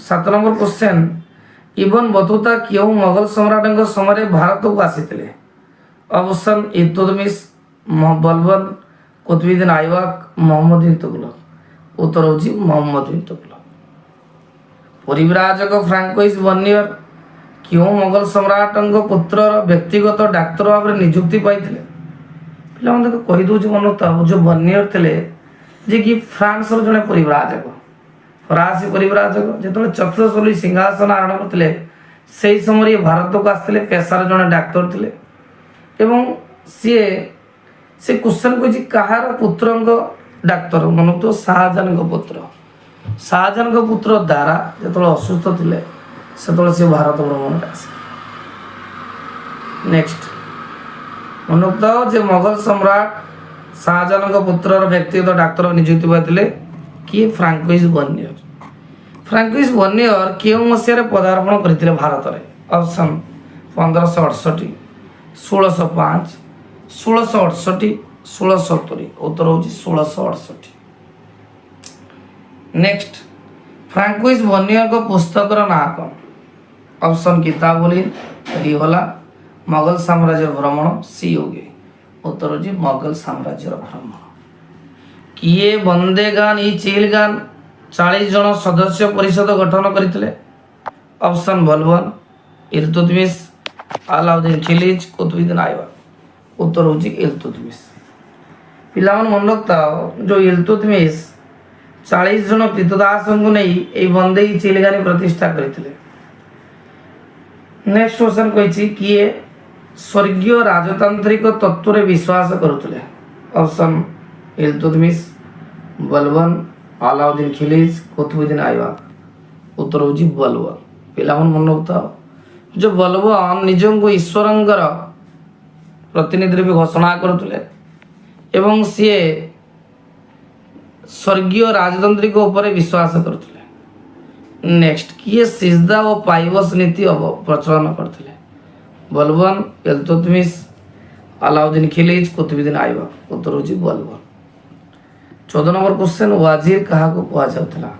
7 नंबर क्वेश्चन इबन बतुता केउ मुगल सम्राटଙ୍କ समय भारत को आसीथिले? ऑप्शन इल्तुतमिश, बलबन, कुतुबुद्दीन ऐबक, मोहम्मद बिन तुगलक। उत्तर होची मोहम्मद बिन तुगलक। परिव्राजक फ्रांकोइस बर्नियर क्यों मोगल सम्राटଙ୍କ पुत्रର ବ୍ୟକ୍ତିଗତ ଡାକ୍ତର ଭାବରେ ନିଯୁକ୍ତି ପାଇଥିଲେ? ପିଲାମାନେ ଦେଖ କହିଦେଉଛି ମନେ ରଖିଥାଅ, ଯୋଉ ବର୍ନିୟର ଥିଲେ ଯେ କି ଫ୍ରାନ୍ସର ଜଣେ ପରିବ୍ରାଜକ, ଫରାସୀ ପରିବ୍ରାଜକ, ଯେତେବେଳେ ଚତୁର୍ଦଶ ସିଂହାସନ ଆରୋହଣ କରିଥିଲେ ସେହି ସମୟରେ ଭାରତକୁ ଆସିଥିଲେ, ପେଶାର ଜଣେ ଡାକ୍ତର ଥିଲେ ଏବଂ ସିଏ ସେ କ୍ୱେଶ୍ଚନ୍ କହିଛି କାହାର ପୁତ୍ରଙ୍କ ଡାକ୍ତର? ମନେ ରଖିଥିବ ଶାହାଜାହାନଙ୍କ ପୁତ୍ର। ଶାହାଜାହାନଙ୍କ ପୁତ୍ର ଦାରା ଯେତେବେଳେ ଅସୁସ୍ଥ ଥିଲେ ସେତେବେଳେ ସେ ଭାରତ ଭ୍ରମଣରେ ଆସିଥିଲେ। ନେକ୍ସଟ ମନେ ରଖିଥାଅ ଯେ ମୋଗଲ ସମ୍ରାଟ ଶାହାଜାହାନଙ୍କ ପୁତ୍ରର ବ୍ୟକ୍ତିଗତ ଡାକ୍ତର ନିଯୁକ୍ତି ପାଇଥିଲେ କିଏ? ଫ୍ରାଙ୍କୋଇସ୍ ବର୍ନିୟର। ଫ୍ରାଙ୍କୋଇସ୍ ବର୍ନିୟର କେଉଁ ମସିହାରେ ପଦାର୍ପଣ କରିଥିଲେ ଭାରତରେ? ଅପସନ୍ 1568, 1605, 1668, 1670। ଉତ୍ତର ହେଉଛି 1668। ନେକ୍ସଟ ଫ୍ରାଙ୍କୋଇସ୍ ବର୍ନିୟରଙ୍କ ପୁସ୍ତକର ନାଁ କ'ଣ? ଅପସନ୍ କିତାବୁଲ ରିହଲା, ମୋଗଲ ସାମ୍ରାଜ୍ୟର ଭ୍ରମଣ, ସି ଓକେ। ଉତ୍ତର ହେଉଛି ମୋଗଲ ସାମ୍ରାଜ୍ୟର ଭ୍ରମଣ। କିଏ ବନ୍ଦେଗାନ ଇ ଚିଲଗାନ 40 ଜଣ ସଦସ୍ୟ ପରିଷଦ ଗଠନ କରିଥିଲେ? ଅପସନ୍ ବଲବନ, ଇଲତୁତମିଶ, ଆଲାଉଦ୍ଦିନ ଖିଲିଜ, କୁତୁବୁଦ୍ଦିନ ଆଇବକ। ଉତ୍ତର ହେଉଛି ଇଲତୁତମିଶ। ପିଲାମାନେ ମନେ ରଖିଥାଅ ଯେଉଁ ଇଲତୁତମିଶ 40 ଜଣ କ୍ରୀତଦାସଙ୍କୁ ନେଇ ଏହି ବନ୍ଦେଇ ଚିଲଗାନି ପ୍ରତିଷ୍ଠା କରିଥିଲେ। ନେକ୍ସଟ କ୍ୱେଶ୍ଚନ୍ କହିଛି କିଏ ସ୍ୱର୍ଗୀୟ ରାଜତାନ୍ତ୍ରିକ ତତ୍ତ୍ୱରେ ବିଶ୍ୱାସ କରୁଥିଲେ? ଅପସନ୍ ଇଲତୁତମିଶ, ବଲବନ, ଆଲାଉଦ୍ଦିନ ଖିଲିଜ, କୁତୁବୁଦ୍ଦିନ ଆଇବକ। ଉତ୍ତର ହେଉଛି ବଲବନ। ପିଲାମାନେ ମନେ ରଖୁଥାଅ ଯେଉଁ ବଲବନ ନିଜଙ୍କୁ ଈଶ୍ୱରଙ୍କର ପ୍ରତିନିଧି ରୂପେ ଘୋଷଣା କରୁଥିଲେ ଏବଂ ସିଏ ସ୍ୱର୍ଗୀୟ ରାଜତାନ୍ତ୍ରିକ ଉପରେ ବିଶ୍ୱାସ କରୁଥିଲେ। ନେକ୍ସଟ କିଏ ସିଜଦା ଓ ପାଇବସ ନୀତି ପ୍ରଚଳନ କରିଥିଲେ? ବଲବନ, ଇଲତୁତମିଶ, ଆଲାଉଦ୍ଦିନ ଖିଲିଜ, କୁତୁବୁଦ୍ଦିନ ଆଇବକ। ଉତ୍ତର ହେଉଛି ବଲବନ। 14 ନମ୍ବର କ୍ୱେଶ୍ଚନ୍ ୱାଜିର କାହାକୁ କୁହାଯାଉଥିଲା?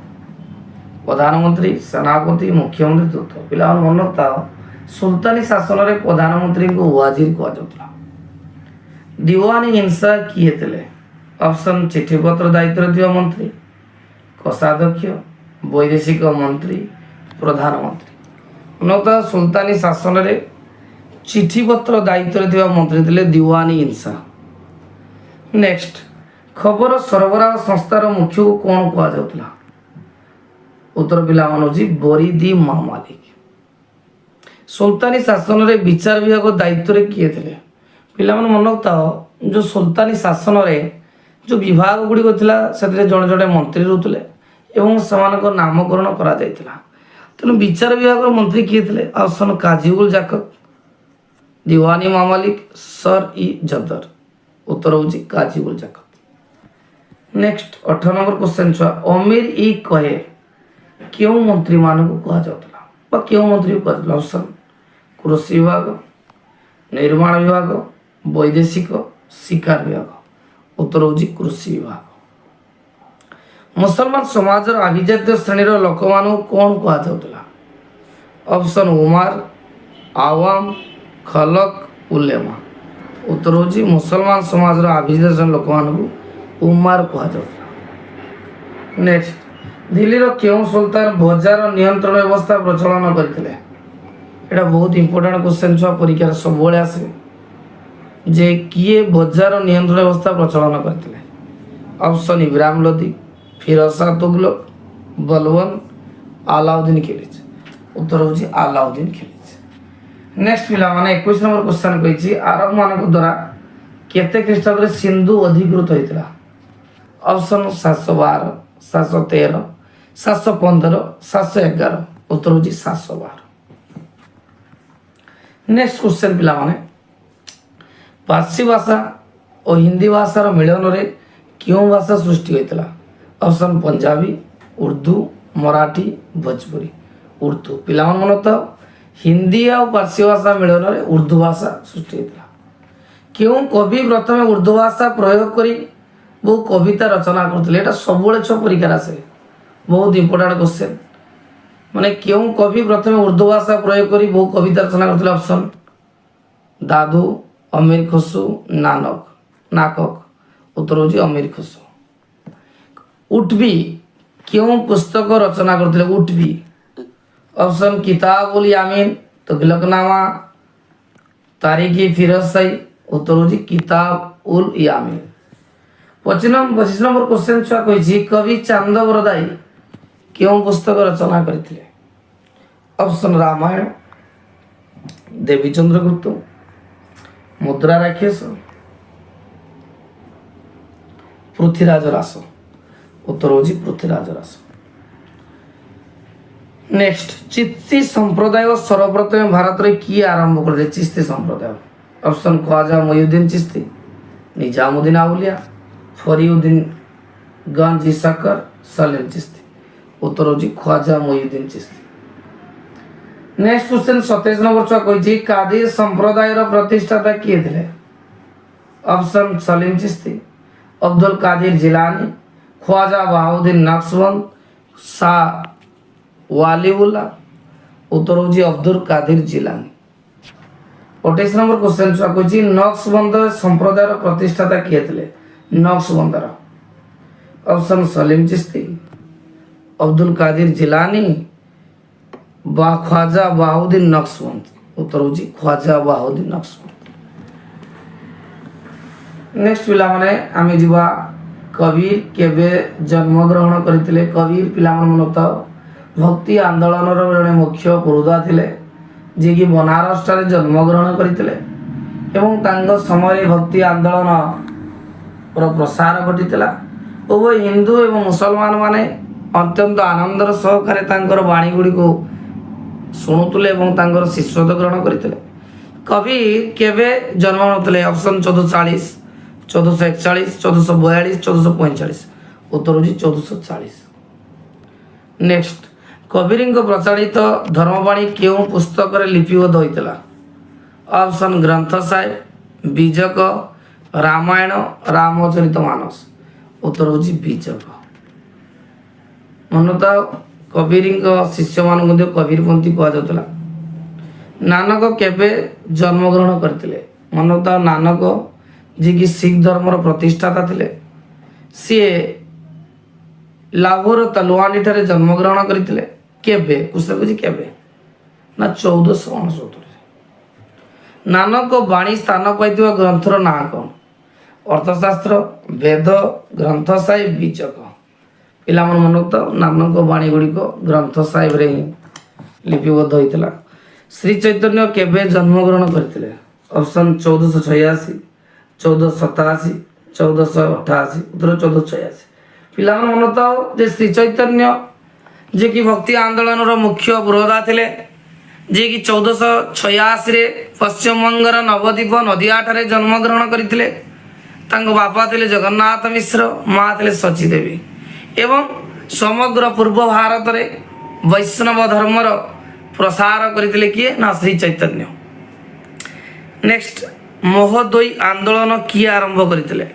ପ୍ରଧାନମନ୍ତ୍ରୀ, ସେନାପତି, ମୁଖ୍ୟମନ୍ତ୍ରୀ, ଦୂତ। ପିଲାମାନେ ମନେ ରଖିଥାଅ ସୁଲତାନୀ ଶାସନରେ ପ୍ରଧାନମନ୍ତ୍ରୀଙ୍କୁ ୱାଜିର କୁହାଯାଉଥିଲା। ଦିୱାନି ହିଂସା କିଏ ଥିଲେ? ଅପସନ୍ ଚିଠିପତ୍ର ଦାୟିତ୍ୱରେ ଥିବା ମନ୍ତ୍ରୀ, କୋଷାଧ୍ୟକ୍ଷ, ବୈଦେଶିକ ମନ୍ତ୍ରୀ, ପ୍ରଧାନମନ୍ତ୍ରୀ। ମନେ ରଖିଥାଅ ସୁଲତାନୀ ଶାସନରେ ଚିଠିପତ୍ର ଦାୟିତ୍ୱରେ ଥିବା ମନ୍ତ୍ରୀ ଥିଲେ ଦିୱାନି ହିଂସା। ନେକ୍ସଟ ଖବର ସରବରାହ ସଂସ୍ଥାର ମୁଖ୍ୟକୁ କ'ଣ କୁହାଯାଉଥିଲା? ଉତ୍ତର ପିଲାମାନେ ହେଉଛି ବରିଦି ମାମାଲିକ। ସୁଲତାନୀ ଶାସନରେ ବିଚାର ବିଭାଗ ଦାୟିତ୍ୱରେ କିଏ ଥିଲେ? ପିଲାମାନେ ମନେ ରଖିଥାଅ ଯେଉଁ ସୁଲତାନୀ ଶାସନରେ ଯେଉଁ ବିଭାଗ ଗୁଡ଼ିକ ଥିଲା ସେଥିରେ ଜଣେ ଜଣେ ମନ୍ତ୍ରୀ ରହୁଥିଲେ ଏବଂ ସେମାନଙ୍କ ନାମକରଣ କରାଯାଇଥିଲା। ତେଣୁ ବିଚାର ବିଭାଗର ମନ୍ତ୍ରୀ କିଏ ଥିଲେ? ଅପସନ୍ କାଜି ଉଲ ଜାକବ, ଦିୱାନି ମାମାଲିକ, ସର ଇ ଜଦର। ଉତ୍ତର ହେଉଛି କାଜି ଉଲ ଜାକବ। ନେକ୍ସଟ 18 ନମ୍ବର କ୍ୱେଶ୍ଚନ୍ ଛୁଆ ଅମିର ଇ କହେ କେଉଁ ମନ୍ତ୍ରୀମାନଙ୍କୁ କୁହାଯାଉଥିଲା ବା କେଉଁ ମନ୍ତ୍ରୀକୁ କୁହାଯାଉଥିଲା? ଅପସନ୍ କୃଷି ବିଭାଗ, ନିର୍ମାଣ ବିଭାଗ, ବୈଦେଶିକ, ଶିକାର ବିଭାଗ। ଉତ୍ତର ହେଉଛି କୃଷି ବିଭାଗ। ମୁସଲମାନ ସମାଜର ଆଭିଜାତ୍ୟ ଶ୍ରେଣୀର ଲୋକମାନଙ୍କୁ କ'ଣ କୁହାଯାଉଥିଲା? ଅପସନ୍ ଉମାର, ଆୱାମ, ଖଲକ, ଉଲେମା। ଉତ୍ତର ହେଉଛି ମୁସଲମାନ ସମାଜର ଆଭିଜାତ୍ୟ ଶ୍ରେଣୀର ଲୋକମାନଙ୍କୁ ଉମାର କୁହାଯାଉଥିଲା। ନେକ୍ସଟ ଦିଲ୍ଲୀର କେଉଁ ସୁଲତାନ ବଜାର ନିୟନ୍ତ୍ରଣ ବ୍ୟବସ୍ଥା ପ୍ରଚଳନ କରିଥିଲେ? ଏଇଟା ବହୁତ ଇମ୍ପୋର୍ଟାଣ୍ଟ କ୍ୱେଶ୍ଚନ୍ ଛୁଆ ପରୀକ୍ଷାରେ ସବୁବେଳେ ଆସେ ଯେ କିଏ ବଜାର ନିୟନ୍ତ୍ରଣ ବ୍ୟବସ୍ଥା ପ୍ରଚଳନ କରିଥିଲେ? ଅପସନ୍ ଇବ୍ରାହିମ ଲୋଧି, ଫିରୋଜ ଶାହ ତୁଗଲକ, ବଲବନ, ଆଲାଉଦ୍ଦିନ ଖିଲିଜ। ଉତ୍ତର ହେଉଛି ଆଲାଉଦ୍ଦିନ ଖିଲିଜ। ନେକ୍ସଟ ପିଲାମାନେ 21 ନମ୍ବର କ୍ୱେଶ୍ଚନ୍ କହିଛି ଆରବମାନଙ୍କ ଦ୍ୱାରା କେତେ ଖ୍ରୀଷ୍ଟାବ୍ଦରେ ସିନ୍ଧୁ ଅଧିକୃତ ହୋଇଥିଲା? ଅପସନ୍ 712, 713, 715, 711। ଉତ୍ତର ହେଉଛି 712। ନେକ୍ସଟ କ୍ୱେଶ୍ଚନ୍ ପିଲାମାନେ ପାର୍ସୀ ଭାଷା ଓ ହିନ୍ଦୀ ଭାଷାର ମିଳନରେ କେଉଁ ଭାଷା ସୃଷ୍ଟି ହୋଇଥିଲା? ଅପସନ୍ ପଞ୍ଜାବୀ, ଉର୍ଦ୍ଦୁ, ମରାଠୀ, ଭୋଜପୁରୀ। ଉର୍ଦ୍ଦୁ। ପିଲାମାନେ ମନେ ରଖିଥାଅ ହିନ୍ଦୀ ଆଉ ପାର୍ସୀ ଭାଷା ମିଳନରେ ଉର୍ଦ୍ଦୁ ଭାଷା ସୃଷ୍ଟି ହୋଇଥିଲା। କେଉଁ କବି ପ୍ରଥମେ ଉର୍ଦ୍ଦୁ ଭାଷା ପ୍ରୟୋଗ କରି ବହୁ କବିତା ରଚନା କରୁଥିଲେ? ଏଇଟା ସବୁବେଳେ ଛୁଆ ପରୀକ୍ଷାରେ ଆସେ, ବହୁତ ଇମ୍ପୋର୍ଟାଣ୍ଟ କ୍ୱେଶ୍ଚନ୍। ମାନେ କେଉଁ କବି ପ୍ରଥମେ ଉର୍ଦ୍ଦୁ ଭାଷା ପ୍ରୟୋଗ କରି ବହୁ କବିତା ରଚନା କରୁଥିଲେ? ଅପସନ୍ ଦାଦୁ, ଅମୀର ଖୁସୁ, ନାକକ। ଉତ୍ତର ହେଉଛି ଅମୀର ଖୁସୁ। ଉଠବି କେଉଁ ପୁସ୍ତକ ରଚନା କରିଥିଲେ? ଉଠବି ଅପସନ୍ କିତାବୁଲ यामीन, तुगलकनामा, तारीख फिरोज शाही। उत्तर होची किताब उल यामीन। 25 नंबर क्वेश्चन छुआ कहिछि कवि चांद बरदाई केउं पुस्तक रचना करथिले? ऑप्शन रामायण, देवी चंद्रगुप्त, मुद्रा राक्षस, पृथ्वीराज रास। उत्तर होची पृथ्वीराज रास। नेक्स्ट, चिश्ती संप्रदाय सर्वप्रथम भारत रे किए आरंभ करले? चिश्ती संप्रदाय। ऑप्शन ख्वाजा मोइनुद्दीन चिश्ती, निजामुद्दीन आउलिया, फरीउद्दीन गंज इसाकर, सलीम चिश्ती। उत्तर होची Khwaja Moinuddin Chishti. Next question 27 number छुआ कहिछि कादिर संप्रदाय रो प्रतिष्ठाता किए थिले? ऑप्शन सलीम चिश्ती, अब्दुल कादिर जिलानी, ख्वाजा बहाउद्दीन नक्शबंद, शाह वालीउल्लाह। उत्तर होची अब्दुल कादिर जिलानी। 28 नंबर क्वेश्चन छुआ कहिछि नक्शबंद संप्रदाय रो प्रतिष्ठाता किए थिले? नक्शबंद रो ऑप्शन सलीम चिश्ती, अब्दुल कादिर जिलानी, बा ख्वाजा बहाउद्दीन नक्शबंद। उत्तर होची ख्वाजा बहाउद्दीन नक्शबंद। नेक्स्ट पिला माने आमे जिबा कबीर केबे जन्म ग्रहण करथिले? कबीर पिला मन मनत भक्ति आंदोलन रो जने मुख्य पुरोधा थिले जे कि बनारस ठारे जन्म ग्रहण करथिले एवं तांग समय भक्ति आंदोलन रो प्रसार घटितला। उभय हिंदू एवं मुसलमान माने अत्यंत आनंदर सहकारे तांकर वाणी गुडी को शुणुतले एवं तांकर शिष्यत्व ग्रहण करथिले। कबीर केबे जन्म होतले? ऑप्शन 1440, 1441, 1442, 1445। उत्तर होची 1440। नेक्स्ट, कबीर को प्रचारित धर्मवाणी केउं पुस्तक रे लिपिबद्ध होइतला? ऑप्शन ग्रंथ साहिब, बीजक, रामायण, रामचरितमानस। उत्तर होची बीजक। मनता कबीर शिष्य मान कबीरपंथी कह जाउतला। नानक केबे जन्म ग्रहण करथिले? मनता नानक जी की सिख धर्म प्रतिष्ठाता थिले। सी लाहौर तलवानी ठारे जन्म ग्रहण करथिले। केबे? पुस्तक जी केबे ना 1469। नानक वाणी स्थान पाइथिबा ग्रंथर ना कोन? अर्थशास्त्र, वेद, ग्रंथ साहिब, बीजक। पिला मन मनत नानक वाणी गुडी को ग्रंथ साहिब रे लिपिबद्ध होइतला। श्री चैतन्य केबे जन्म ग्रहण करथिले? ऑप्शन 1486, 1487, 1488। उत्तर 1486। पिला मन मनत जे श्री चैतन्य जे कि भक्ति आंदोलन रो मुख्य पुरोधा थिले जे कि 1486 रे पश्चिम बंगर नवद्वीप नदिया ठारे जन्म ग्रहण करथिले। तांको बापा थिले जगन्नाथ मिश्र, मां थिले सची देवी एवं समग्र पूर्व भारत रे वैष्णव धर्म रो प्रसार करथिले किए ना श्री चैतन्य। नेक्स्ट, महोदय आंदोलन किए आरंभ करथिले?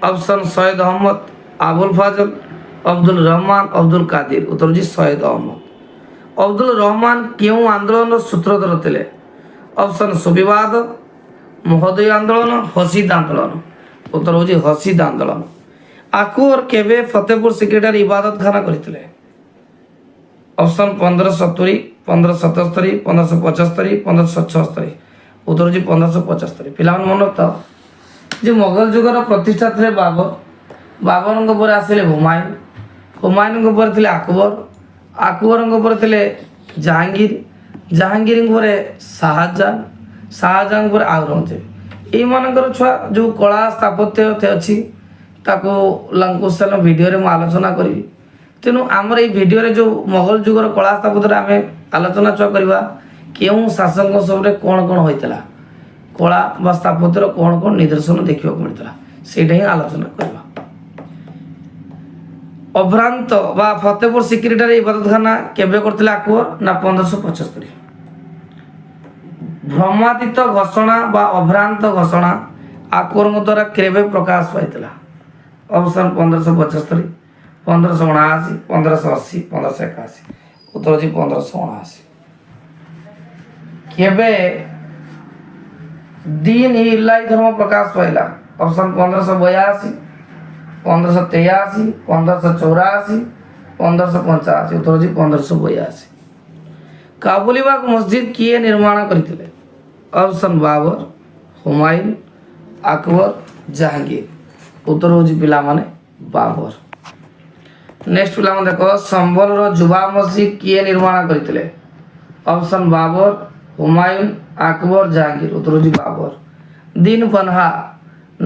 ऑप्शन सैयद अहमद, अबुल फाजल, अब्दुल रहमान, अब्दुल कादिर। उत्तर जी सैयद अहमद। अब्दुल रहमान केउं आंदोलन सूत्रधर थिले? ऑप्शन सुविवाद, महोदय आंदोलन, हसीद आंदोलन। उत्तर होची हसीद आंदोलन। अकबर केबे फतेहपुर सिक्री इबादत खाना करथिले? ऑप्शन 1570, 1577, 1575, 1576। उत्तर होची 1575। पिला मन तो जे मोगल जुगर प्रतिष्ठा थे बाबर, बाबर पर आसिले हुमायूं, हुमायूं पर थे अकबर, अकबर पर थे जहांगीर, जहांगीर पर शाहजहां, शाहजहां पर औरंगजेब। यही मानकर छुआ जो कला स्थापत्य अच्छी ताको लंकुशन वीडियो रे आलोचना करी। तेणु आमर ये वीडियो रे जो मोगल जुगर कला स्थापत्य आम आलोचना छुआ करवा केउं शासक सब कौन कौन होता कला बा स्थापत्यर कौन कौन निदर्शन देखा मिलता से ही आलोचना करवा। अभ्रांत बा फतेहपुर सिक्री इबादतखाना केबे करथिले अकबर ना 1575। भ्रमातीत घोषणा बा अभ्रांत घोषणा अकबर द्वारा केबे प्रकाश पाइतला? ऑप्शन 1575, 1579, 1580, 1581। उत्तर होची 1579। केबे दीन ही इलाही धर्म प्रकाश पाइला? ऑप्शन 1582, 1583, 1584, 1585। उत्तर ହେଉଛି 1582। କାବୁଲିବାଗ ମସଜିଦ କିଏ ନିର୍ମାଣ କରିଥିଲେ? ଅପସନ୍ ବାବର, ହୁମାୟୁନ, ଆକବର, ଜାହାଙ୍ଗୀର। ଉତ୍ତର ହେଉଛି ପିଲାମାନେ ବାବର। ନେକ୍ସଟ ପିଲାମାନେ ଦେଖ, ସମ୍ବଲର ଯୁବା ମସଜିଦ କିଏ ନିର୍ମାଣ କରିଥିଲେ? ଅପସନ୍ ବାବର, ହୁମାୟୁନ, ଆକବର, ଜାହାଙ୍ଗୀର। ଉତ୍ତର ହେଉଛି ବାବର। ଦିନ ପନହା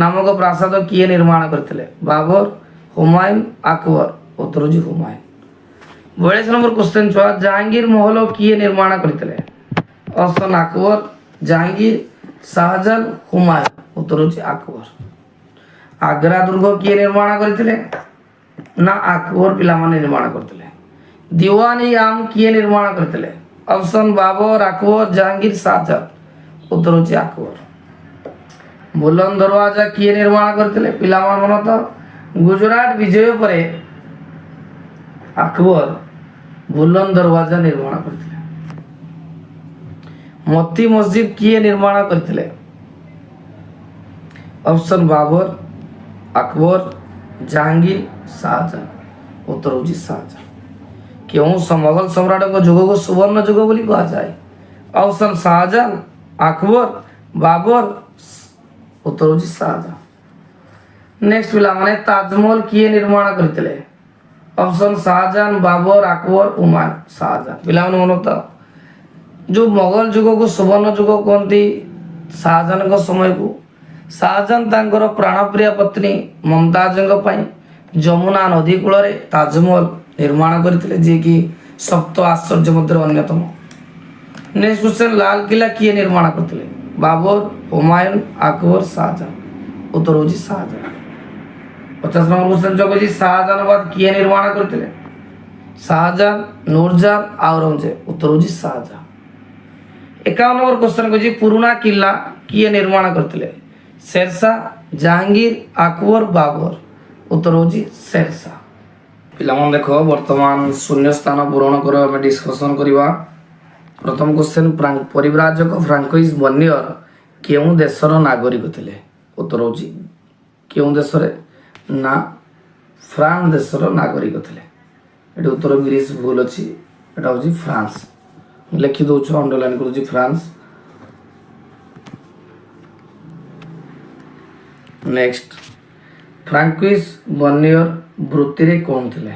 ନାମକ ପ୍ରାସାଦ କିଏ ନିର୍ମାଣ କରିଥିଲେ? ବାବର, ହୁମାୟୁନ, ଆକବର। ଉତ୍ତର ହେଉଛି ହୁମାୟୁନ। 42 ନମ୍ବର କ୍ୱେଶ୍ଚନ ଛୁଆ, ଜାହାଙ୍ଗୀର ମହଲ କିଏ ନିର୍ମାଣ କରିଥିଲେ? ଅପସନ୍ ଆକବର, ଜାହାଙ୍ଗୀର, ଶାହଜାହାନ, ହୁମାୟୁନ। ଉତ୍ତର ହେଉଛି ଆକବର। ଆଗ୍ରା ଦୁର୍ଗ କିଏ ନିର୍ମାଣ କରିଥିଲେ? ନା ଆକବର ପିଲାମାନେ ନିର୍ମାଣ କରିଥିଲେ। ଦିୱାନି ଆମ୍ କିଏ ନିର୍ମାଣ କରିଥିଲେ? ଅପସନ୍ ବାବର, ଆକବର, ଜାହାଙ୍ଗୀର, ଶାହଜାହାନ। ଉତ୍ତର ହେଉଛି ଆକବର। ବୁଲନ୍ଦ ଦରୱାଜା କିଏ ନିର୍ମାଣ କରିଥିଲେ? ପିଲାମାନେ ମନ ତ, ଗୁଜରାଟ ବିଜୟ ପରେ ଆକବର ବୁଲନ୍ଦ ଦରୱାଜା ନିର୍ମାଣ କରିଥିଲେ। ମୋତି ମସଜିଦ କିଏ ନିର୍ମାଣ କରିଥିଲେ? ଅପସନ୍ ବାବର, ଆକବର, ଜାହାଙ୍ଗୀର, ଶାହଜାହାନ। ଉତ୍ତର ହେଉଛି ଶାହଜାହାନ। କେଉଁ ମୋଗଲ ସମ୍ରାଟଙ୍କ ଯୁଗକୁ ସୁବର୍ଣ୍ଣ ଯୁଗ ବୋଲି କୁହାଯାଏ? ଅପସନ୍ ଶାହଜାହାନ, ଆକବର, ବାବର। ଉତ୍ତର ହେଉଛି ଶାହଜାହାନ। ନେକ୍ସଟ ପିଲାମାନେ, ତାଜମହଲ କିଏ ନିର୍ମାଣ କରିଥିଲେ? ଅପସନ୍ ଶାହଜାହାନ, ବାବର, ଆକବର, ହୁମାୟୁନ। ଶାହଜାହାନ। ପିଲାମାନେ ମନେ ତ, ଯେଉଁ ମୋଗଲ ଯୁଗକୁ ସୁବର୍ଣ୍ଣ ଯୁଗ କୁହନ୍ତି ଶାହଜାହାନଙ୍କ ସମୟକୁ, ଶାହଜାହାନ ତାଙ୍କର ପ୍ରାଣପ୍ରିୟ ପତ୍ନୀ ମମତାଜଙ୍କ ପାଇଁ ଯମୁନା ନଦୀ କୂଳରେ ତାଜମହଲ ନିର୍ମାଣ କରିଥିଲେ, ଯିଏକି ସପ୍ତ ଆଶ୍ଚର୍ଯ୍ୟ ମଧ୍ୟରେ ଅନ୍ୟତମ। ନେକ୍ସଟ କ୍ୱେଶ୍ଚନ, ଲାଲକିଲ୍ଲା କିଏ ନିର୍ମାଣ କରିଥିଲେ? ବାବର, ହୁମାୟୁନ, ଆକବର, ଶାହଜାହାନ। ଉତ୍ତର ହେଉଛି ଶାହଜାହାନ। 50 ନମ୍ବର କ୍ୱେଶ୍ଚନ କହିଛି, ଶାହଜାହାନାବାଦ କିଏ ନିର୍ମାଣ କରିଥିଲେ? ଶାହଜାହାନ, ନୁରଜାହାନ, ଆଉରଙ୍ଗଜେବ। ଉତ୍ତର ହେଉଛି ଶାହଜାହାନ। 51 ନମ୍ବର କ୍ୱେଶ୍ଚନ କହିଛି, ପୁରୁଣା କିଲ୍ଲା କିଏ ନିର୍ମାଣ କରିଥିଲେ? ଶେରଶାହ, ଜାହାଙ୍ଗୀର, ଆକବର, ବାବର। ଉତ୍ତର ହେଉଛି ଶେରଶାହ। ପିଲାମାନେ ଦେଖ, ବର୍ତ୍ତମାନ ଶୂନ୍ୟ ସ୍ଥାନ ପୂରଣ କର, ଆମେ ଡିସ୍କସନ କରିବା। ପ୍ରଥମ କ୍ୱେଶ୍ଚନ, ପରିବ୍ରାଜକ ଫ୍ରାଙ୍କୋଇସ୍ ବର୍ନିୟର କେଉଁ ଦେଶର ନାଗରିକ ଥିଲେ? ଉତ୍ତର ହେଉଛି କେଉଁ ଦେଶରେ? ନା ଫ୍ରାନ୍ସ ଦେଶର ନାଗରିକ ଥିଲେ। ଏଠି ଉତ୍ତର ଗ୍ରୀସ୍ ଭୁଲ ଅଛି, ଏଟା ହେଉଛି ଫ୍ରାନ୍ସ। ଲେଖି ଦେଉଛୁ, ଅଣ୍ଡରଲାଇନ୍ କରୁଛି ଫ୍ରାନ୍ସ। ନେକ୍ସଟ, ଫ୍ରାଙ୍କୋଇସ୍ ବର୍ନିୟର ବୃତ୍ତିରେ କ'ଣ ଥିଲେ?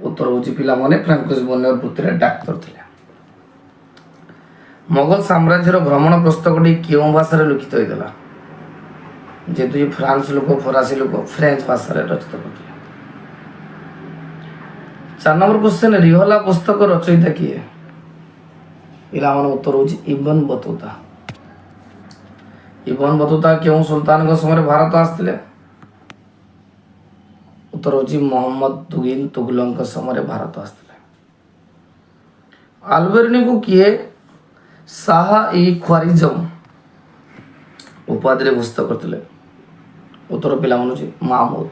ଉତ୍ତର ହେଉଛି ପିଲାମାନେ, ଫ୍ରାଙ୍କୋଇସ୍ ବର୍ନିୟର ବୃତ୍ତିରେ ଡାକ୍ତର ଥିଲେ। ମୋଗଲ ସାମ୍ରାଜ୍ୟର ଭ୍ରମଣ ପୁସ୍ତକଟି କେଉଁ ଭାଷାରେ ଲିଖିତ ହୋଇଥିଲା? ଯେହେତୁ ଏ ଫ୍ରାନ୍ସ ଲୋକ, ଫରାସୀ ଲୋକ, ଫ୍ରେଞ୍ଚ ଭାଷାରେ ରଚିତ କରିଥିଲେ। 4 ନମ୍ବର କ୍ୱେଶ୍ଚନ, ରିହଲା ପୁସ୍ତକ ରଚୟିତା କିଏ? ପିଲାମାନେ ଉତ୍ତର ହେଉଛି ଇବନ ବତୁତା। ଇବନ ବତୁତା କେଉଁ ସୁଲତାନଙ୍କ ସମୟରେ ଭାରତ ଆସିଥିଲେ? ଉତ୍ତର ହେଉଛି ମହମ୍ମଦ ତୁଗିନ ତୁଗଲକଙ୍କ ସମୟରେ ଭାରତ ଆସିଥିଲେ। ଆଲବେର୍ନିକୁ କିଏ ଶାହ ଇ ଖ୍ୱାରିଜମ ଉପାଧିରେ ଭୂଷିତ କରିଥିଲେ? ଉତ୍ତର ପିଲାମାନେ ହେଉଛି ମାହମୁଦ।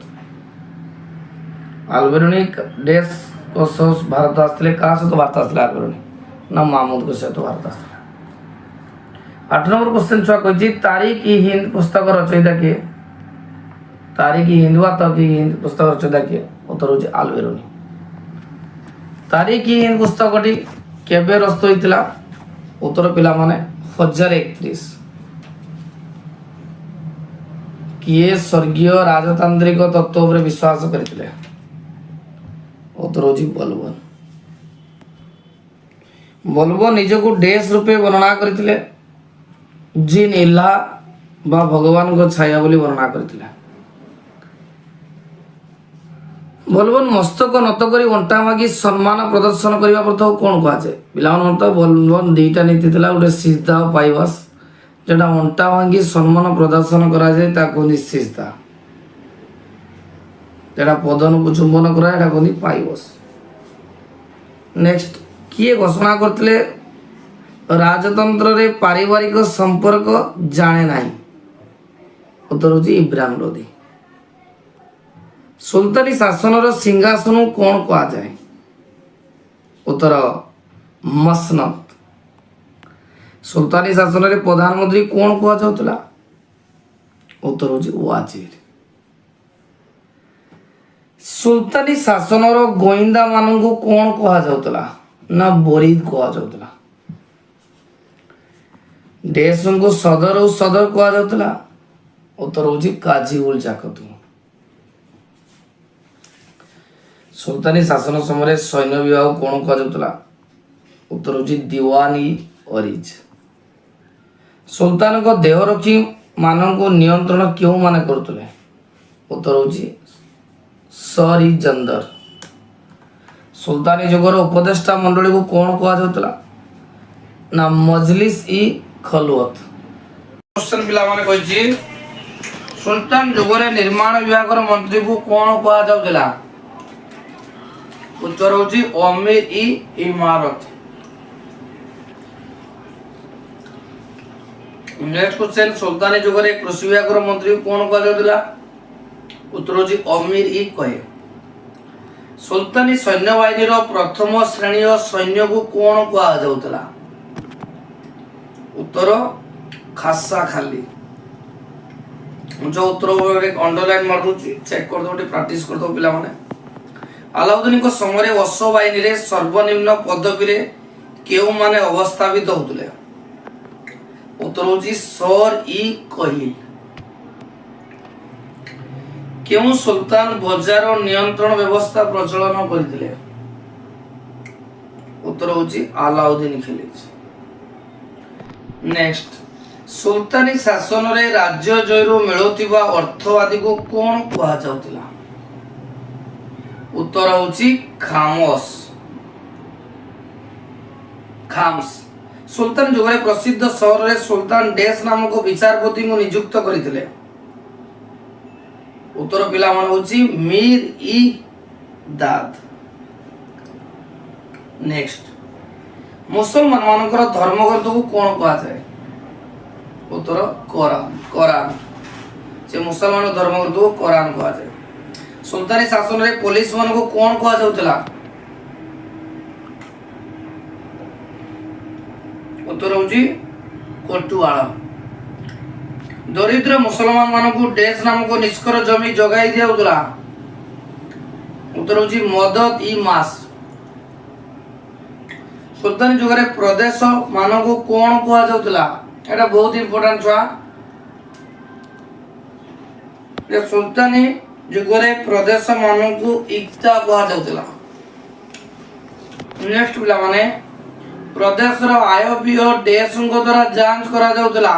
ଆଲବେର୍ନି ଡେସ୍ ଭାରତ ଆସିଥିଲେ, କାହା ସହିତ ଭାରତ ଆସିଥିଲେ ଆଲବେର୍ନି? ନା ମାହମୁଦଙ୍କ ସହିତ ଭାରତ ଆସିଥିଲେ। 8 ନମ୍ବର କ୍ୱେଶ୍ଚନ ଛୁଆ କହିଛି, ତାରିଖ ଇ ହିନ୍ଦ ପୁସ୍ତକ ରଚୟିତା କିଏ? ତାରିଖ ଇ ହିନ୍ଦ ବା ତକ ଇ ହିନ୍ଦ ପୁସ୍ତକ ରଚୟିତା କିଏ? ଉତ୍ତର ହେଉଛି ଆଲବେର୍ନି। ତାରିଖ ଇ ହିନ୍ଦ ପୁସ୍ତକଟି କେବେ ରଚିତ ହୋଇଥିଲା? ଉତ୍ତର ପିଲାମାନେ 1031। କିଏ ସ୍ୱର୍ଗୀୟ ରାଜତାନ୍ତ୍ରିକ ତତ୍ତ୍ୱ ଉପରେ ବିଶ୍ୱାସ କରିଥିଲେ? ଉତ୍ତର ହେଉଛି ବଲବନ। ବଲବନ ନିଜକୁ ଡେସ୍ ରୂପେ ବର୍ଣ୍ଣନା କରିଥିଲେ? ଜିନ୍ ଇଲ୍ଲା ବା ଭଗବାନଙ୍କ ଛାୟା ବୋଲି ବର୍ଣ୍ଣନା କରିଥିଲେ। ବଲବନ ମସ୍ତକ ନତ କରି ଅଣ୍ଟା ମାଗି ସମ୍ମାନ ପ୍ରଦର୍ଶନ କରିବା ପ୍ରଥାକୁ କ'ଣ କୁହାଯାଏ? ପିଲାମାନଙ୍କ ତ ବଲବନ ଦୁଇଟା ନୀତି ଥିଲା, ଗୋଟେ ସିଜଦା ଓ ପାଇବାସ। যেটা ଅଣ୍ଟା ଭାଙ୍ଗି ସମ୍ମାନ ପ୍ରଦର୍ଶନ କରାଯାଏ ତାକୁ କୁହନ୍ତି ସିଜଦା। যেটা ପଦନକୁ ଚୁମ୍ବନ କରାଯାଏ ଏଟା କୁହନ୍ତି ପାଇବସ। ନେକ୍ସଟ, କିଏ ଘୋଷଣା କରିଥିଲେ ରାଜତନ୍ତ୍ରରେ ପାରିବାରିକ ସମ୍ପର୍କ ଜାଣେ ନାହିଁ? ଉତ୍ତର ହେଉଛି ଇବ୍ରାହିମ ଲୋଧି। ସୁଲତାନି ଶାସନର ସିଂହାସନକୁ କ'ଣ କୁହାଯାଏ? ଉତ୍ତର ମସନଦ। ସୁଲତାନି ଶାସନରେ ପ୍ରଧାନମନ୍ତ୍ରୀ କ'ଣ କୁହାଯାଉଥିଲା? ଉତ୍ତର ହେଉଛି ୱାଜିର। ସୁଲତାନୀ ଶାସନର ଗୋଇନ୍ଦା ମାନଙ୍କୁ କଣ କୁହାଯାଉଥିଲା? ନା ବରିଦ କୁହାଯାଉଥିଲା। ଡେସ୍ଙ୍କୁ ସଦର ଓ ସଦର କୁହାଯାଉଥିଲା। ଉତ୍ତର ହେଉଛି କାଜି ଉଲ ଜାକତୁ। ସୁଲତାନୀ ଶାସନ ସମୟରେ ସୈନ୍ୟ ବିଭାଗ କଣ କୁହାଯାଉଥିଲା? ଉତ୍ତର ହେଉଛି ଦିୱାନି ଅରିଜ। ସୁଲତାନଙ୍କ ଦେହରକ୍ଷୀ ମାନଙ୍କୁ ନିୟନ୍ତ୍ରଣ କେଉଁମାନେ କରୁଥିଲେ? ଉତ୍ତର ହେଉଛି ସର୍ ଇ ଜନ୍ଦର। ସୁଲତାନୀ ଯୁଗର ଉପଦେଷ୍ଟା ମଣ୍ଡଳୀକୁ କଣ କୁହାଯାଉଥିଲା? ନା ମଜଲିସ ଇ ଖଲୱତ। କ୍ୱେଶ୍ଚନ ପିଲାମାନେ କହିଛି ସୁଲତାନ ଯୁଗରେ ନିର୍ମାଣ ବିଭାଗର ମନ୍ତ୍ରୀକୁ କଣ କୁହାଯାଉଥିଲା? ଉତ୍ତର ହେଉଛି ଅମିର ଇ ଇମାରତ। ନେକ୍ସଟ କ୍ୱେଶ୍ଚନ ସୁଲତାନୀ ଯୁଗରେ କୃଷି ବିଭାଗର ମନ୍ତ୍ରୀକୁ କଣ କୁହାଯାଉଥିଲା? ଉତ୍ତର ହେଉଛି ଅମିର ଇ କହେ। ସୁଲତାନୀ ସୈନ୍ୟବାହିନୀର ପ୍ରଥମ ଶ୍ରେଣୀୟ ସୈନ୍ୟକୁ କଣ କୁହାଯାଉଥିଲା? ଉତ୍ତର ଖାସା ଖାଲି। ମୁଁ ଯୋଉ ଉତ୍ତର ଅଣ୍ଡରଲାଇନ୍ ମାରୁଛି ଚେକ୍ କରିଦେବ, ଟିକେ ପ୍ରାକ୍ଟିସ କରିଦେବ ପିଲାମାନେ। ଆଲାଉଦ୍ଦିନଙ୍କ ସମୟରେ ଅଶ୍ବ ବାହିନୀରେ ସର୍ବନିମ୍ନ ପଦବୀରେ କେଉଁମାନେ ଅବସ୍ଥାପିତ ହେଉଥିଲେ? ଉତ୍ତର ହେଉଛି ସର୍ ଇ କହିଲ। କେଉଁ ସୁଲତାନ ବଜାର ନିୟନ୍ତ୍ରଣ ବ୍ୟବସ୍ଥା ପ୍ରଚଳନ କରିଥିଲେ? ଉତ୍ତର ହେଉଛି ଆଲାଉଦ୍ଦିନ ଖିଲଜି। ନେକ୍ସଟ, ସୁଲତାନୀ ଶାସନରେ ରାଜ୍ୟ ଜୟରୁ ମିଳୁଥିବା ଅର୍ଥ ଆଦିକୁ କଣ କୁହାଯାଉଥିଲା? ଉତ୍ତର ହେଉଛି ଖାମସ। ସୁଲତାନ ଯୁଗରେ ପ୍ରସିଦ୍ଧ ସହରରେ ସୁଲତାନ ଡେସ୍ ନାମକ ବିଚାରପତିଙ୍କୁ ନିଯୁକ୍ତ କରିଥିଲେ? ଉତ୍ତର ପିଲାମାନେ ହେଉଛି ମୀର ଇ ଦାଦ। ନେକ୍ସଟ, ମୁସଲମାନ ମାନଙ୍କର ଧର୍ମଗ୍ରନ୍ଥକୁ କଣ କୁହାଯାଏ? ଉତ୍ତର କୋରାନ। ସେ ମୁସଲମାନ ଧର୍ମଗ୍ରନ୍ଥକୁ କୋରାନ କୁହାଯାଏ। ସୁଲତାନୀ ଶାସନରେ ପୋଲିସ ମାନଙ୍କୁ କଣ କୁହାଯାଉଥିଲା? ଉତ୍ତର ହେଉଛି କୋଟୁଆଳ। ଦରିଦ୍ର ମୁସଲମାନ ମାନଙ୍କୁ ଡେସ୍ ନାମକ ନିଷ୍କର ଜମି ଯୋଗାଇ ଦିଆଯାଉଥିଲା? ଉତ୍ତର ହେଉଛି ମଦଦ ଇ ମାସ। ସୁଲତାନୀ ଯୁଗରେ ପ୍ରଦେଶ ମାନଙ୍କୁ କଣ କୁହାଯାଉଥିଲା? ଏଟା ବହୁତ ଇମ୍ପୋର୍ଟାଣ୍ଟ ଛୁଆ। ସୁଲତାନୀ ଯୁଗରେ ପ୍ରଦେଶ ମାନଙ୍କୁ ଇକ୍ତା କୁହାଯାଉଥିଲା। ନେକ୍ସଟ ପିଲାମାନେ, ପ୍ରଦେଶର ଆୟ ବ୍ୟୟ ଡେସ୍ଙ୍କ ଦ୍ୱାରା ଯାଞ୍ଚ କରାଯାଉଥିଲା?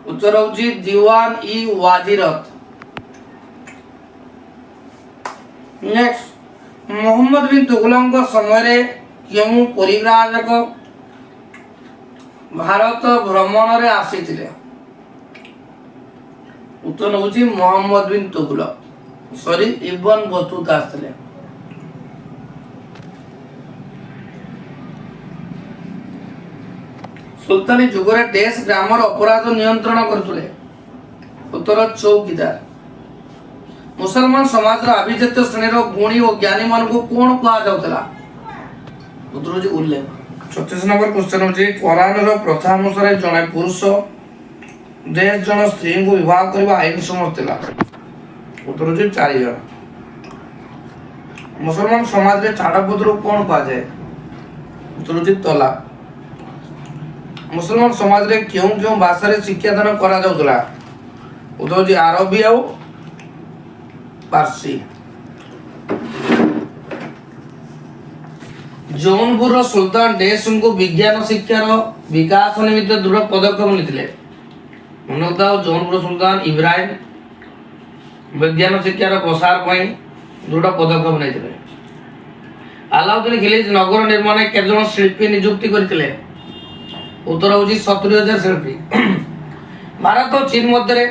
ଉତ୍ତର ହେଉଛି ଦିୱାନ ଇ ୱାଜିରତ। ନେକ୍ସଟ, ମୋହମ୍ମଦ ବିନ୍ ତୁଗଲକଙ୍କ ସମୟରେ କେଉଁ ପରିବ୍ରାଜକ ଭାରତ ଭ୍ରମଣରେ ଆସିଥିଲେ? ଉତ୍ତର ହେଉଛି Mohammad bin Tughlaq. Ibn Battuta ଆସିଥିଲେ। ସୁଲତାନୀ ଯୁଗରେ ଡେସ୍ ଗ୍ରାମର ଅପରାଧ ନିୟନ୍ତ୍ରଣ କରୁଥିଲେ? ଉତ୍ତର ଚୌକିଦାର। ମୁସଲମାନ ସମାଜର ଆଭିଜାତ୍ୟ ଶ୍ରେଣୀର ଗୁଣୀ ଓ ଜ୍ଞାନୀ ମାନଙ୍କୁ କଣ କୁହାଯାଉଥିଲା? ଉତ୍ତର ହେଉଛି ଉଲ୍ଲେଖ। 36 ନମ୍ବର କ୍ୱେଶ୍ଚନ ହେଉଛି କୋରାନର ପ୍ରଥା ଅନୁସାରେ ଜଣେ ପୁରୁଷ 10 ଜଣ ସ୍ତ୍ରୀଙ୍କୁ ବିବାହ କରିବା ଆଇନ ସମ୍ମତ ଥିଲା? ଉତ୍ତର ହେଉଛି 4 ଜଣ। ମୁସଲମାନ ସମାଜରେ ଛାଡ଼ପତ୍ରକୁ କଣ କୁହାଯାଏ? ଉତ୍ତର ହେଉଛି ତଲାକ। ମୁସଲମାନ ସମାଜରେ କେଉଁ କେଉଁ ଭାଷାରେ ଶିକ୍ଷାଦାନ କରାଯାଉଥିଲା? ଉତ୍ତର ହେଉଛି ଆରବୀ ଆଉ ପାର୍ସୀ। ଜୌନପୁରର ସୁଲତାନ ଡେସ୍ଙ୍କୁ ବିଜ୍ଞାନ ଶିକ୍ଷାର ବିକାଶ ନିମିତ୍ତ ଦୃଢ଼ ପଦକ୍ଷେପ ନେଇଥିଲେ? ମନେଥାଉ, ଜୌନପୁର ସୁଲତାନ ଇବ୍ରାହିମ ବିଜ୍ଞାନ ଶିକ୍ଷାର ପ୍ରସାର ପାଇଁ ଦୃଢ଼ ପଦକ୍ଷେପ ନେଇଥିଲେ। ଆଲାଉଦ୍ଦିନ ଖିଲଜି ନଗର ନିର୍ମାଣରେ କେତେ ଜଣ ଶିଳ୍ପୀ ନିଯୁକ୍ତି କରିଥିଲେ? ଉତ୍ତର ହେଉଛି 70,000 ଶିଳ୍ପୀ। ଭାରତ ଓ ଚୀନ ମଧ୍ୟରେ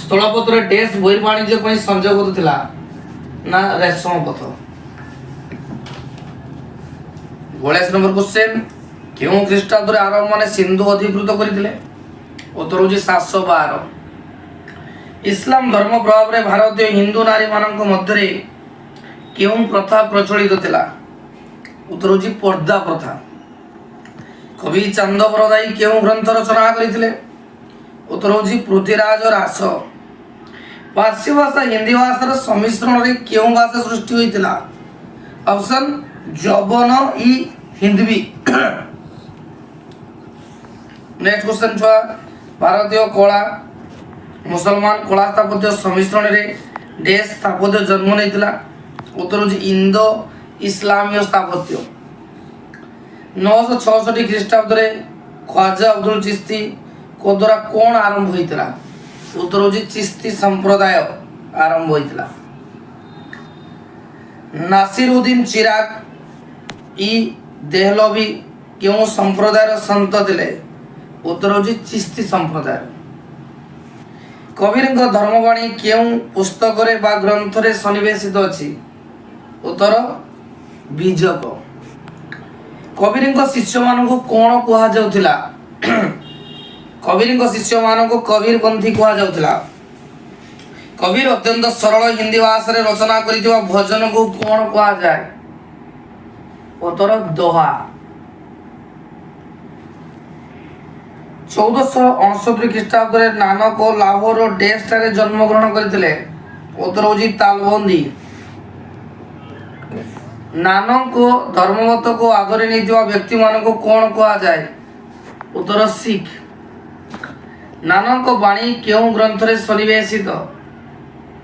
ସ୍ଥଳପଥରେ ଡେସ୍ ବହିର୍ବାଣିଜ୍ୟ ପାଇଁ ସଂଯୋଗ ଥିଲା? ନା ରେଶମ ପଥ। 42 ନମ୍ବର କ୍ୱେଶ୍ଚନ, କେଉଁ ଖ୍ରୀଷ୍ଟାବ୍ଦରେ ଆରବ ମାନେ ସିନ୍ଧୁ ଅଧିକୃତ କରିଥିଲେ? ଉତ୍ତର ହେଉଛି 712। ଇସଲାମ ଧର୍ମ ପ୍ରଭାବରେ ଭାରତୀୟ ହିନ୍ଦୁ ନାରୀ ମାନଙ୍କ ମଧ୍ୟରେ କେଉଁ ପ୍ରଥା ପ୍ରଚଳିତ ଥିଲା? ଉତ୍ତର ହେଉଛି ପର୍ଦ୍ଦା ପ୍ରଥା। କବି ଚାନ୍ଦ ବରଦାଇ କେଉଁ ଗ୍ରନ୍ଥ ରଚନା କରିଥିଲେ? ଉତ୍ତର ହେଉଛି ପୃଥ୍ୱୀରାଜ ରାସ। ପାର୍ସୀ ଭାଷା ହିନ୍ଦୀ ଭାଷାର ସମ୍ମିଶ୍ରଣରେ କେଉଁ ଭାଷା ସୃଷ୍ଟି ହୋଇଥିଲା? ଅପସନ୍ ଯବନ ଇ ହିନ୍ଦୀ। ନେକ୍ସଟ କ୍ୱେଶ୍ଚନ ଛୁଆ, ଭାରତୀୟ କଳା ମୁସଲମାନ କଳା ସ୍ଥାପତ୍ୟ ସମ୍ମିଶ୍ରଣରେ ଡେସ୍ ସ୍ଥାପତ୍ୟ ଜନ୍ମ ନେଇଥିଲା? ଉତ୍ତର ହେଉଛି ଇନ୍ଦୋ ଇସଲାମୀୟ ସ୍ଥାପତ୍ୟ। 966 ଖ୍ରୀଷ୍ଟାବ୍ଦରେ ଖ୍ୱାଜା ଅବଦୁଲ ଚିସ୍ତି ଦ୍ୱାରା କ'ଣ ଆରମ୍ଭ ହୋଇଥିଲା? ଉତ୍ତର ହେଉଛି ଚିସ୍ତି ସମ୍ପ୍ରଦାୟ ଆରମ୍ଭ ହୋଇଥିଲା। ନାସିରୁଦ୍ଦିନ ଚିରାଗ ଇ ଦେହଲଭି କେଉଁ ସମ୍ପ୍ରଦାୟର ସନ୍ଥ ଥିଲେ? ଉତ୍ତର ହେଉଛି ଚିସ୍ତି ସମ୍ପ୍ରଦାୟ। କବିରଙ୍କ ଧର୍ମବାଣୀ କେଉଁ ପୁସ୍ତକରେ ବା ଗ୍ରନ୍ଥରେ ସନ୍ନିବେଶିତ ଅଛି? ଉତ୍ତର ବିଜକ। କବିରଙ୍କ ଶିଷ୍ୟମାନଙ୍କୁ କ'ଣ କୁହାଯାଉଥିଲା? କବିରଙ୍କ ଶିଷ୍ୟମାନଙ୍କୁ କବିରପନ୍ଥୀ କୁହାଯାଉଥିଲା। କବିର ଅତ୍ୟନ୍ତ ସରଳ ହିନ୍ଦୀ ଭାଷାରେ ରଚନା କରିଥିବା ଭଜନକୁ କ'ଣ କୁହାଯାଏ? ଉତ୍ତର ଦୋହା। 1469 ଖ୍ରୀଷ୍ଟାବ୍ଦରେ ନାନକ ଲାହୋର ଡେସ୍ ଠାରେ ଜନ୍ମଗ୍ରହଣ କରିଥିଲେ? ଉତ୍ତର ହେଉଛି ତାଲବନ୍ଦୀ। ନାନକ ଧର୍ମମତକୁ ଆଦରି ନେଇଥିବା ବ୍ୟକ୍ତିମାନଙ୍କୁ କ'ଣ କୁହାଯାଏ? ଉତ୍ତର ଶିଖ। ନାନକ ବାଣୀ କେଉଁ ଗ୍ରନ୍ଥରେ ସନ୍ନିବେଶିତ?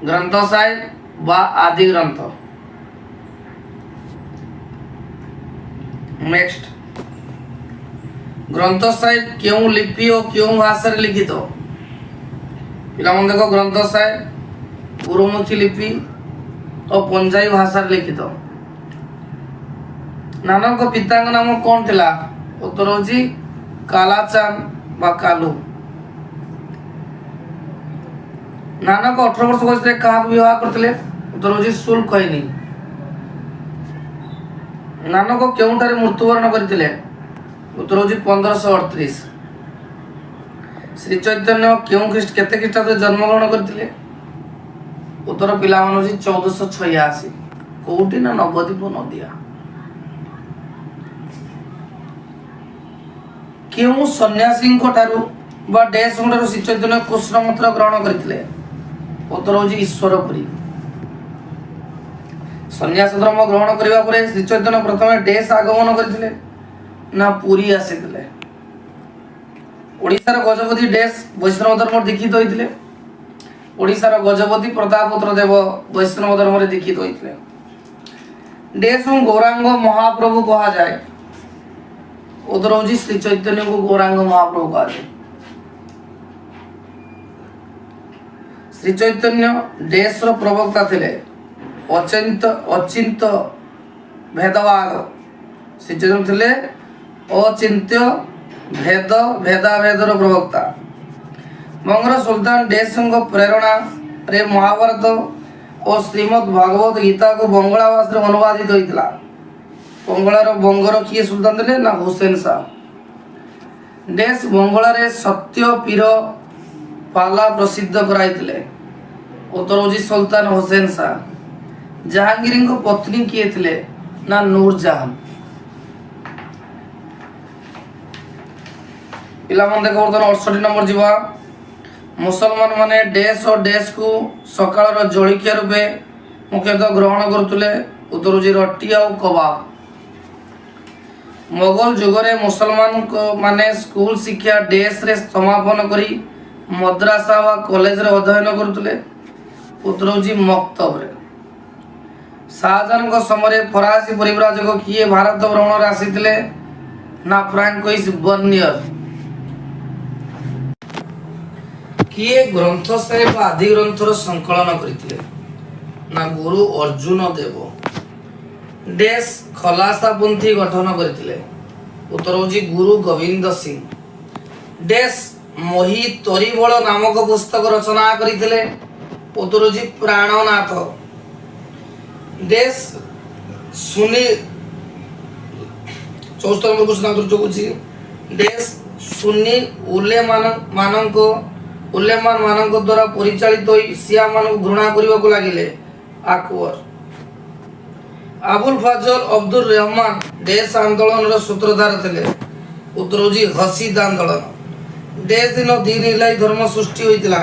ଗ୍ରନ୍ଥ ସାହିବ ବା ଆଦି ଗ୍ରନ୍ଥ। ନେକ୍ସଟ, ଗ୍ରନ୍ଥ ସାହିବ କେଉଁ ଲିପି ଓ କେଉଁ ଭାଷାରେ ଲିଖିତ? ପିଲାମାନେ ଦେଖ, ଗ୍ରନ୍ଥ ସାହିବ ଗୁରୁମୁଖୀ ଲିପି ଓ ପଞ୍ଜାବୀ ଭାଷାରେ ଲିଖିତ। ନାନକ ପିତାଙ୍କ ନାମ କ'ଣ ଥିଲା? ଉତ୍ତର ହେଉଛି କାଲାଚାନ୍ଦ ବା କାଲୁ। ନାନକ 18 ବର୍ଷ ବୟସରେ କାହାକୁ ବିବାହ କରିଥିଲେ? ଉତ୍ତର ହେଉଛି ସୁଲଖୈନି। ନାନକ କେଉଁଠାରେ ମୃତ୍ୟୁବରଣ କରିଥିଲେ? ଉତ୍ତର ହେଉଛି 1538। ଶ୍ରୀ ଚୈତନ୍ୟ କେତେ ଖ୍ରୀଷ୍ଟାବ୍ଦରେ ଜନ୍ମଗ୍ରହଣ କରିଥିଲେ? ଉତ୍ତର ପିଲାମାନେ ହେଉଛି 1486। କୋଉଠି ନା ନବଦ୍ୱୀପ ନଦିଆ। କେଉଁ ସନ୍ନ୍ୟାସୀଙ୍କ ଠାରୁ ବା ଡେସ୍ଙ୍କ ଠାରୁ ଶ୍ରୀ ଚୈତନ୍ୟ କୃଷ୍ଣ ମନ୍ତ୍ର ଗ୍ରହଣ କରିଥିଲେ? ଉତ୍ତର ହେଉଛି ଈଶ୍ୱରପୁରୀ। ସନ୍ନ୍ୟାସ ଧର୍ମ ଗ୍ରହଣ କରିବା ପରେ ଶ୍ରୀ ଚୈତନ୍ୟ ପ୍ରଥମେ ଡେସ୍ ଆଗମନ କରିଥିଲେ ନା ପୁରୀ ଆସିଥିଲେ? ଓଡ଼ିଶାର ଗଜପତି ଡେସ୍ ବୈଷ୍ଣବ ଧର୍ମରେ ଦୀକ୍ଷିତ ହୋଇଥିଲେ? ଓଡ଼ିଶାର ଗଜପତି ପ୍ରତାପରୁଦ୍ର ଦେବ ବୈଷ୍ଣବ ଧର୍ମରେ ଦୀକ୍ଷିତ ହୋଇଥିଲେ। ଡେସ୍ଙ୍କୁ ଗୌରାଙ୍ଗ ମହାପ୍ରଭୁ କୁହାଯାଏ? ଉତ୍ତର ହେଉଛି ଶ୍ରୀ ଚୈତନ୍ୟଙ୍କୁ ଗୌରାଙ୍ଗ ମହାପ୍ରଭୁ କୁହାଯାଏ। ଶ୍ରୀ ଚୈତନ୍ୟ ଡେସ୍ର ପ୍ରବକ୍ତା ଥିଲେ? ଅଚିନ୍ତ୍ୟ ଭେଦବାଦ। ଶ୍ରୀ ଚୈତନ୍ୟ ଥିଲେ ଅଚିନ୍ତ୍ୟ ଭେଦାଭେଦର ପ୍ରବକ୍ତା। ବଙ୍ଗର ସୁଲତାନ ଡେସ୍ଙ୍କ ପ୍ରେରଣାରେ ମହାଭାରତ ଓ ଶ୍ରୀମଦ୍ ଭାଗବତ ଗୀତାକୁ ବଙ୍ଗଳା ଭାଷାରେ ଅନୁବାଦିତ ହୋଇଥିଲା। ବଙ୍ଗର କିଏ ସୁଲତାନ ଥିଲେ? ନା ହୁସେନ ଶାହ। ଡେସ୍ ବଙ୍ଗଳାରେ ସତ୍ୟ ପୀର ପାଲା ପ୍ରସିଦ୍ଧ କରାଇଥିଲେ? ଉତ୍ତର ହେଉଛି ସୁଲତାନ ହୁସେନ ଶାହ। ଜାହାଙ୍ଗୀରଙ୍କ ପତ୍ନୀ କିଏ ଥିଲେ? ନା ନୁରଜାହାନ। ପିଲାମାନେ ଦେଖ, ବର୍ତ୍ତମାନ 68 ନମ୍ବର ଯିବା। ମୁସଲମାନ ମାନେ ଡେସ୍ ଓ ଡେସ୍କୁ ସକାଳର ଜଳଖିଆ ରୂପେ ମୁଖ୍ୟତଃ ଗ୍ରହଣ କରୁଥିଲେ? ଉତ୍ତର ହେଉଛି ରୁଟି ଆଉ କବାବ। ମୋଗଲ ଯୁଗରେ ମୁସଲମାନ ମାନେ ସ୍କୁଲ ଶିକ୍ଷା ଡେସ୍ରେ ସମାପନ କରି ମଦ୍ରାସା ବା କଲେଜରେ ଅଧ୍ୟୟନ କରୁଥିଲେ? ଉତ୍ତର ହେଉଛି ମକ୍ତବରେ। ଶାହଜାହାନଙ୍କ ସମୟରେ ଫରାସୀ ପରିବ୍ରାଜକ କିଏ ଭାରତ ଭ୍ରମଣରେ ଆସିଥିଲେ? ନା ଫ୍ରାଙ୍କୋଇସ୍ ବର୍ନିୟର। କିଏ ଗ୍ରନ୍ଥ ସାହିବ ଆଦି ଗ୍ରନ୍ଥର ସଂକଳନ କରିଥିଲେ? ନା ଗୁରୁ ଅର୍ଜୁନ ଦେବ। ଡେସ୍ ଖଲାସା ପନ୍ଥୀ ଗଠନ କରିଥିଲେ? ଉତ୍ତର ହେଉଛି ଗୁରୁ ଗୋବିନ୍ଦ ସିଂ। ଡେସ୍ ମହି ତରିବଳ ନାମକ ପୁସ୍ତକ ରଚନା କରିଥିଲେ? ଉତ୍ତର ହେଉଛି ପ୍ରାଣନାଥ। ଡେସ୍ ସୁନି 74 নম্বর প্রশ্ন আন্তর যোগুছি। ডেস সুন্নি উলেমান ମାନଙ୍କ ଦ୍ୱାରା ପରିଚାଳିତ ହୋଇ ଶିଆ ମାନଙ୍କୁ ଘୃଣା କରିବାକୁ ଲାଗିଲେ? আকবর। আবুল ফাজল আব্দুর রহমান ডেস আন্দোলনର ସୂତ୍ରଧାର ଥିଲେ? ଉତ୍ତର ହେଉଛି ହସିଦ ଆନ୍ଦୋଳନ। ଡେସ୍ ଦିନ ଦିନ ଇଲାହି ଧର୍ମ ସୃଷ୍ଟି ହୋଇଥିଲା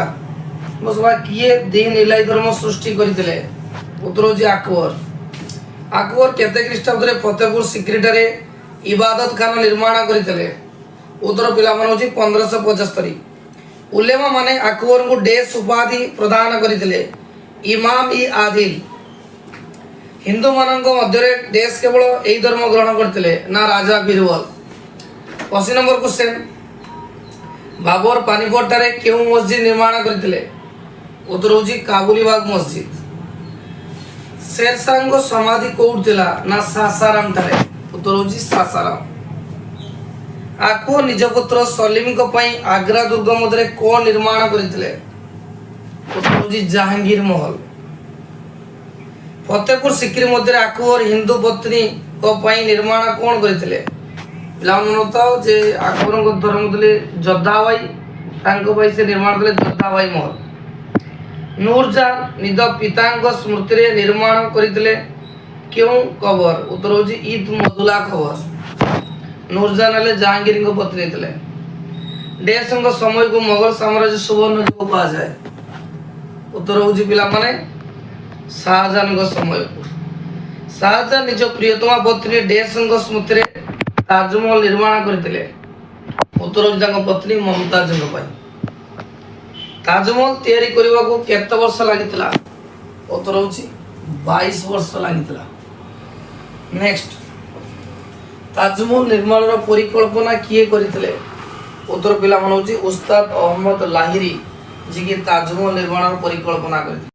ସଭା କିଏ ଦିନ୍ ଇଲାହି ଧର୍ମ ସୃଷ୍ଟି କରିଥିଲେ? ଉତ୍ତର ହେଉଛି ଆକବର। ଆକବର କେତେ ଖ୍ରୀଷ୍ଟାବ୍ଦରେ ଫତେପୁର ସିକ୍ରିଠାରେ ଇବାଦତ ଖାନା ନିର୍ମାଣ କରିଥିଲେ? ଉତ୍ତର ପିଲାମାନେ ହେଉଛି 1575। ଉଲେମା ମାନେ ଆକବରଙ୍କୁ ଡେସ୍ ଉପାଧି ପ୍ରଦାନ କରିଥିଲେ? ଇମାମ ଇ ଆଦିଲ। ହିନ୍ଦୁମାନଙ୍କ ମଧ୍ୟରେ ଡେସ୍ କେବଳ ଏହି ଧର୍ମ ଗ୍ରହଣ କରିଥିଲେ ନା ରାଜା ବୀରବଲ? 80 ନମ୍ବର କ୍ୱେଶ୍ଚନ, ବାବର ପାନିପଟଠାରେ କେଉଁ ମସଜିଦ ନିର୍ମାଣ କରିଥିଲେ? ଉତ୍ତର ହେଉଛି କାବୁଲିବାଗ ମସଜିଦ। ଶେରଶାହଙ୍କ ସମାଧି କୋଉଠି ଥିଲା? ନା ସାସାରାମ ଠାରେ। ଉତ୍ତର ହେଉଛି ସାସାରାମ। ଆକବର ନିଜ ପୁତ୍ର ସଲିମଙ୍କ ପାଇଁ ଆଗ୍ରା ଦୁର୍ଗ ମଧ୍ୟରେ କଣ ନିର୍ମାଣ କରିଥିଲେ? ଉତ୍ତର ହେଉଛି ଜାହାଙ୍ଗୀର ମହଲ। ଫତେପୁର ସିକ୍ରି ମଧ୍ୟରେ ଆକବର ହିନ୍ଦୁ ପତ୍ନୀଙ୍କ ପାଇଁ ନିର୍ମାଣ କଣ କରିଥିଲେ? ପିଲାମାନେ ତ ଯେ ଆକବରଙ୍କ ଧର୍ମ ଥିଲେ ଯୋଦ୍ଧାବାଇ, ତାଙ୍କ ପାଇଁ ସେ ନିର୍ମାଣ କଲେ ଯୋଦ୍ଧାବାଇ ମହଲ। ନୂରଜାହାନ ନିଜ ପିତାଙ୍କ ସ୍ମୃତିରେ ନିର୍ମାଣ କରିଥିଲେ କେଉଁ କବର? ଉତ୍ତର ହେଉଛି ଇଦ୍ ମଦୁଲା କବର। ନୂରଜାହାନ ହେଲେ ଜାହାଙ୍ଗୀରଙ୍କ ପତ୍ନୀ ଥିଲେ। ଡେସ୍ଙ୍କ ସମୟକୁ ମୋଗଲ ସାମ୍ରାଜ୍ୟ ସୁବର୍ଣ୍ଣ ଯୁଗ କୁହାଯାଏ? ଉତ୍ତର ହେଉଛି ପିଲାମାନେ ଶାହଜାହାନଙ୍କ ସମୟକୁ। ଶାହଜାହାନ ନିଜ ପ୍ରିୟତମା ପତ୍ନୀ ଡେସ୍ଙ୍କ ସ୍ମୃତିରେ ତାଜମହଲ ନିର୍ମାଣ କରିଥିଲେ? ଉତ୍ତର ହେଉଛି ତାଙ୍କ ପତ୍ନୀ ମମତାଜଙ୍କ ପାଇଁ। ତାଜମହଲ ତିଆରି କରିବାକୁ କେତେ ବର୍ଷ ଲାଗିଥିଲା? ଉତ୍ତର ହେଉଛି 22 ବର୍ଷ ଲାଗିଥିଲା। ନେକ୍ସଟ, ତାଜମହଲ ନିର୍ମାଣର ପରିକଳ୍ପନା କିଏ କରିଥିଲେ? ଉତ୍ତର ପିଲାମାନେ ହେଉଛି ଉସ୍ତାଦ ଅହମ୍ମଦ ଲାହିରୀ, ଯିଏକି ତାଜମହଲ ନିର୍ମାଣର ପରିକଳ୍ପନା କରିଥିଲେ।